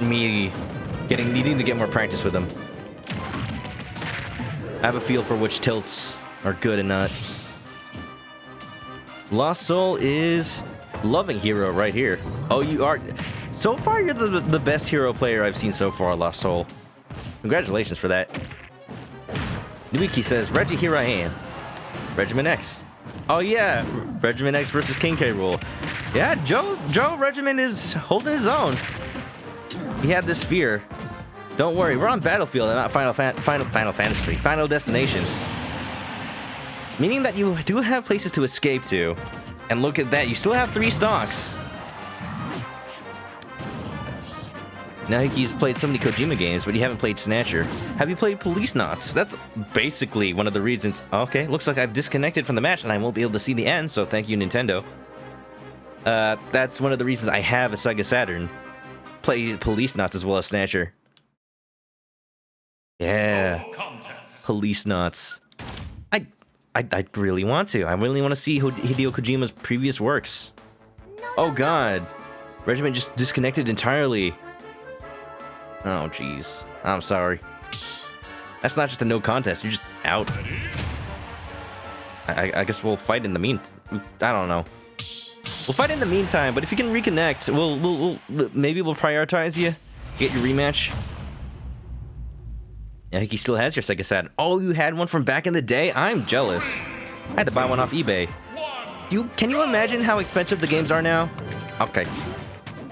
me needing to get more practice with them. I have a feel for which tilts are good and not. Lost Soul is loving Hero right here. Oh, you are. So far, you're the best Hero player I've seen so far, Lost Soul. Congratulations for that. Nuiki says, Reggie, here I am. Regiment X. Oh yeah, Regiment X versus King K. Rool. Yeah, Joe Regiment is holding his own. He had this fear. Don't worry, we're on Battlefield and not Final Fantasy. Final Destination. Meaning that you do have places to escape to. And look at that, you still have 3 stocks. Now he's played so many Kojima games, but you haven't played Snatcher. Have you played Police Knots? That's basically one of the reasons. Okay, looks like I've disconnected from the match and I won't be able to see the end, so thank you, Nintendo. That's one of the reasons I have a Sega Saturn. Play Police Knots as well as Snatcher. Yeah. Police Knots. I really want to. I really want to see Hideo Kojima's previous works. Oh god. Regiment just disconnected entirely. Oh, jeez. I'm sorry. That's not just a no contest. You're just out. I guess we'll fight in the I don't know. We'll fight in the meantime, but if you can reconnect, maybe we'll prioritize you. Get your rematch. Yeah, he still has your Sega Saturn. Oh, you had one from back in the day? I'm jealous. I had to buy one off eBay. Can you imagine how expensive the games are now? Okay.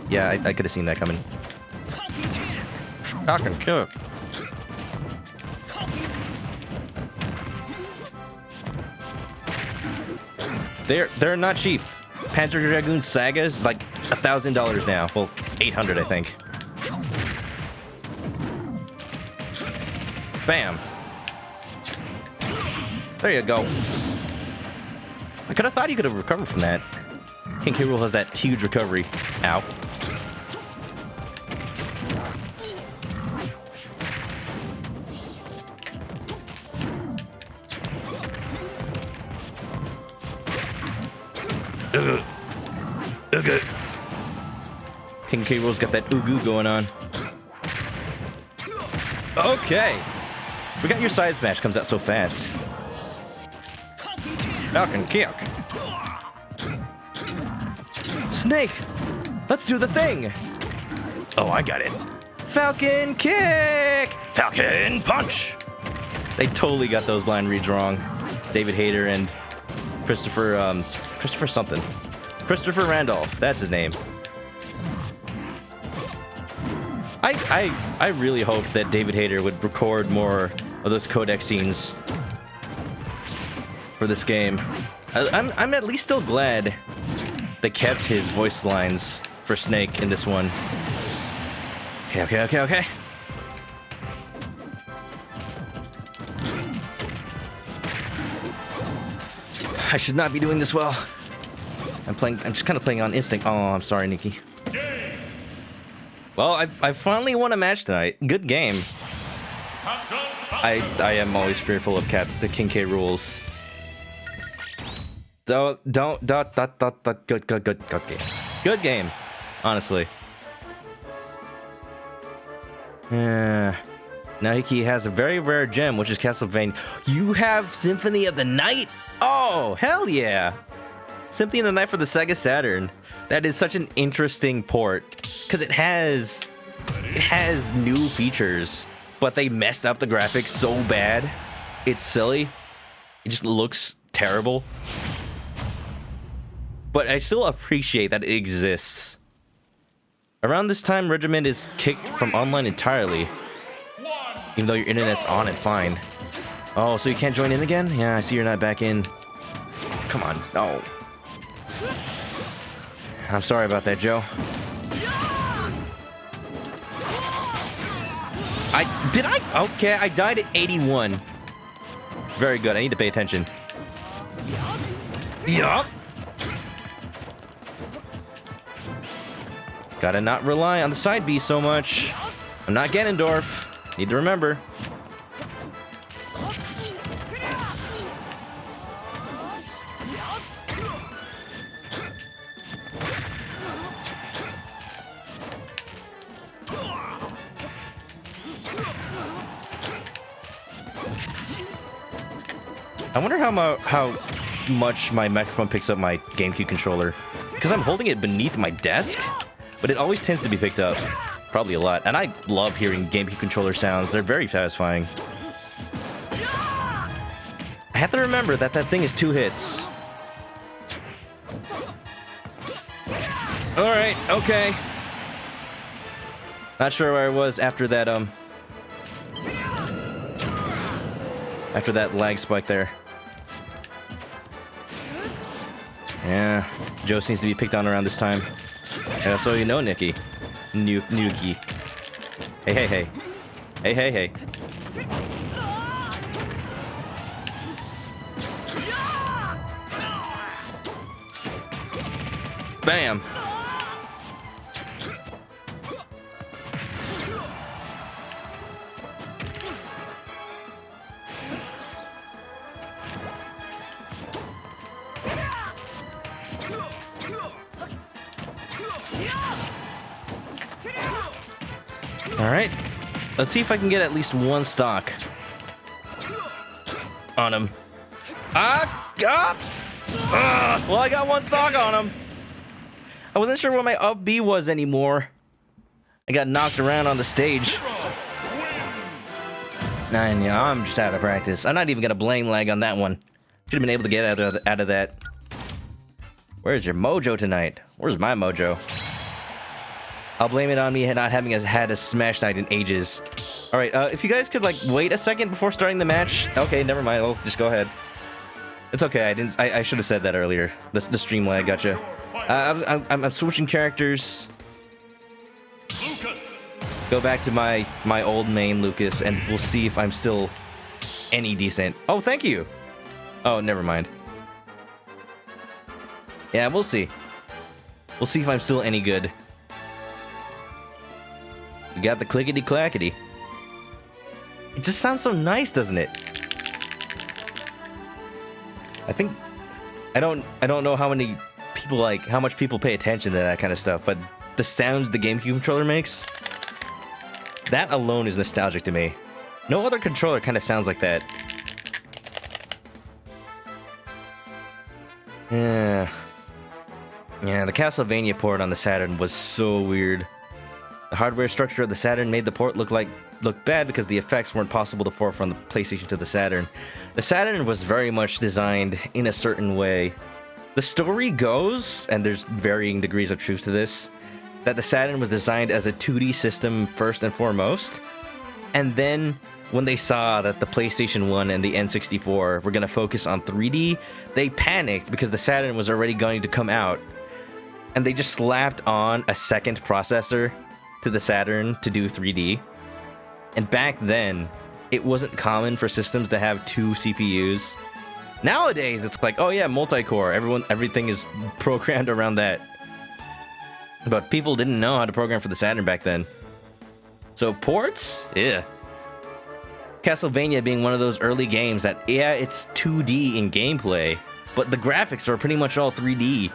Yeah, I could have seen that coming. Cock and cook. They're not cheap. Panzer Dragoon Saga is like $1,000 now. Well, 800, I think. Bam. There you go. I could have thought you could have recovered from that. King K. Rool has that huge recovery. Ow. King K. Rool's got that ooh-goo going on. Okay. Forgot your side smash comes out so fast. Falcon kick. Snake, let's do the thing. Oh, I got it. Falcon kick. Falcon punch. They totally got those line reads wrong. David Hayter and Christopher something. Christopher Randolph, that's his name. I really hoped that David Hayter would record more of those codec scenes for this game. I'm at least still glad they kept his voice lines for Snake in this one. Okay. I should not be doing this well. I'm just kind of playing on instinct. Oh, I'm sorry, Nikki. Well, I finally won a match tonight. Good game. I am always fearful of the King K. Rules. Good game, honestly. Now he has a very rare gem, which is Castlevania. You have Symphony of the Night? Oh, hell yeah! Symphony of the Night for the Sega Saturn. That is such an interesting port because it has new features, but they messed up the graphics so bad. It's silly. It just looks terrible. But I still appreciate that it exists. Around this time, Regiment is kicked from online entirely, even though your internet's on and fine. Oh, so you can't join in again? Yeah, I see you're not back in. Come on, no. I'm sorry about that, Joe. Okay, I died at 81. Very good, I need to pay attention. Yup. Gotta not rely on the side B so much. I'm not Ganondorf. Need to remember. I wonder how much my microphone picks up my GameCube controller. Because I'm holding it beneath my desk, but it always tends to be picked up. Probably a lot. And I love hearing GameCube controller sounds. They're very satisfying. I have to remember that thing is 2 hits. Alright, okay. Not sure where I was after that, after that lag spike there. Yeah, Joe seems to be picked on around this time. Yeah, so you know, Nikki. Nuki. Hey. Hey. Bam. Alright, let's see if I can get at least one stock on him. Ah! God! Well, I got one stock on him. I wasn't sure what my up B was anymore. I got knocked around on the stage. And yeah, I'm just out of practice. I'm not even gonna blame lag on that one. Should have been able to get out of that. Where's your mojo tonight? Where's my mojo? I'll blame it on me not having had a Smash Night in ages. All right, if you guys could like wait a second before starting the match. Okay, never mind. I'll just go ahead. It's okay. I should have said that earlier. The stream lag. Gotcha. I'm switching characters. Go back to my old main, Lucas, and we'll see if I'm still any decent. Oh, thank you. Oh, never mind. Yeah, we'll see. We'll see if I'm still any good. We got the clickety-clackety. It just sounds so nice, doesn't it? I don't know how many people how much people pay attention to that kind of stuff, but the sounds the GameCube controller makes, that alone is nostalgic to me. No other controller kind of sounds like that. Yeah. Yeah, the Castlevania port on the Saturn was so weird. The hardware structure of the Saturn made the port look bad because the effects weren't possible to port from the PlayStation to the Saturn. The Saturn was very much designed in a certain way. The story goes, and there's varying degrees of truth to this, that the Saturn was designed as a 2D system first and foremost, and then when they saw that the PlayStation 1 and the N64 were going to focus on 3D, they panicked because the Saturn was already going to come out, and they just slapped on a second processor to the Saturn to do 3D. And back then, it wasn't common for systems to have 2 CPUs. Nowadays, it's like, oh yeah, multi-core. Everything is programmed around that. But people didn't know how to program for the Saturn back then. So ports? Yeah. Castlevania being one of those early games that, yeah, it's 2D in gameplay, but the graphics are pretty much all 3D.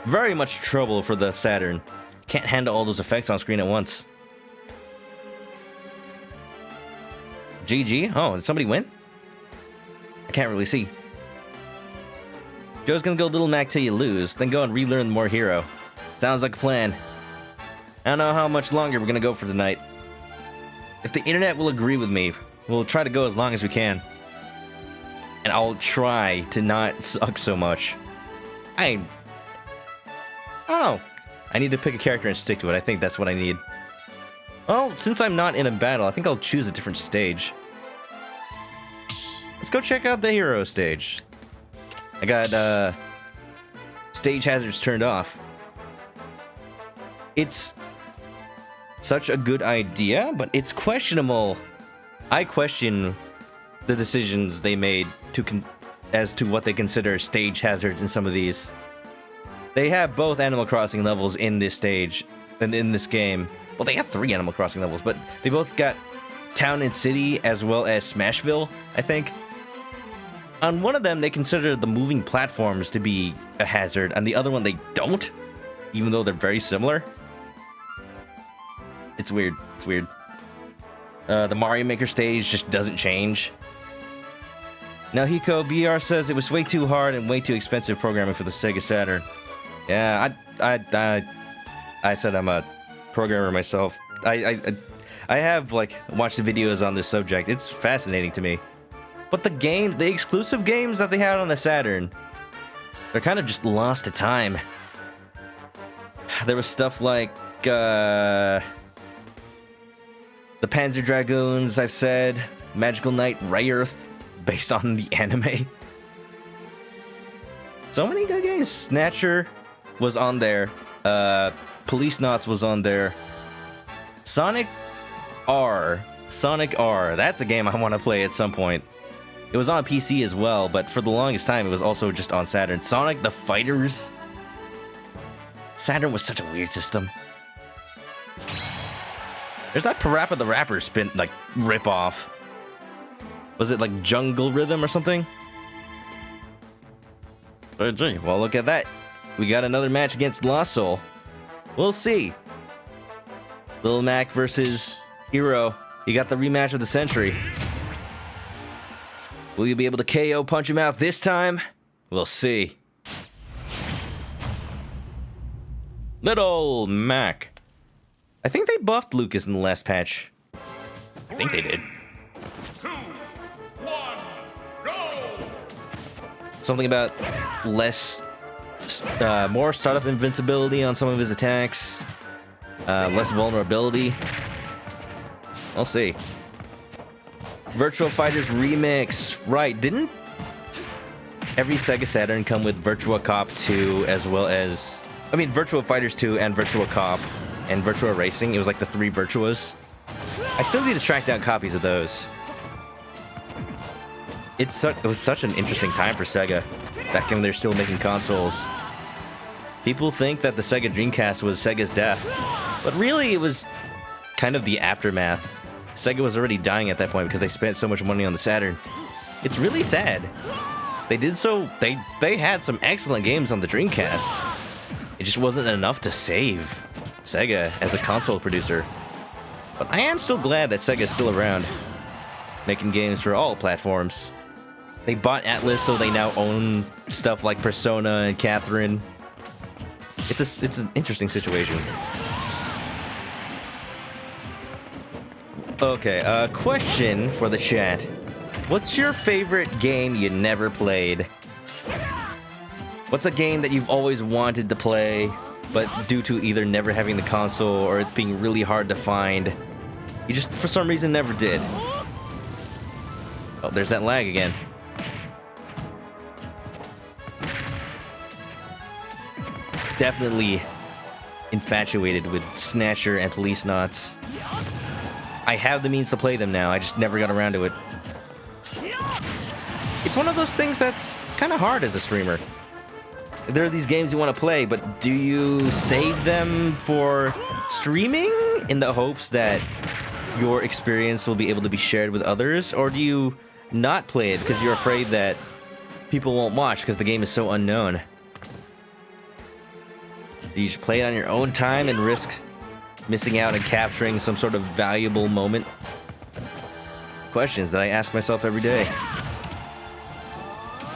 Very much trouble for the Saturn. Can't handle all those effects on screen at once. GG? Oh, did somebody win? I can't really see. Joe's gonna go Little Mac till you lose, then go and relearn more hero. Sounds like a plan. I don't know how much longer we're gonna go for tonight. If the internet will agree with me, we'll try to go as long as we can. And I'll try to not suck so much. I don't know. I need to pick a character and stick to it. I think that's what I need. Well, since I'm not in a battle, I think I'll choose a different stage. Let's go check out the hero stage. I got stage hazards turned off. It's such a good idea, but it's questionable. I question the decisions they made as to what they consider stage hazards in some of these. They have both Animal Crossing levels in this stage, and in this game. Well, they have 3 Animal Crossing levels, but they both got Town and City as well as Smashville, I think. On one of them, they consider the moving platforms to be a hazard, and the other one they don't, even though they're very similar. It's weird. It's weird. The Mario Maker stage just doesn't change. Now, Hiko BR says it was way too hard and way too expensive programming for the Sega Saturn. Yeah, I said I'm a programmer myself. I have like watched the videos on this subject. It's fascinating to me. But the exclusive games that they had on the Saturn, they're kind of just lost to time. There was stuff like the Panzer Dragoons, I've said, Magical Knight Rayearth, based on the anime. So many good games. Snatcher was on there. Police Knots was on there. Sonic R. That's a game I want to play at some point. It was on PC as well, but for the longest time, it was also just on Saturn. Sonic the Fighters. Saturn was such a weird system. There's that Parappa the Rapper spin, like, rip-off. Was it like Jungle Rhythm or something? Oh, gee, well, look at that. We got another match against Lost Soul. We'll see. Lil Mac versus Hero. You got the rematch of the century. Will you be able to KO punch him out this time? We'll see. Little Mac. I think they buffed Lucas in the last patch. I think they did. 2, 1, go! Something about more startup invincibility on some of his attacks. Less vulnerability. We'll see. Virtual Fighters Remix. Right, didn't every Sega Saturn come with Virtua Cop 2 as well as... I mean, Virtua Fighters 2 and Virtua Cop and Virtua Racing. It was like the 3 Virtuas. I still need to track down copies of those. It was such an interesting time for Sega, back when they're still making consoles. People think that the Sega Dreamcast was Sega's death, but really it was kind of the aftermath. Sega was already dying at that point because they spent so much money on the Saturn. It's really sad. They had some excellent games on the Dreamcast. It just wasn't enough to save Sega as a console producer. But I am still glad that Sega's still around, making games for all platforms. They bought Atlas, so they now own stuff like Persona and Catherine. It's an interesting situation. Okay, question for the chat. What's your favorite game you never played? What's a game that you've always wanted to play, but due to either never having the console or it being really hard to find, you just, for some reason, never did? Oh, there's that lag again. Definitely infatuated with Snatcher and Police Knots. I have the means to play them now, I just never got around to it. It's one of those things that's kind of hard as a streamer. There are these games you want to play, but do you save them for streaming in the hopes that your experience will be able to be shared with others? Or do you not play it because you're afraid that people won't watch because the game is so unknown? Do you just play it on your own time and risk missing out and capturing some sort of valuable moment? Questions that I ask myself every day.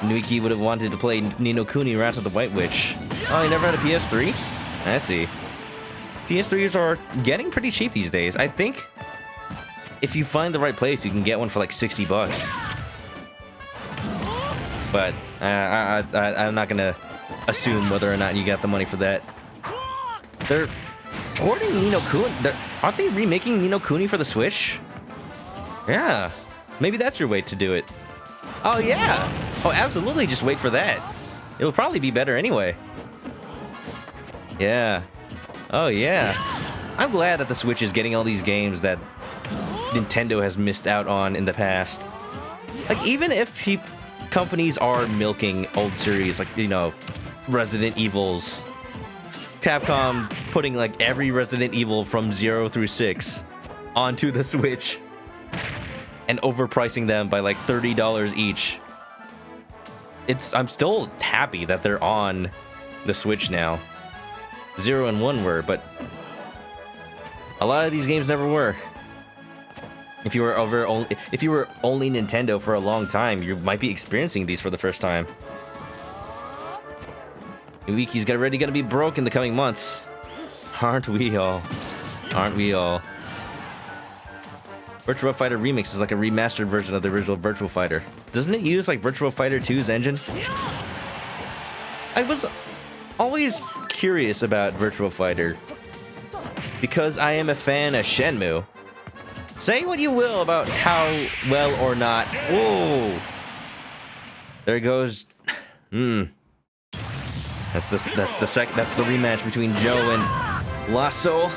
Nuiki would have wanted to play Ni no Kuni Wrath of the White Witch. Oh, you never had a PS3? I see. PS3s are getting pretty cheap these days. I think if you find the right place, you can get one for like 60 bucks. But I'm not gonna assume whether or not you got the money for that. They're porting Ni no Kuni. Aren't they remaking Ni no Kuni for the Switch? Yeah. Maybe that's your way to do it. Oh, yeah. Oh, absolutely. Just wait for that. It'll probably be better anyway. Yeah. Oh, yeah. I'm glad that the Switch is getting all these games that Nintendo has missed out on in the past. Like, even if companies are milking old series, like, you know, Resident Evils, Capcom putting, like, every Resident Evil from 0 through 6 onto the Switch and overpricing them by, like, $30 each. I'm still happy that they're on the Switch now. 0 and 1 were, but a lot of these games never were. If you were only Nintendo for a long time, you might be experiencing these for the first time. Wiki's already gonna be broke in the coming months. Aren't we all? Aren't we all? Virtua Fighter Remix is like a remastered version of the original Virtua Fighter. Doesn't it use like Virtua Fighter 2's engine? I was always curious about Virtua Fighter because I am a fan of Shenmue. Say what you will about how well or not. Whoa! There goes. That's the rematch between Joe and Lasso.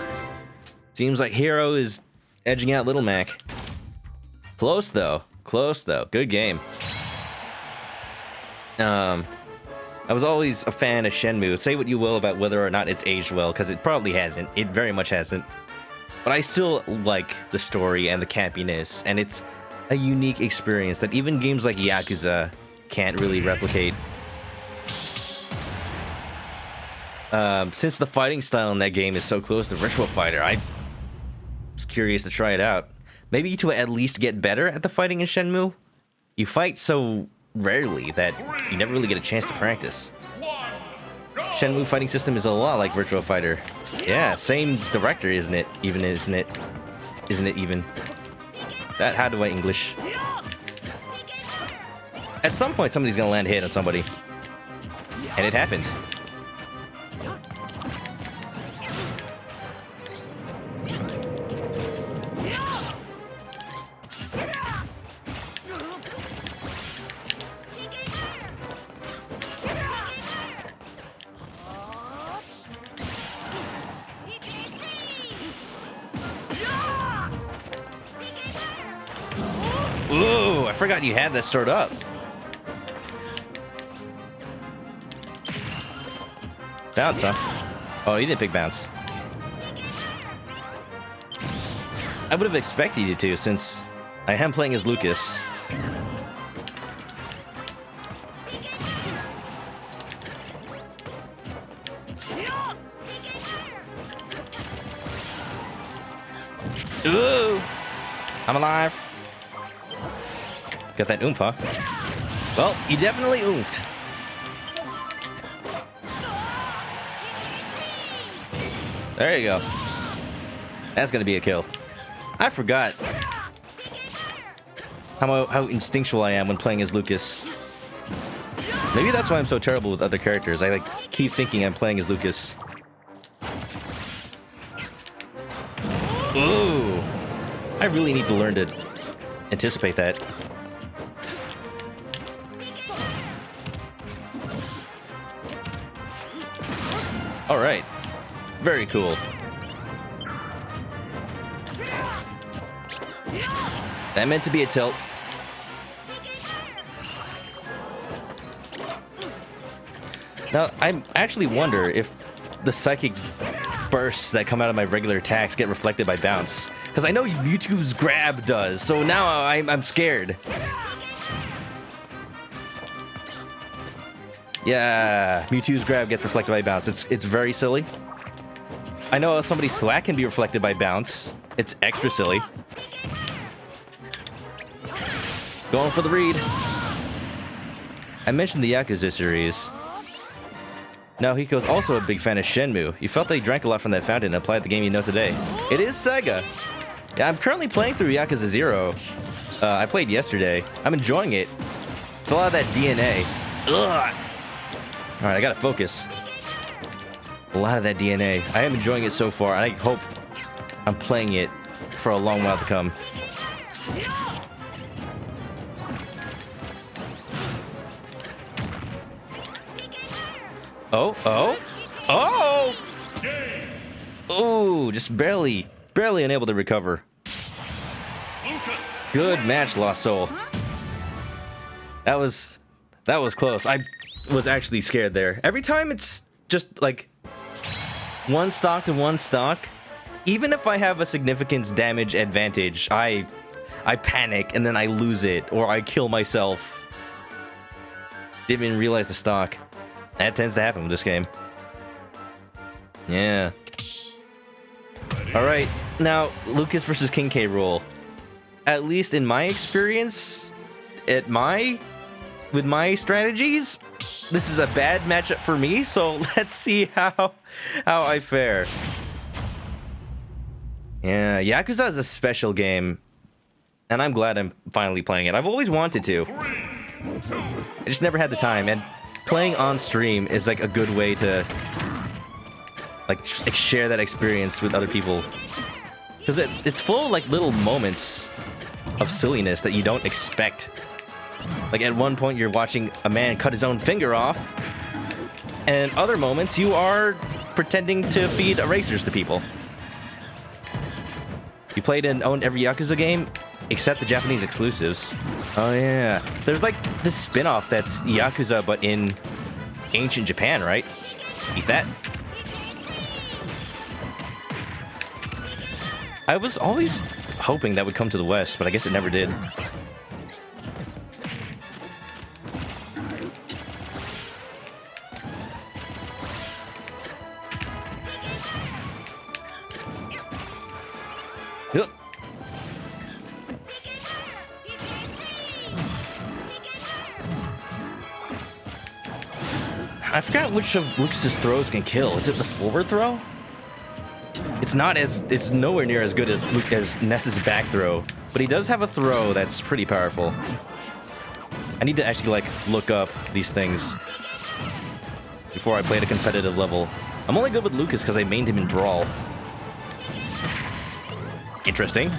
Seems like Hero is edging out Little Mac. Close though. Close though. Good game. I was always a fan of Shenmue. Say what you will about whether or not it's aged well, because it probably hasn't. It very much hasn't. But I still like the story and the campiness, and it's a unique experience that even games like Yakuza can't really replicate. Since the fighting style in that game is so close to Virtua Fighter, I was curious to try it out. Maybe to at least get better at the fighting in Shenmue? you fight so rarely that you never really get a chance to practice. Shenmue fighting system is a lot like Virtua Fighter. Yeah, same director, isn't it? Isn't it even? That, how do I English? At some point, somebody's gonna land a hit on somebody. And it happened. Ooh, I forgot you had that stored up. Bounce, huh? Oh, you didn't pick bounce. I would have expected you to, since I am playing as Lucas. Ooh! I'm alive. Got that oomph, huh? Well, you definitely oomphed. There you go. That's gonna be a kill. I forgot how instinctual I am when playing as Lucas. Maybe that's why I'm so terrible with other characters. I like keep thinking I'm playing as Lucas. Ooh! I really need to learn to anticipate that. All right. Very cool. That meant to be a tilt. Now, I actually wonder if the psychic bursts that come out of my regular attacks get reflected by bounce. Because I know Mewtwo's grab does, so now I'm scared. Yeah, Mewtwo's grab gets reflected by bounce. It's very silly. I know somebody's thwack can be reflected by bounce. It's extra silly. Going for the read. I mentioned the Yakuza series. Now, Hiko's also a big fan of Shenmue. You felt they drank a lot from that fountain and applied the game you know today. It is Sega. Yeah, I'm currently playing through Yakuza 0. I played yesterday. I'm enjoying it. It's a lot of that DNA. Ugh. All right, I gotta focus. A lot of that DNA. I am enjoying it so far, and I hope I'm playing it for a long while to come. Oh, oh, oh! Oh, just barely unable to recover. Good match, Lost Soul. That was close. I was actually scared there. Every time it's just like one stock to one stock, even if I have a significance damage advantage, I panic and then I lose it or I kill myself. Didn't even realize the stock. That tends to happen with this game. Yeah. Alright, now Lucas versus King K. Rool. At least in my experience, with my strategies, this is a bad matchup for me, so let's see how I fare. Yeah, Yakuza is a special game, and I'm glad I'm finally playing it. I've always wanted to. I just never had the time, and playing on stream is like a good way to like share that experience with other people. Because it's full of like little moments of silliness that you don't expect. Like at one point you're watching a man cut his own finger off, and in other moments you are pretending to feed erasers to people. You played and owned every Yakuza game except the Japanese exclusives. Oh yeah. There's like this spin-off that's Yakuza but in ancient Japan, right? Eat that. I was always hoping that would come to the West, but I guess it never did. I forgot which of Lucas's throws can kill. Is it the forward throw? It's not as, it's nowhere near as good as Ness's back throw, but he does have a throw that's pretty powerful. I need to actually like look up these things before I play at a competitive level. I'm only good with Lucas because I mained him in Brawl. Interesting.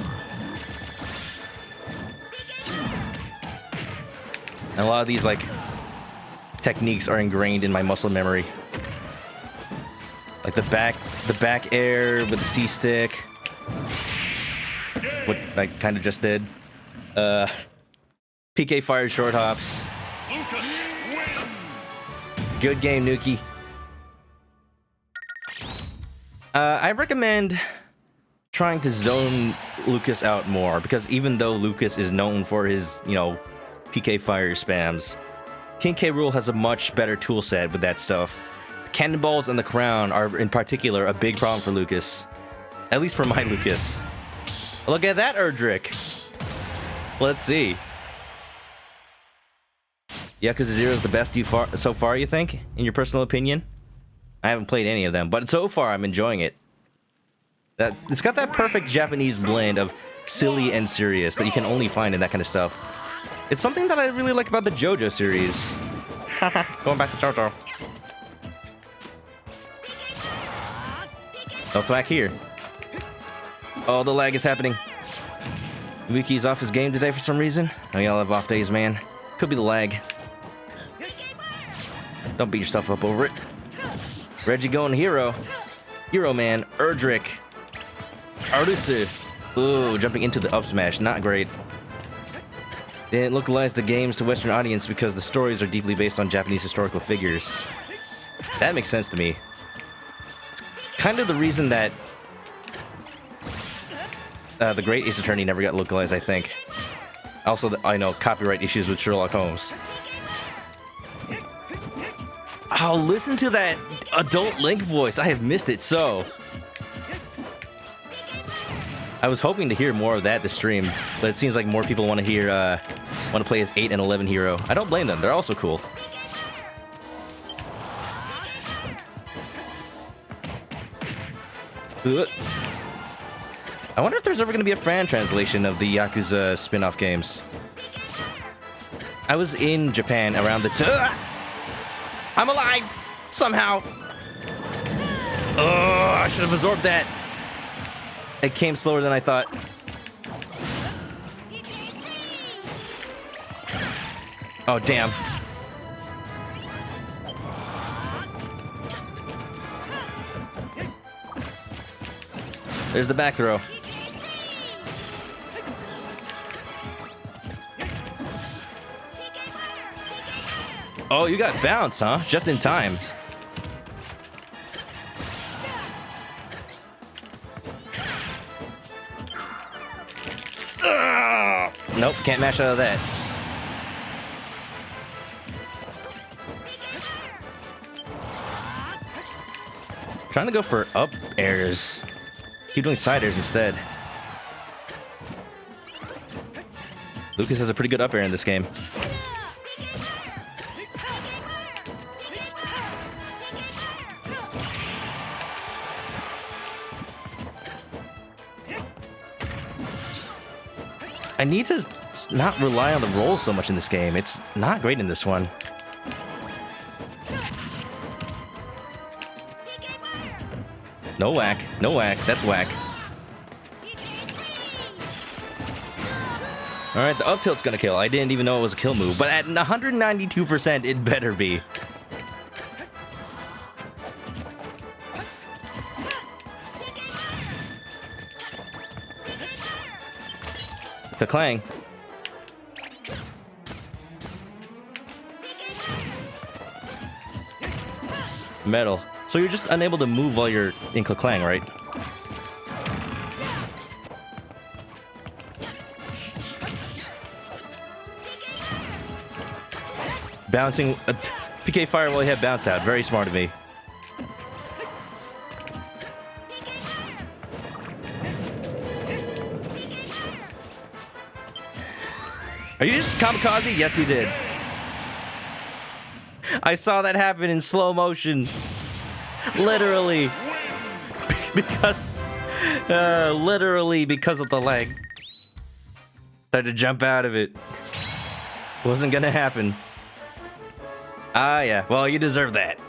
And a lot of these like techniques are ingrained in my muscle memory. Like the back air with the C stick. What I kind of just did. PK fired short hops. Lucas wins. Good game, Nuki. I recommend trying to zone Lucas out more, because even though Lucas is known for his, you know, PK fire spams, King K. Rool has a much better tool set with that stuff. The cannonballs and the crown are, in particular, a big problem for Lucas. At least for my Lucas. Look at that, Erdrick. Let's see. Yakuza 0 is the best so far, you think? In your personal opinion? I haven't played any of them, but so far I'm enjoying it. It's got that perfect Japanese blend of silly and serious that you can only find in that kind of stuff. It's something that I really like about the JoJo series. Going back to JoJo. No thwack here. Oh, the lag is happening. Wiki's off his game today for some reason. Oh, y'all have off days, man. Could be the lag. Don't beat yourself up over it. Reggie going hero. Hero man, Erdrick. Ardusu. Ooh, jumping into the up smash. Not great. They didn't localize the games to Western audience because the stories are deeply based on Japanese historical figures. That makes sense to me. It's kind of the reason that The Great Ace Attorney never got localized, I think. Also, I know, copyright issues with Sherlock Holmes. Oh, listen to that adult Link voice. I have missed it so. I was hoping to hear more of that this stream, but it seems like more people want to hear, want to play as 8 and 11 hero. I don't blame them. They're also cool. I wonder if there's ever going to be a fan translation of the Yakuza spin-off games. I was in Japan around the time. I'm alive! Somehow! Oh, I should have absorbed that. It came slower than I thought. Oh, damn. There's the back throw. Oh, you got bounce, huh? Just in time. Nope, can't mash out of that. Trying to go for up airs. Keep doing side airs instead. Lucas has a pretty good up air in this game. I need to not rely on the roll so much in this game. It's not great in this one. No whack. No whack. That's whack. Alright, the up tilt's gonna kill. I didn't even know it was a kill move, but at 192%, it better be. Ka-clang. Metal. So you're just unable to move while you're in Ka-clang, right? Bouncing... PK fire while you have bounce out. Very smart of me. Are you just kamikaze? Yes, you did. I saw that happen in slow motion. Literally. Literally because of the leg. Tried to jump out of it. Wasn't gonna happen. Ah, yeah. Well, you deserve that.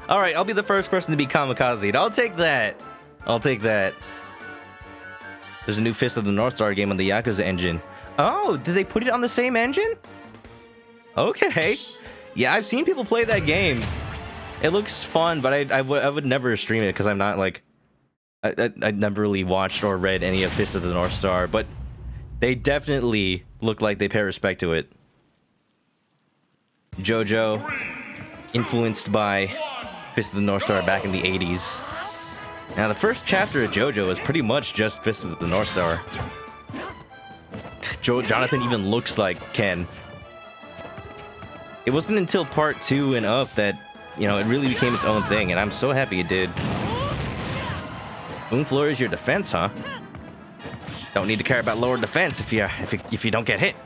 Alright, I'll be the first person to be kamikaze. I'll take that. I'll take that. There's a new Fist of the North Star game on the Yakuza engine. Oh, did they put it on the same engine? Okay. Yeah, I've seen people play that game. It looks fun, but I would never stream it because I'm not like... I never really watched or read any of Fist of the North Star, but they definitely look like they pay respect to it. JoJo, influenced by Fist of the North Star back in the 80s. Now, the first chapter of JoJo is pretty much just Fist of the North Star. Jonathan even looks like Ken. It wasn't until part 2 and up that, you know, it really became its own thing, and I'm so happy it did. Floor is your defense, huh? Don't need to care about lower defense if you don't get hit.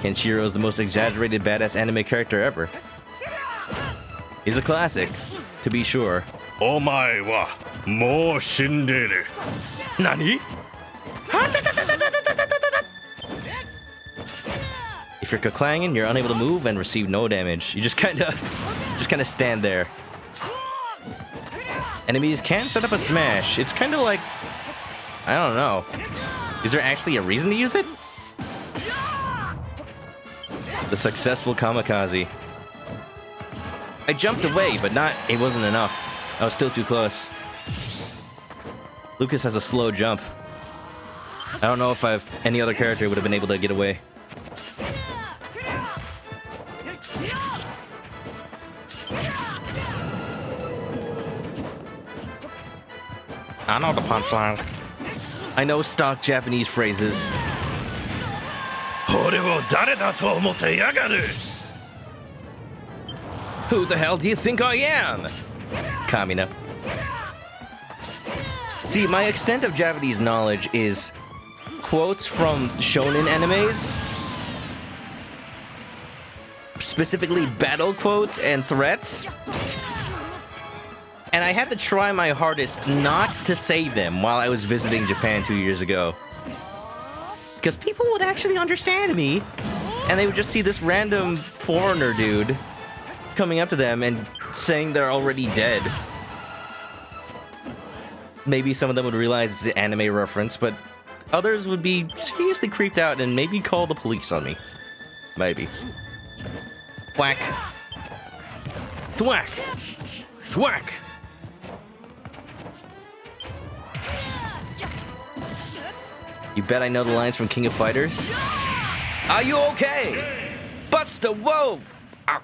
Kenshiro is the most exaggerated badass anime character ever. He's a classic, to be sure. Omae wa mou shinderu. Nani? If you're Kaklangin, you're unable to move and receive no damage. You just kind of stand there. Enemies can set up a smash. It's kind of like, I don't know. Is there actually a reason to use it? The successful kamikaze. I jumped away, but it wasn't enough. I was still too close. Lucas has a slow jump. I don't know if any other character would have been able to get away. I know the punchline. I know stock Japanese phrases. Who the hell do you think I am? Kamina. See, my extent of Japanese knowledge is quotes from shonen animes, specifically battle quotes and threats. And I had to try my hardest not to say them while I was visiting Japan 2 years ago. Because people would actually understand me, and they would just see this random foreigner dude coming up to them and saying they're already dead. Maybe some of them would realize it's an anime reference, but others would be seriously creeped out and maybe call the police on me. Maybe. Whack. Thwack. Thwack. You bet I know the lines from King of Fighters? Are you okay? Buster Wolf! Ow.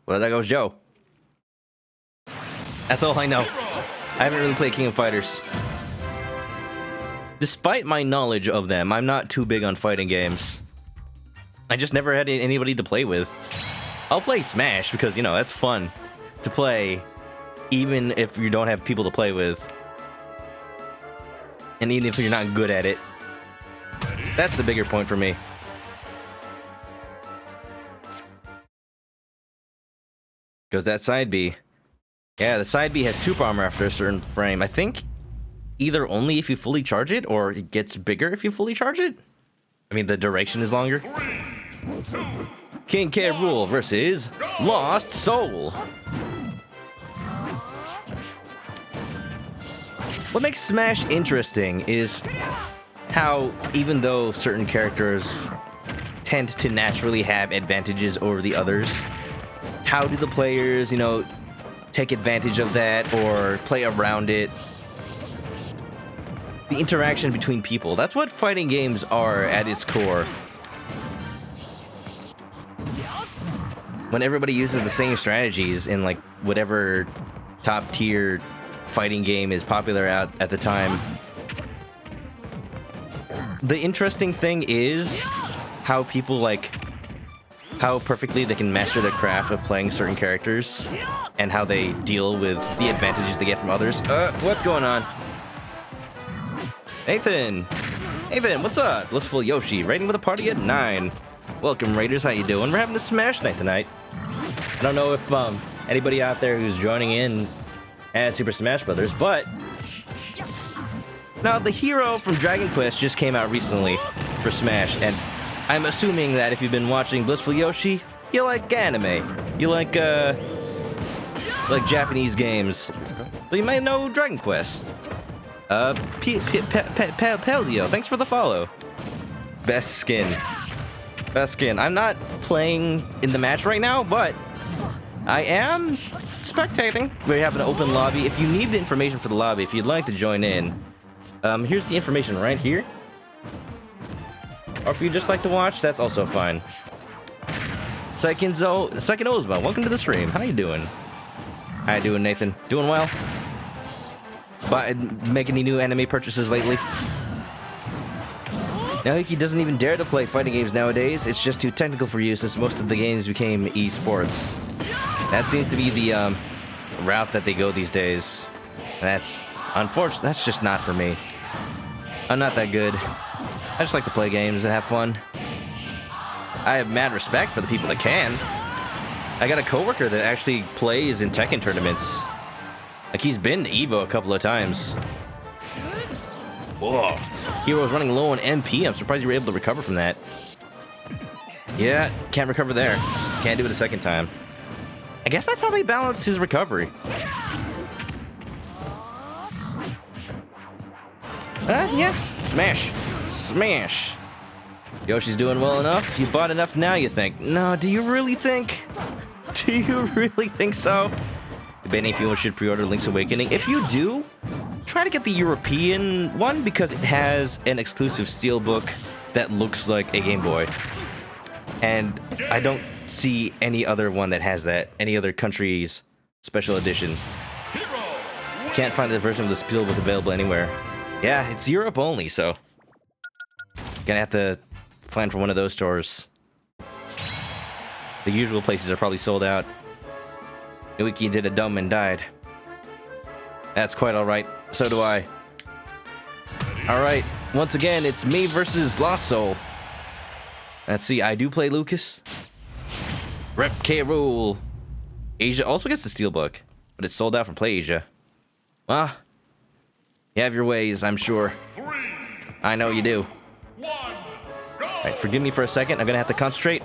Well, there goes Joe. That's all I know. I haven't really played King of Fighters. Despite my knowledge of them, I'm not too big on fighting games. I just never had anybody to play with. I'll play Smash because, you know, that's fun to play even if you don't have people to play with. And even if you're not good at it. That's the bigger point for me. Goes that side B. Yeah, the side B has super armor after a certain frame. I think either only if you fully charge it, or it gets bigger if you fully charge it. I mean, the duration is longer. King K. Rool versus Lost Soul. What makes Smash interesting is how, even though certain characters tend to naturally have advantages over the others, how do the players, you know, take advantage of that or play around it? The interaction between people. That's what fighting games are at its core. When everybody uses the same strategies in, like, whatever top tier fighting game is popular out at the time. The interesting thing is how people, like, how perfectly they can master the craft of playing certain characters and how they deal with the advantages they get from others. What's going on? Nathan! Nathan, what's up? Blissful Yoshi, raiding with a party at 9. Welcome, Raiders, how you doing? We're having a Smash night tonight. I don't know if anybody out there who's joining in as Super Smash Brothers, but now the hero from Dragon Quest just came out recently for Smash, and I'm assuming that if you've been watching Blissful Yoshi, you like anime, you like Japanese games, so you might know Dragon Quest. Pelzio, thanks for the follow. Best skin. Best skin. I'm not playing in the match right now, but I am spectating. We have an open lobby. If you need the information for the lobby, if you'd like to join in, here's the information right here. Or if you just like to watch, that's also fine. Second Ozma, welcome to the stream. How you doing? How you doing, Nathan? Doing well? Make any new anime purchases lately? Naoki doesn't even dare to play fighting games nowadays. It's just too technical for you since most of the games became esports. That seems to be the route that they go these days. And that's unfortunate. That's just not for me. I'm not that good. I just like to play games and have fun. I have mad respect for the people that can. I got a coworker that actually plays in Tekken tournaments. Like, he's been to EVO a couple of times. Whoa. Hero's running low on MP. I'm surprised you were able to recover from that. Yeah, can't recover there. Can't do it a second time. I guess that's how they balance his recovery. Yeah. Smash. Smash. Yoshi's doing well enough. You bought enough now, you think. No, do you really think? Do you really think so? Debating if you should pre-order Link's Awakening. If you do, try to get the European one because it has an exclusive steelbook that looks like a Game Boy. And I don't see any other one that has that. Any other country's special edition. Can't find the version of the steelbook available anywhere. Yeah, it's Europe only, so gonna have to find from one of those stores. The usual places are probably sold out. Nuiki did a dumb and died. That's quite alright. So do I. Alright, once again, it's me versus Lost Soul. Let's see, I do play Lucas. Rep K Rule. Asia also gets the steelbook, but it's sold out from Play Asia. Well, you have your ways, I'm sure. I know you do. Alright, forgive me for a second. I'm gonna have to concentrate.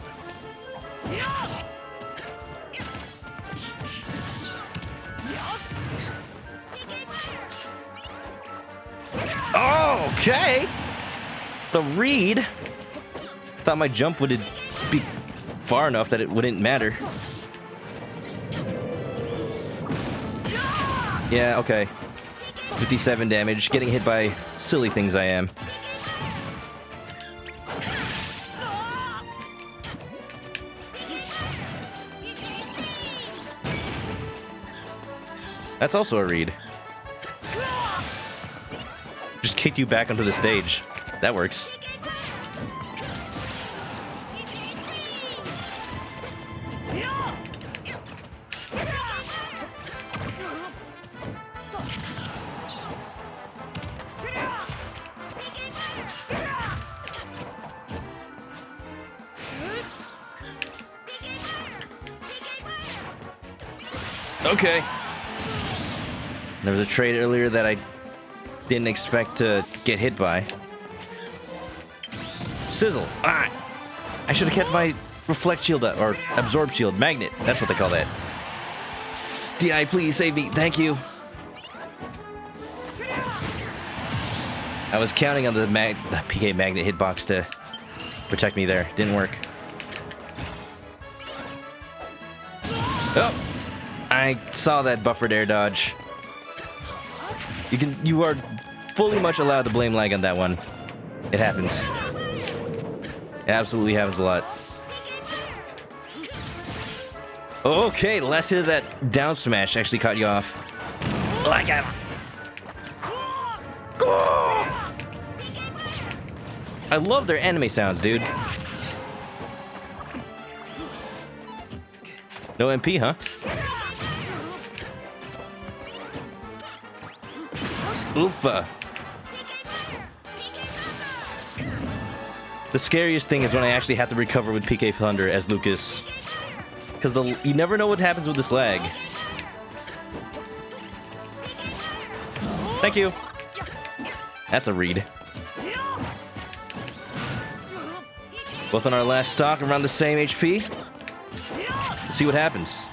Okay. The read. Thought my jump would be far enough that it wouldn't matter. Yeah, okay. 57 damage. Getting hit by silly things I am. That's also a read. Just kicked you back onto the stage. That works. Okay. There was a trade earlier that I didn't expect to get hit by. Sizzle. Ah! I should have kept my reflect shield up, or absorb shield. Magnet. That's what they call that. DI, please save me. Thank you. I was counting on the PK magnet hitbox to protect me there. Didn't work. Oh! I saw that buffered air dodge. You are fully much allowed to blame lag on that one. It happens. It absolutely happens a lot. Okay, the last hit of that down smash actually caught you off. Like I love their anime sounds, dude. No MP, huh? Oofa. The scariest thing is when I actually have to recover with PK Thunder as Lucas. Because you never know what happens with this lag. Thank you. That's a read. Both on our last stock, around the same HP. Let's see what happens.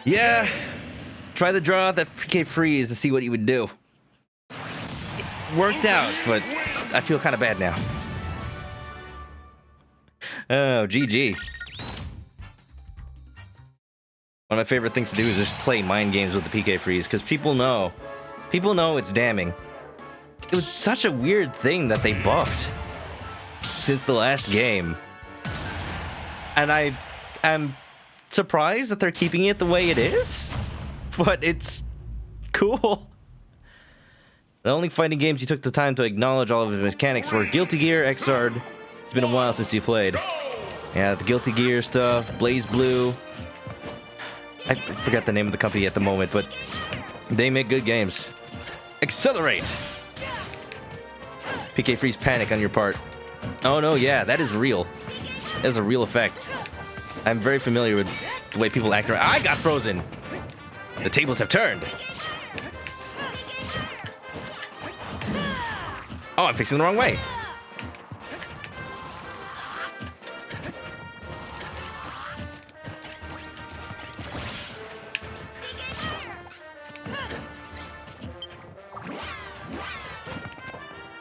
Yeah. Try to draw out that PK freeze to see what he would do. Worked out, but I feel kind of bad now. Oh, GG. One of my favorite things to do is just play mind games with the PK freeze, because people know it's damning. It was such a weird thing that they buffed since the last game. And I'm surprised that they're keeping it the way it is, but it's cool. The only fighting games you took the time to acknowledge all of the mechanics were Guilty Gear, Xrd. It's been a while since you played. Yeah, the Guilty Gear stuff, Blaze Blue. I forgot the name of the company at the moment, but they make good games. Accelerate! PK Freeze panic on your part. Oh no, yeah, that is real. That is a real effect. I'm very familiar with the way people act around. I got frozen! The tables have turned. Oh, I'm facing the wrong way.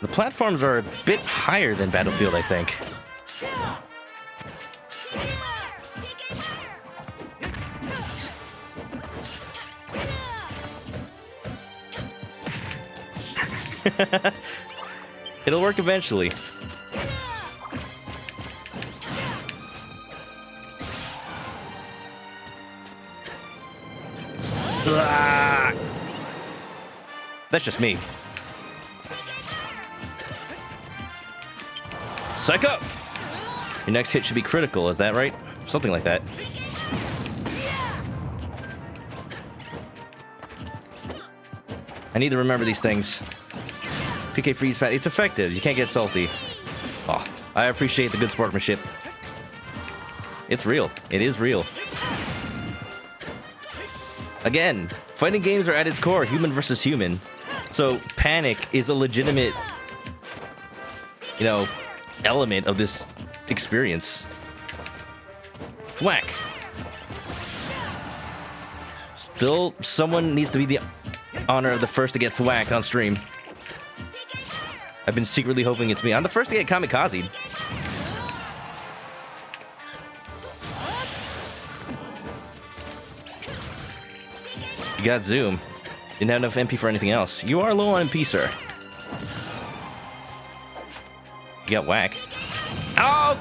The platforms are a bit higher than Battlefield, I think. It'll work eventually. Ah! That's just me. Psych up! Your next hit should be critical, is that right? Something like that. I need to remember these things. PK Freeze Pad, it's effective. You can't get salty. Oh, I appreciate the good sportsmanship. It's real. It is real. Again, fighting games are at its core human versus human. So panic is a legitimate, element of this experience. Thwack. Still, someone needs to be the honor of the first to get thwacked on stream. I've been secretly hoping it's me. I'm the first to get kamikazed. You got zoom. Didn't have enough MP for anything else. You are low on MP, sir. You got whack.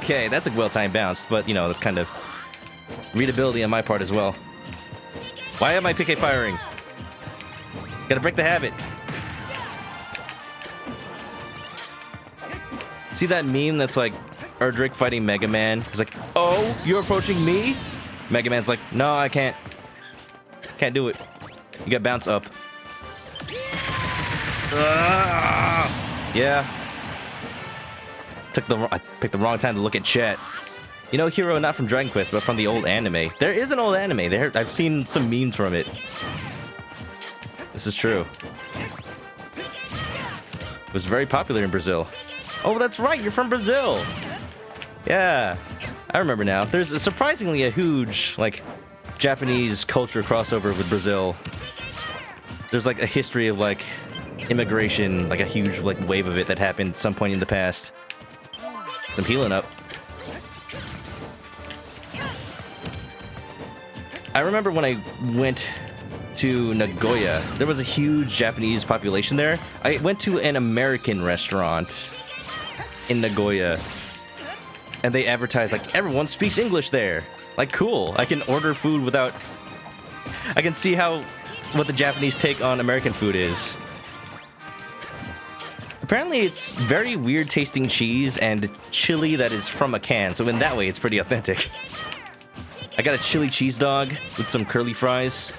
Okay, that's a well-timed bounce, but, that's kind of readability on my part as well. Why am I PK firing? Gotta break the habit. See that meme that's like Erdrick fighting Mega Man? He's like, oh, you're approaching me? Mega Man's like, no, I can't. Can't do it. You got bounce up. Yeah. I picked the wrong time to look at chat. Hero not from Dragon Quest, but from the old anime. There is an old anime. I've seen some memes from it. This is true. It was very popular in Brazil. Oh, that's right. You're from Brazil. Yeah. I remember now. There's surprisingly a huge, Japanese culture crossover with Brazil. There's, a history of, immigration, a huge, wave of it that happened at some point in the past. I'm healing up. I remember when I went to Nagoya, there was a huge Japanese population there. I went to an American restaurant in Nagoya, and they advertised, everyone speaks English there. Cool. I can order food without... I can see what the Japanese take on American food is. Apparently, it's very weird tasting cheese and chili that is from a can, so in that way, it's pretty authentic. I got a chili cheese dog with some curly fries.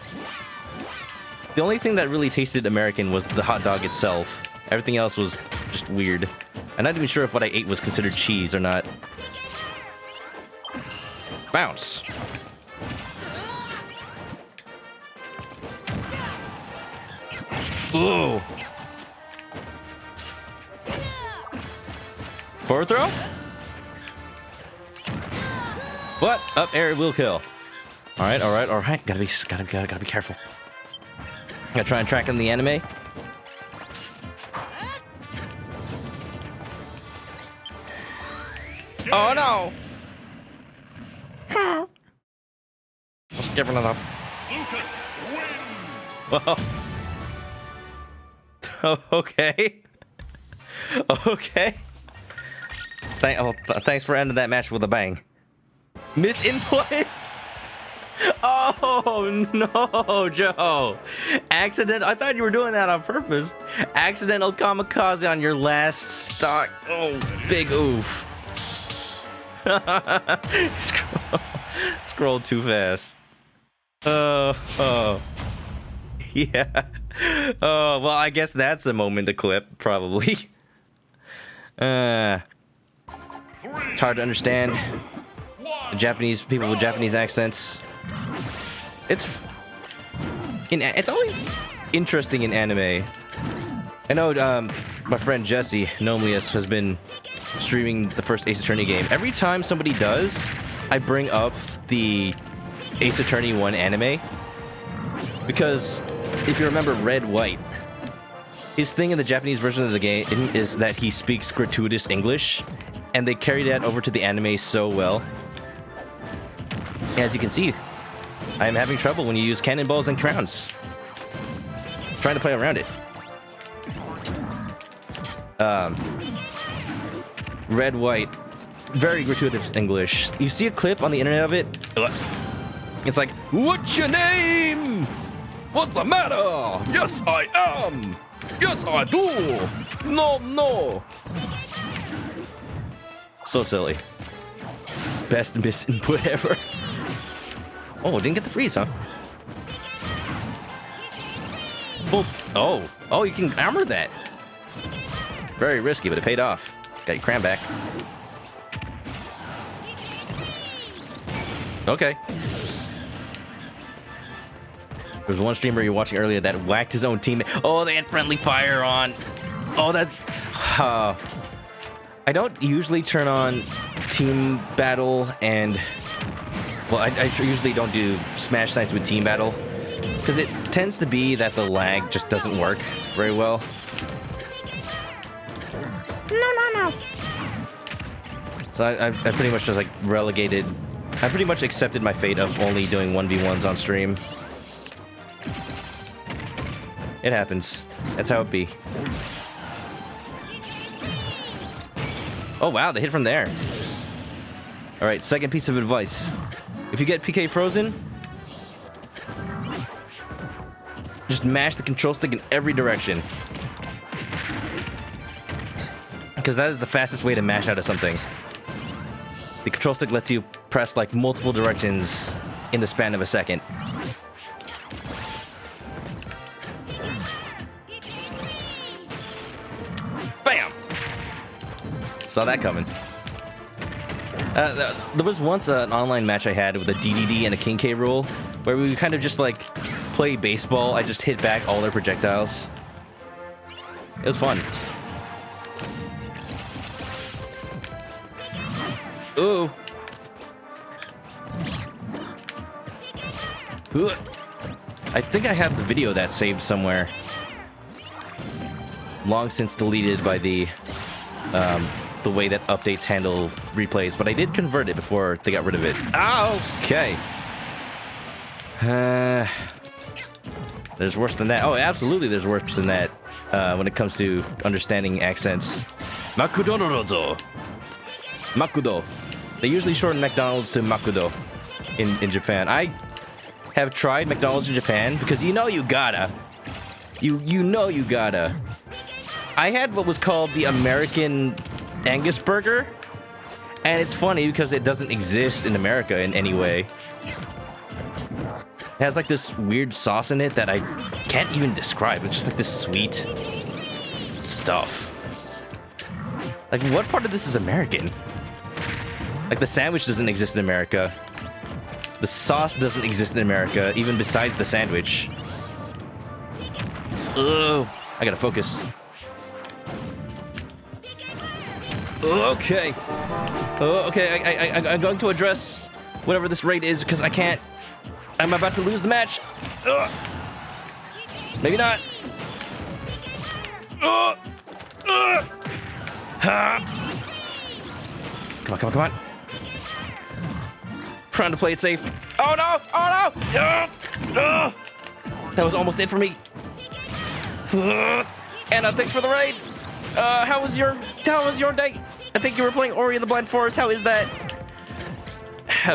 The only thing that really tasted American was the hot dog itself. Everything else was just weird. I'm not even sure if what I ate was considered cheese or not. Bounce. Ooh. Forward throw? What? Up air will kill. All right. Gotta be careful. Gotta try and track in the anime. Oh no! Let's give it up. Lucas wins. Whoa. Okay. Okay. Thanks for ending that match with a bang. Miss in place. Oh no, Joe! Accident. I thought you were doing that on purpose. Accidental kamikaze on your last stock. Oh, big oof. Scrolled too fast. Oh. Yeah. Oh, well, I guess that's a moment to clip, probably. It's hard to understand. Japanese people with Japanese accents. It's always interesting in anime. I know my friend Jesse Nomlius has been streaming the first Ace Attorney game. Every time somebody does, I bring up the Ace Attorney 1 anime because if you remember Red White, his thing in the Japanese version of the game is that he speaks gratuitous English, and they carry that over to the anime so well. As you can see, I am having trouble when you use cannonballs and crowns. Trying to play around it. Red White, very gratuitous English. You see a clip on the internet of it? It's like, what's your name? What's the matter? Yes, I am. Yes, I do. No. So silly. Best miss input ever. Oh, didn't get the freeze, huh? Oh, you can armor that. Very risky, but it paid off. Got your cram back. Okay. There was one streamer you were watching earlier that whacked his own teammate. Oh, they had friendly fire on. Oh, that... I don't usually turn on team battle and... Well, I usually don't do Smash Nights with team battle. Because it tends to be that the lag just doesn't work very well. No. So I pretty much just like relegated. I pretty much accepted my fate of only doing 1v1s on stream. It happens. That's how it be. Oh wow, they hit from there. Alright, second piece of advice. If you get PK frozen, just mash the control stick in every direction. Because that is the fastest way to mash out of something. The control stick lets you press like multiple directions in the span of a second. Bam! Saw that coming. There was once an online match I had with a DDD and a King K rule where we kind of just like play baseball. I just hit back all their projectiles. It was fun. Ooh. Ooh. I think I have the video of that saved somewhere. Long since deleted by the way that updates handle replays, but I did convert it before they got rid of it. Okay. There's worse than that. Oh, absolutely there's worse than that when it comes to understanding accents. Makudo. Makudo. They usually shorten McDonald's to Makudo in Japan. I have tried McDonald's in Japan because you know you gotta. You know you gotta. I had what was called the American Angus burger, and it's funny because it doesn't exist in America in any way. It has like this weird sauce in it that I can't even describe. It's just like this sweet stuff. Like, what part of this is American? Like, the sandwich doesn't exist in America. The sauce doesn't exist in America, even besides the sandwich. Ugh. I gotta focus. Okay. Okay, I'm going to address whatever this raid is because I can't. I'm about to lose the match. Ugh. Maybe not. Come on, come on, come on. Trying to play it safe. Oh no! Oh no! That was almost it for me. Anna, thanks for the raid. How was your day? I think you were playing Ori and the Blind Forest. How is that?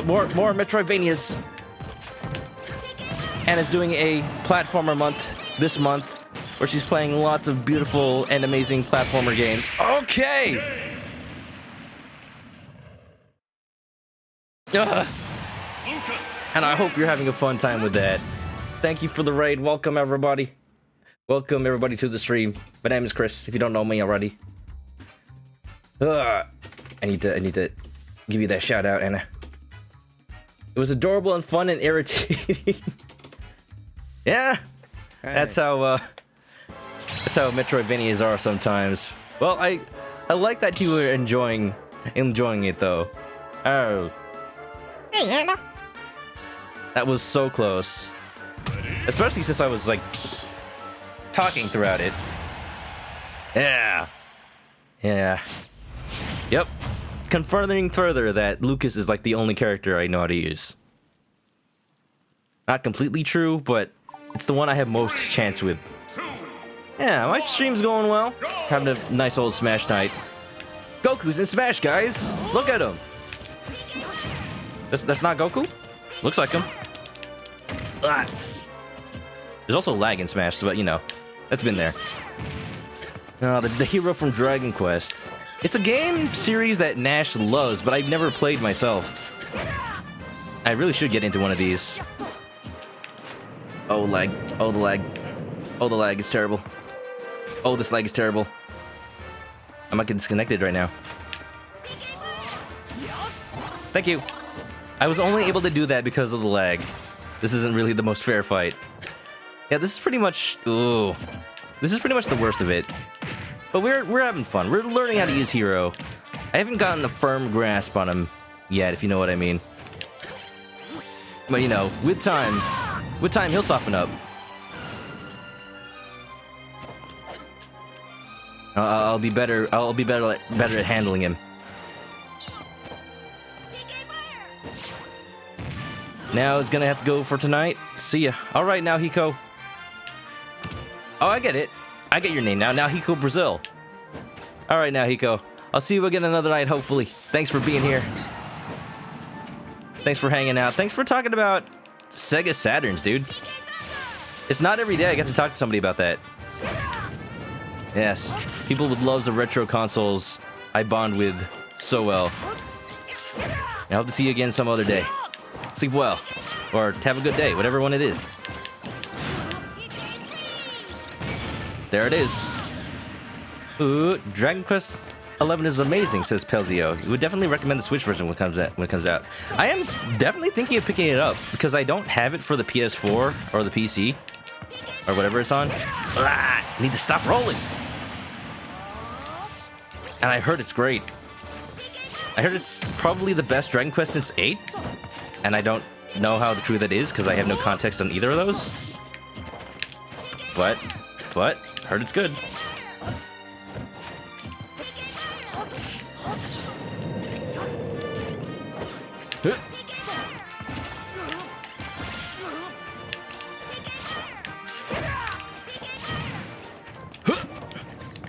More Metroidvanias. Anna's doing a platformer month this month, where she's playing lots of beautiful and amazing platformer games. Okay. And I hope you're having a fun time with that. Thank you for the raid. Welcome everybody. Welcome everybody to the stream. My name is Chris. If you don't know me already, I need to give you that shout out, Anna. It was adorable and fun and irritating. Yeah, hey. That's how Metroidvanias are sometimes. Well, I like that you were enjoying it though. Oh. Hey, Anna. That was so close. Especially since I was like talking throughout it. Yeah. Yeah. Yep. Confirming further that Lucas is like the only character I know how to use. Not completely true, but it's the one I have most chance with. Yeah, my stream's going well. Having a nice old Smash night. Goku's in Smash, guys. Look at him. That's not Goku? Looks like him. Ah. There's also lag in Smash, but you know, that's been there. The hero from Dragon Quest. It's a game series that Nash loves, but I've never played myself. I really should get into one of these. Oh, lag. Oh, the lag. Oh, the lag is terrible. Oh, this lag is terrible. I might get disconnected right now. Thank you. I was only able to do that because of the lag. This isn't really the most fair fight. Yeah, this is pretty much... Ooh. This is pretty much the worst of it. But we're having fun. We're learning how to use Hero. I haven't gotten a firm grasp on him yet, if you know what I mean. But you know, with time he'll soften up. I'll be better at handling him. Now it's gonna have to go for tonight. See ya. All right, now Hiko. Oh, I get it. I get your name now. Now Hiko Brazil. All right, now Hiko. I'll see you again another night, hopefully. Thanks for being here. Thanks for hanging out. Thanks for talking about Sega Saturns, dude. It's not every day I get to talk to somebody about that. Yes, people with loves of retro consoles I bond with so well. I hope to see you again some other day. Sleep well, or have a good day, whatever one it is. There it is. Ooh, Dragon Quest 11 is amazing, says Pelzio. You would definitely recommend the Switch version when it comes out. I am definitely thinking of picking it up because I don't have it for the PS4 or the PC or whatever it's on. I need to stop rolling. And I heard it's great. I heard it's probably the best Dragon Quest since 8. And I don't know how true that is because I have no context on either of those. But, heard it's good.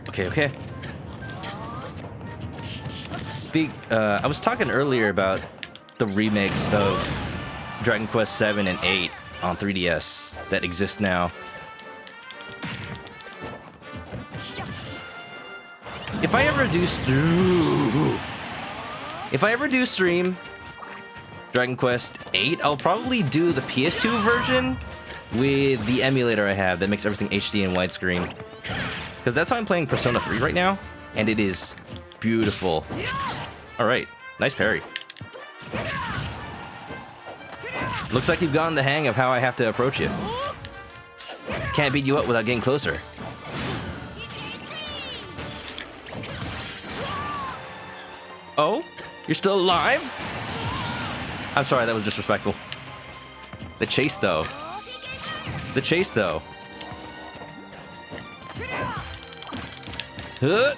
Okay. I was talking earlier about the remakes of Dragon Quest 7 and 8 on 3DS that exist now. If I ever do stream, Dragon Quest 8. I'll probably do the PS2 version with the emulator I have that makes everything HD and widescreen. Because that's how I'm playing Persona 3 right now, and it is beautiful. Alright, nice parry. Looks like you've gotten the hang of how I have to approach you. Can't beat you up without getting closer. Oh? You're still alive? I'm sorry, that was disrespectful. The chase, though. The chase, though. Huh?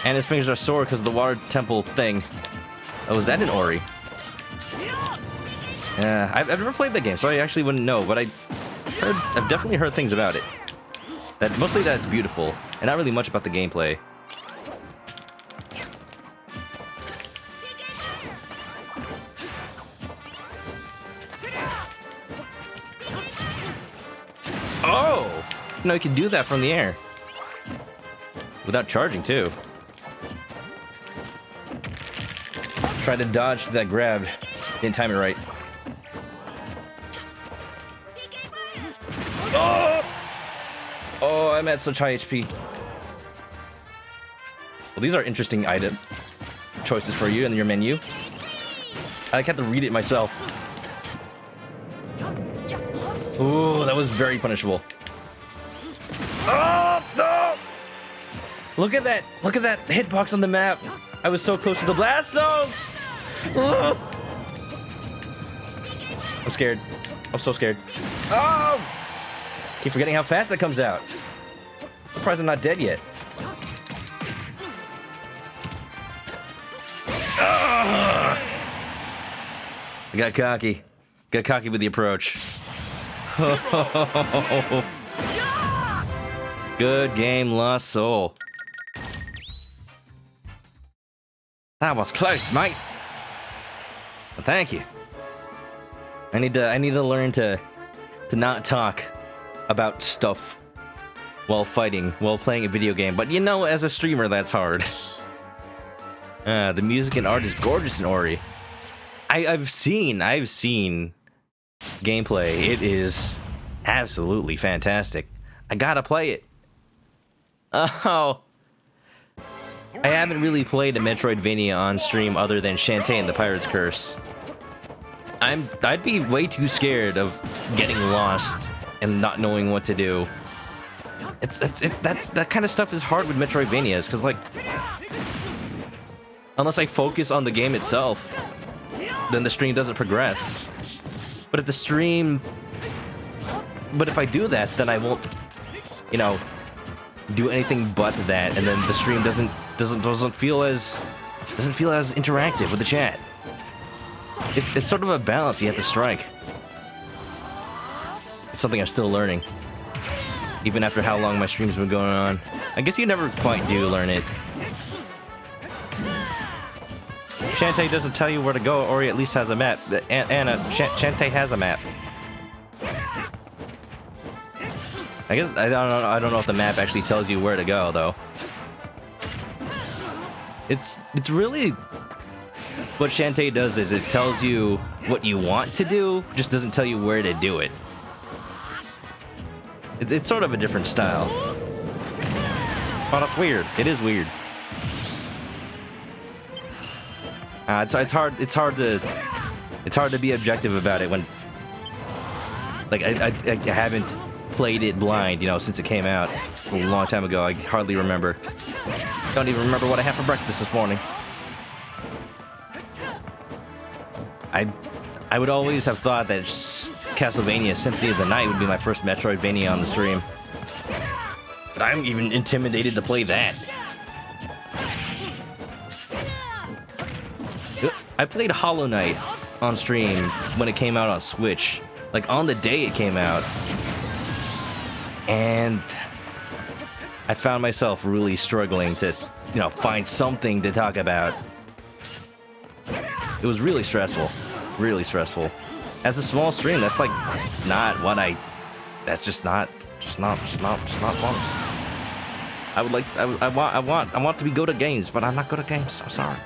And his fingers are sore because of the water temple thing. Oh, is that an Ori? Yeah, I've never played that game, so I actually wouldn't know, but I've definitely heard things about it. Mostly that it's beautiful, and not really much about the gameplay. Oh! No, you can do that from the air. Without charging, too. Tried to dodge that grab. Didn't time it right. Oh! Oh, I'm at such high HP. Well, these are interesting item choices for you in your menu. I had to read it myself. Ooh, that was very punishable. Oh, no! Look at that! Look at that hitbox on the map! I was so close to the blast zones! Ugh. I'm scared. I'm so scared. Oh! Keep forgetting how fast that comes out. Surprised I'm not dead yet. Ugh. I got cocky. Got cocky with the approach. Good game, Lost Soul. That was close, mate. Well, thank you. I need to learn to not talk about stuff while fighting, while playing a video game. But you know, as a streamer, that's hard. The music and art is gorgeous in Ori. I've seen gameplay. It is absolutely fantastic. I gotta play it. Oh. I haven't really played a Metroidvania on stream other than Shantae and the Pirate's Curse. I'd be way too scared of getting lost and not knowing what to do. That kind of stuff is hard with Metroidvanias, because like, unless I focus on the game itself, then the stream doesn't progress. But if I do that, then I won't, you know, do anything but that, and then the stream doesn't feel as interactive with the chat. It's sort of a balance you have to strike. It's something I'm still learning, even after how long my stream's been going on. I guess you never quite do learn it. Shantae doesn't tell you where to go, or he at least has a map. Anna, Shantae has a map. I guess I don't know if the map actually tells you where to go though. It's really what Shantae does is it tells you what you want to do, just doesn't tell you where to do it. It's sort of a different style. Oh, that's weird. It is weird. It's hard to be objective about it when, like, I haven't played it blind, you know, since it came out. It's a long time ago. I hardly remember. Don't even remember what I had for breakfast this morning. I would always have thought that Castlevania Symphony of the Night would be my first Metroidvania on the stream. But I'm even intimidated to play that. I played Hollow Knight on stream when it came out on Switch. Like, on the day it came out. And I found myself really struggling to, you know, find something to talk about. It was really stressful. Really stressful. As a small stream, that's like not what that's just not fun. I want to be good at games, but I'm not good at games. I'm sorry.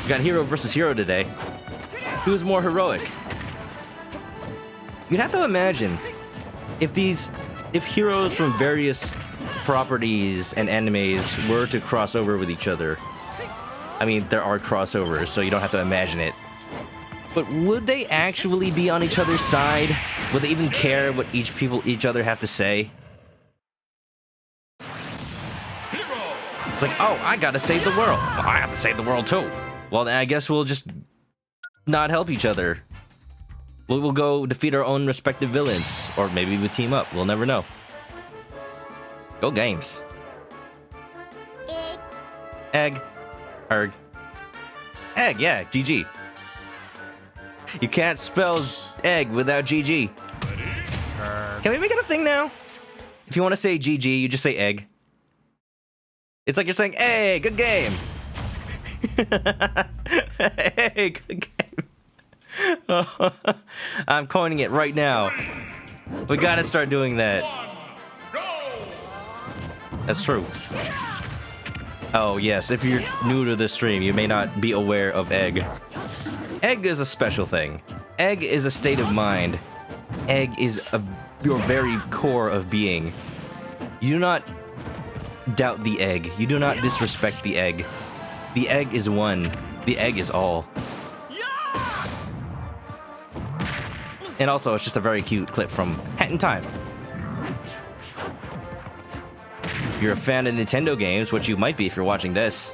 We got hero versus hero today. Who's more heroic? You'd have to imagine if heroes from various properties and animes were to cross over with each other. I mean, there are crossovers, so you don't have to imagine it. But would they actually be on each other's side? Would they even care what each other have to say? Like, oh, I gotta save the world. Well, I have to save the world too. Well, then I guess we'll just not help each other. We'll go defeat our own respective villains. Or maybe we team up. We'll never know. Go games. Egg. Erg. Egg, yeah, GG. You can't spell egg without GG. Can we make it a thing now? If you want to say GG, you just say egg. It's like you're saying, hey, good game. Hey, good game. I'm coining it right now. We gotta start doing that. That's true. Oh, yes, if you're new to the stream, you may not be aware of egg. Egg is a special thing. Egg is a state of mind. Egg is your very core of being. You do not doubt the egg. You do not disrespect the egg. The egg is one. The egg is all. And also, it's just a very cute clip from Hat in Time. If you're a fan of Nintendo games, which you might be if you're watching this,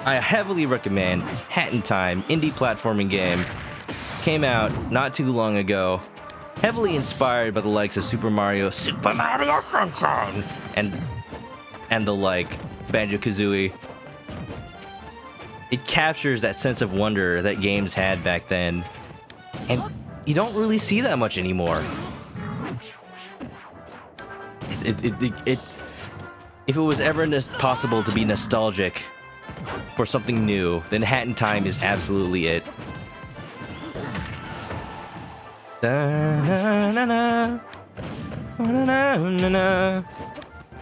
I heavily recommend Hat in Time, indie platforming game. Came out not too long ago. Heavily inspired by the likes of Super Mario Sunshine, and the like, Banjo-Kazooie. It captures that sense of wonder that games had back then. And you don't really see that much anymore. If it was ever possible to be nostalgic for something new, then Hat in Time is absolutely it.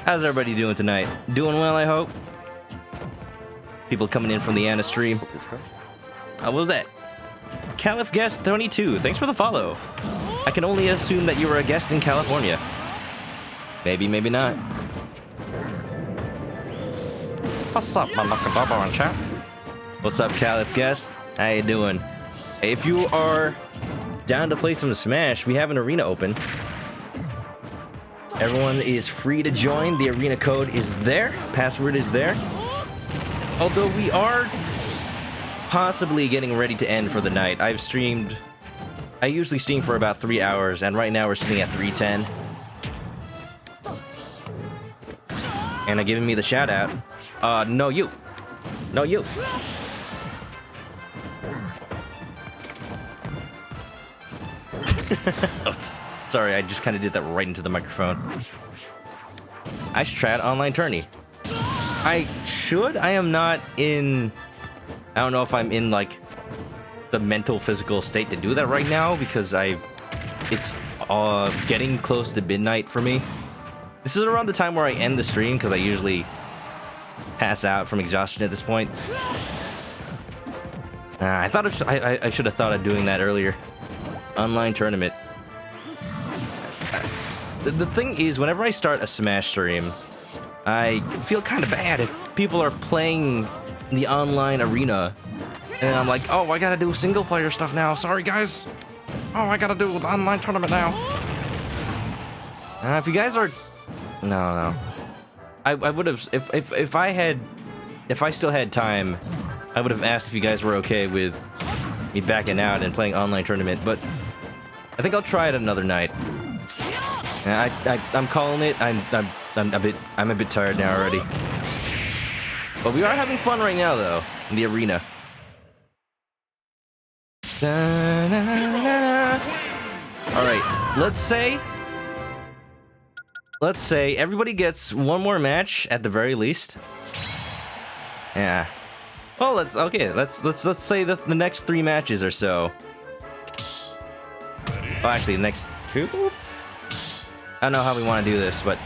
How's everybody doing tonight? Doing well, I hope? People coming in from the Anna stream. What was that? Caliph Guest 22, thanks for the follow. I can only assume that you were a guest in California. Maybe, maybe not. What's up, ManokAdobo in chat? What's up, Caliph Guest? How you doing? Hey, if you are down to play some Smash, we have an arena open. Everyone is free to join. The arena code is there. Password is there. Although we are possibly getting ready to end for the night. I usually stream for about 3 hours, and right now we're sitting at 3:10. Anna giving me the shout out. No you. No you. Oh, sorry, I just kind of did that right into the microphone. I should try out online tourney. I should. I am not in... I don't know if I'm in, like, the mental, physical state to do that right now, because it's getting close to midnight for me. This is around the time where I end the stream, because I usually pass out from exhaustion at this point. I thought I should have thought of doing that earlier. Online tournament. The thing is, whenever I start a Smash stream, I feel kind of bad if people are playing the online arena, and I'm like, oh, I gotta do single player stuff now. Sorry, guys. Oh, I gotta do the online tournament now. If you guys are... No. I would have... If I still had time, I would have asked if you guys were okay with me backing out and playing online tournament, but I think I'll try it another night. I'm calling it. I'm a bit tired now already. But we are having fun right now, though, in the arena. All right, let's say everybody gets one more match at the very least. Yeah. Well, let's say the next 3 matches or so. Well, actually, the next 2. I don't know how we want to do this, but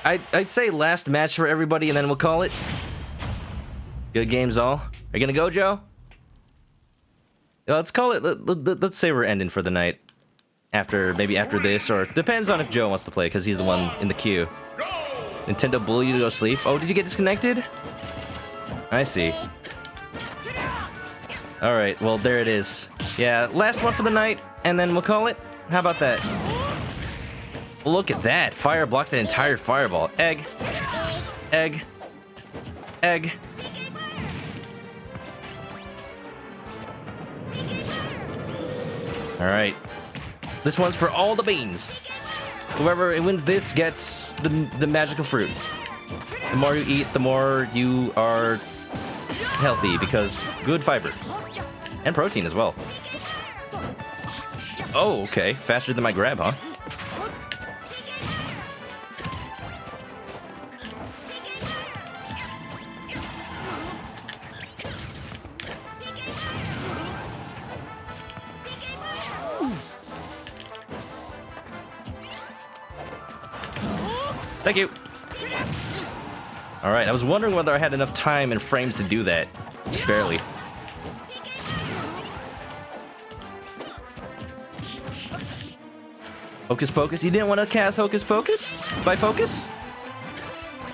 I'd say last match for everybody, and then we'll call it. Good games all. Are you gonna go, Joe? Let's call it. Let's say we're ending for the night. Maybe after this, or depends on if Joe wants to play, because he's the one in the queue. Nintendo bully you to go sleep. Oh, did you get disconnected? I see. All right, well there it is. Yeah, last one for the night, and then we'll call it. How about that? Look at that! Fire blocks that entire fireball. Egg. Egg. Egg. All right. This one's for all the beans. Whoever wins this gets the magical fruit. The more you eat, the more you are healthy, because good fiber. And protein as well. Oh, okay. Faster than my grab, huh? Thank you. All right, I was wondering whether I had enough time and frames to do that. Just barely. Hocus Pocus? You didn't want to cast Hocus Pocus by Focus?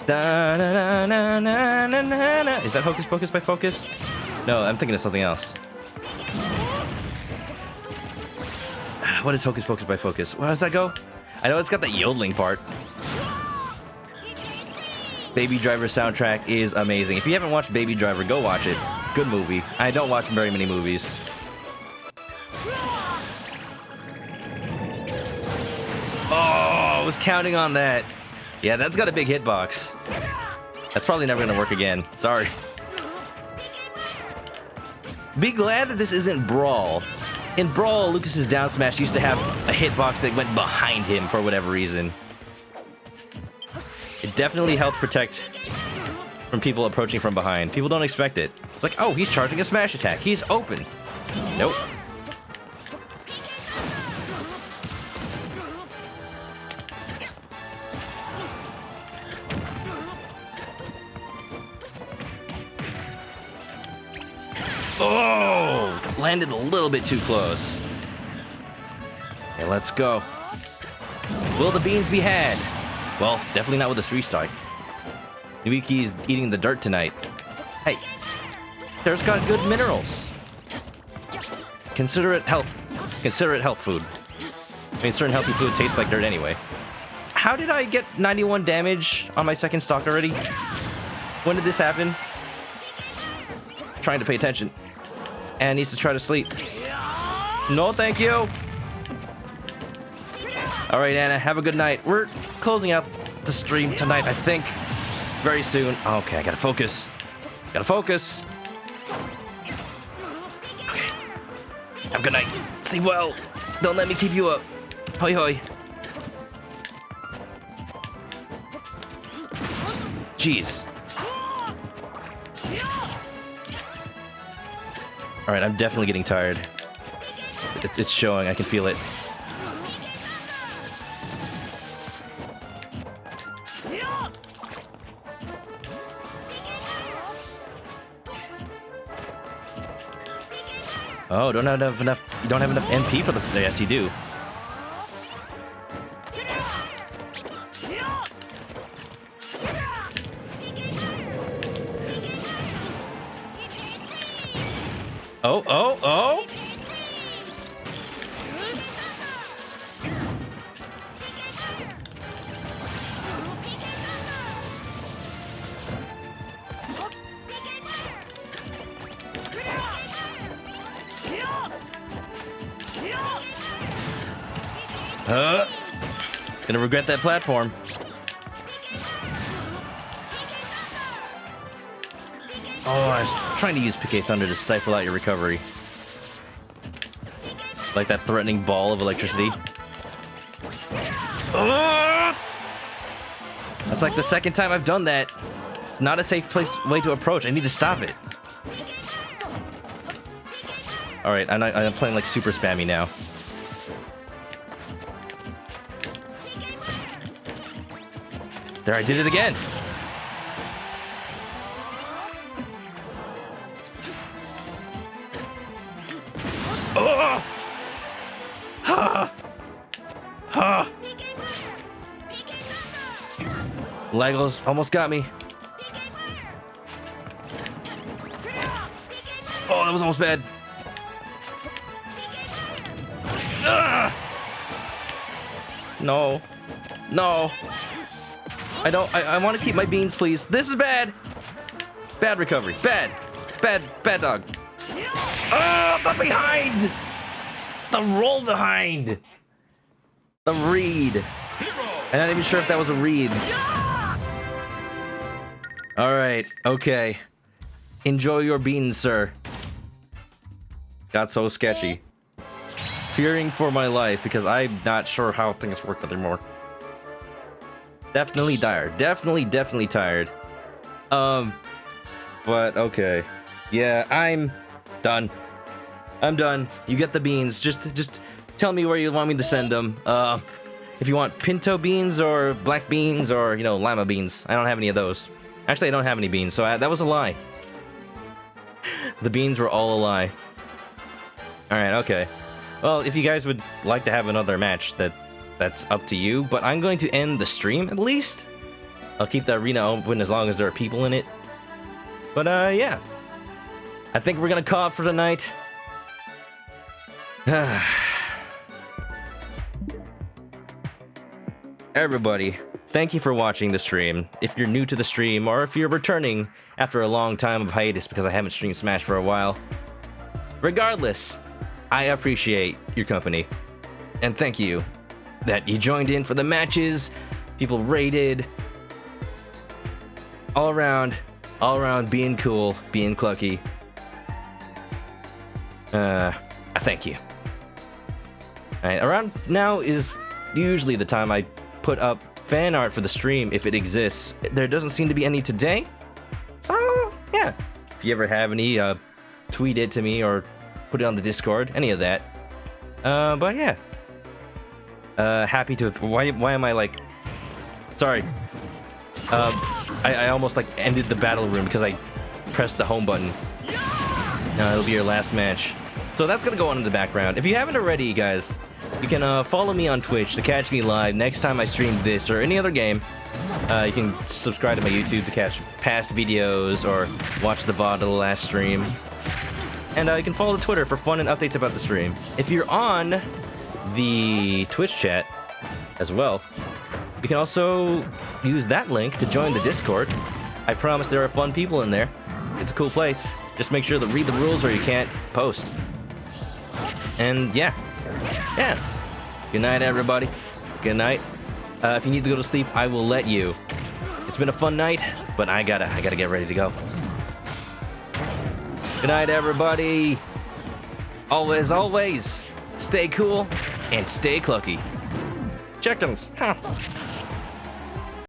Da, na, na, na, na, na, na. Is that Hocus Pocus by Focus? No, I'm thinking of something else. What is Hocus Pocus by Focus? How does that go? I know it's got the yodeling part. Baby Driver soundtrack is amazing. If you haven't watched Baby Driver, go watch it. Good movie. I don't watch very many movies. Oh, I was counting on that. Yeah, that's got a big hitbox. That's probably never gonna work again. Sorry. Be glad that this isn't Brawl. In Brawl, Lucas's down smash used to have a hitbox that went behind him for whatever reason. It definitely helped protect from people approaching from behind. People don't expect it. It's like, oh, he's charging a smash attack. He's open. Nope. Oh, landed a little bit too close. Okay, let's go. Will the beans be had? Well, definitely not with a 3-star. Nuiki's eating the dirt tonight. Hey, there's got good minerals. Consider it health food. I mean, certain healthy food tastes like dirt anyway. How did I get 91 damage on my second stock already? When did this happen? Trying to pay attention. Anna needs to try to sleep. No, thank you. All right, Anna, have a good night. We're closing out the stream tonight, I think. Very soon. Okay, I gotta focus. Gotta focus. Okay. Have a good night. Sleep well. Don't let me keep you up. Hoi hoi. Jeez. All right, I'm definitely getting tired. It's showing. I can feel it. Oh, don't have enough. You don't have enough MP for the. Yes, you do. Oh, oh, oh! Gonna regret that platform. Oh, I was trying to use PK Thunder to stifle out your recovery. Like that threatening ball of electricity. That's like the second time I've done that. It's not a safe way to approach. I need to stop it. Alright, I'm playing like super spammy now. There, I did it again. Legos almost got me. Oh, that was almost bad. Ugh. No. No. I want to keep my beans, please. This is bad. Bad recovery. Bad. Bad dog. Oh, the behind. The roll behind. The read. I'm not even sure if that was a read. All right. Okay. Enjoy your beans, sir. Got so sketchy. Fearing for my life because I'm not sure how things work anymore. Definitely tired. Definitely tired. But okay. Yeah, I'm done. I'm done. You get the beans. Just tell me where you want me to send them. If you want pinto beans or black beans or, you know, lima beans. I don't have any of those. Actually, I don't have any beans, so that was a lie. The beans were all a lie. Alright, okay. Well, if you guys would like to have another match, that's up to you, but I'm going to end the stream at least. I'll keep the arena open as long as there are people in it. But yeah. I think we're gonna call it for tonight. Everybody, thank you for watching the stream. If you're new to the stream, or if you're returning after a long time of hiatus because I haven't streamed Smash for a while. Regardless, I appreciate your company. And thank you that you joined in for the matches, people rated. All around being cool, being clucky. I thank you. Alright, around now is usually the time I put up fan art for the stream if it exists. There doesn't seem to be any today. So, yeah. If you ever have any, tweet it to me or put it on the Discord, any of that. But yeah. Happy to... Why am I like... Sorry. I almost like ended the battle room because I pressed the home button. It'll be your last match. So that's gonna go on in the background. If you haven't already, guys, you can follow me on Twitch to catch me live next time I stream this or any other game. You can subscribe to my YouTube to catch past videos or watch the VOD of the last stream. And you can follow the Twitter for fun and updates about the stream. If you're on the Twitch chat as well, you can also use that link to join the Discord. I promise there are fun people in there. It's a cool place. Just make sure to read the rules or you can't post. And yeah. Good night, everybody. Good night. If you need to go to sleep, I will let you. It's been a fun night, but I gotta get ready to go. Good night, everybody. Always, stay cool and stay clucky. Check-ins. Huh.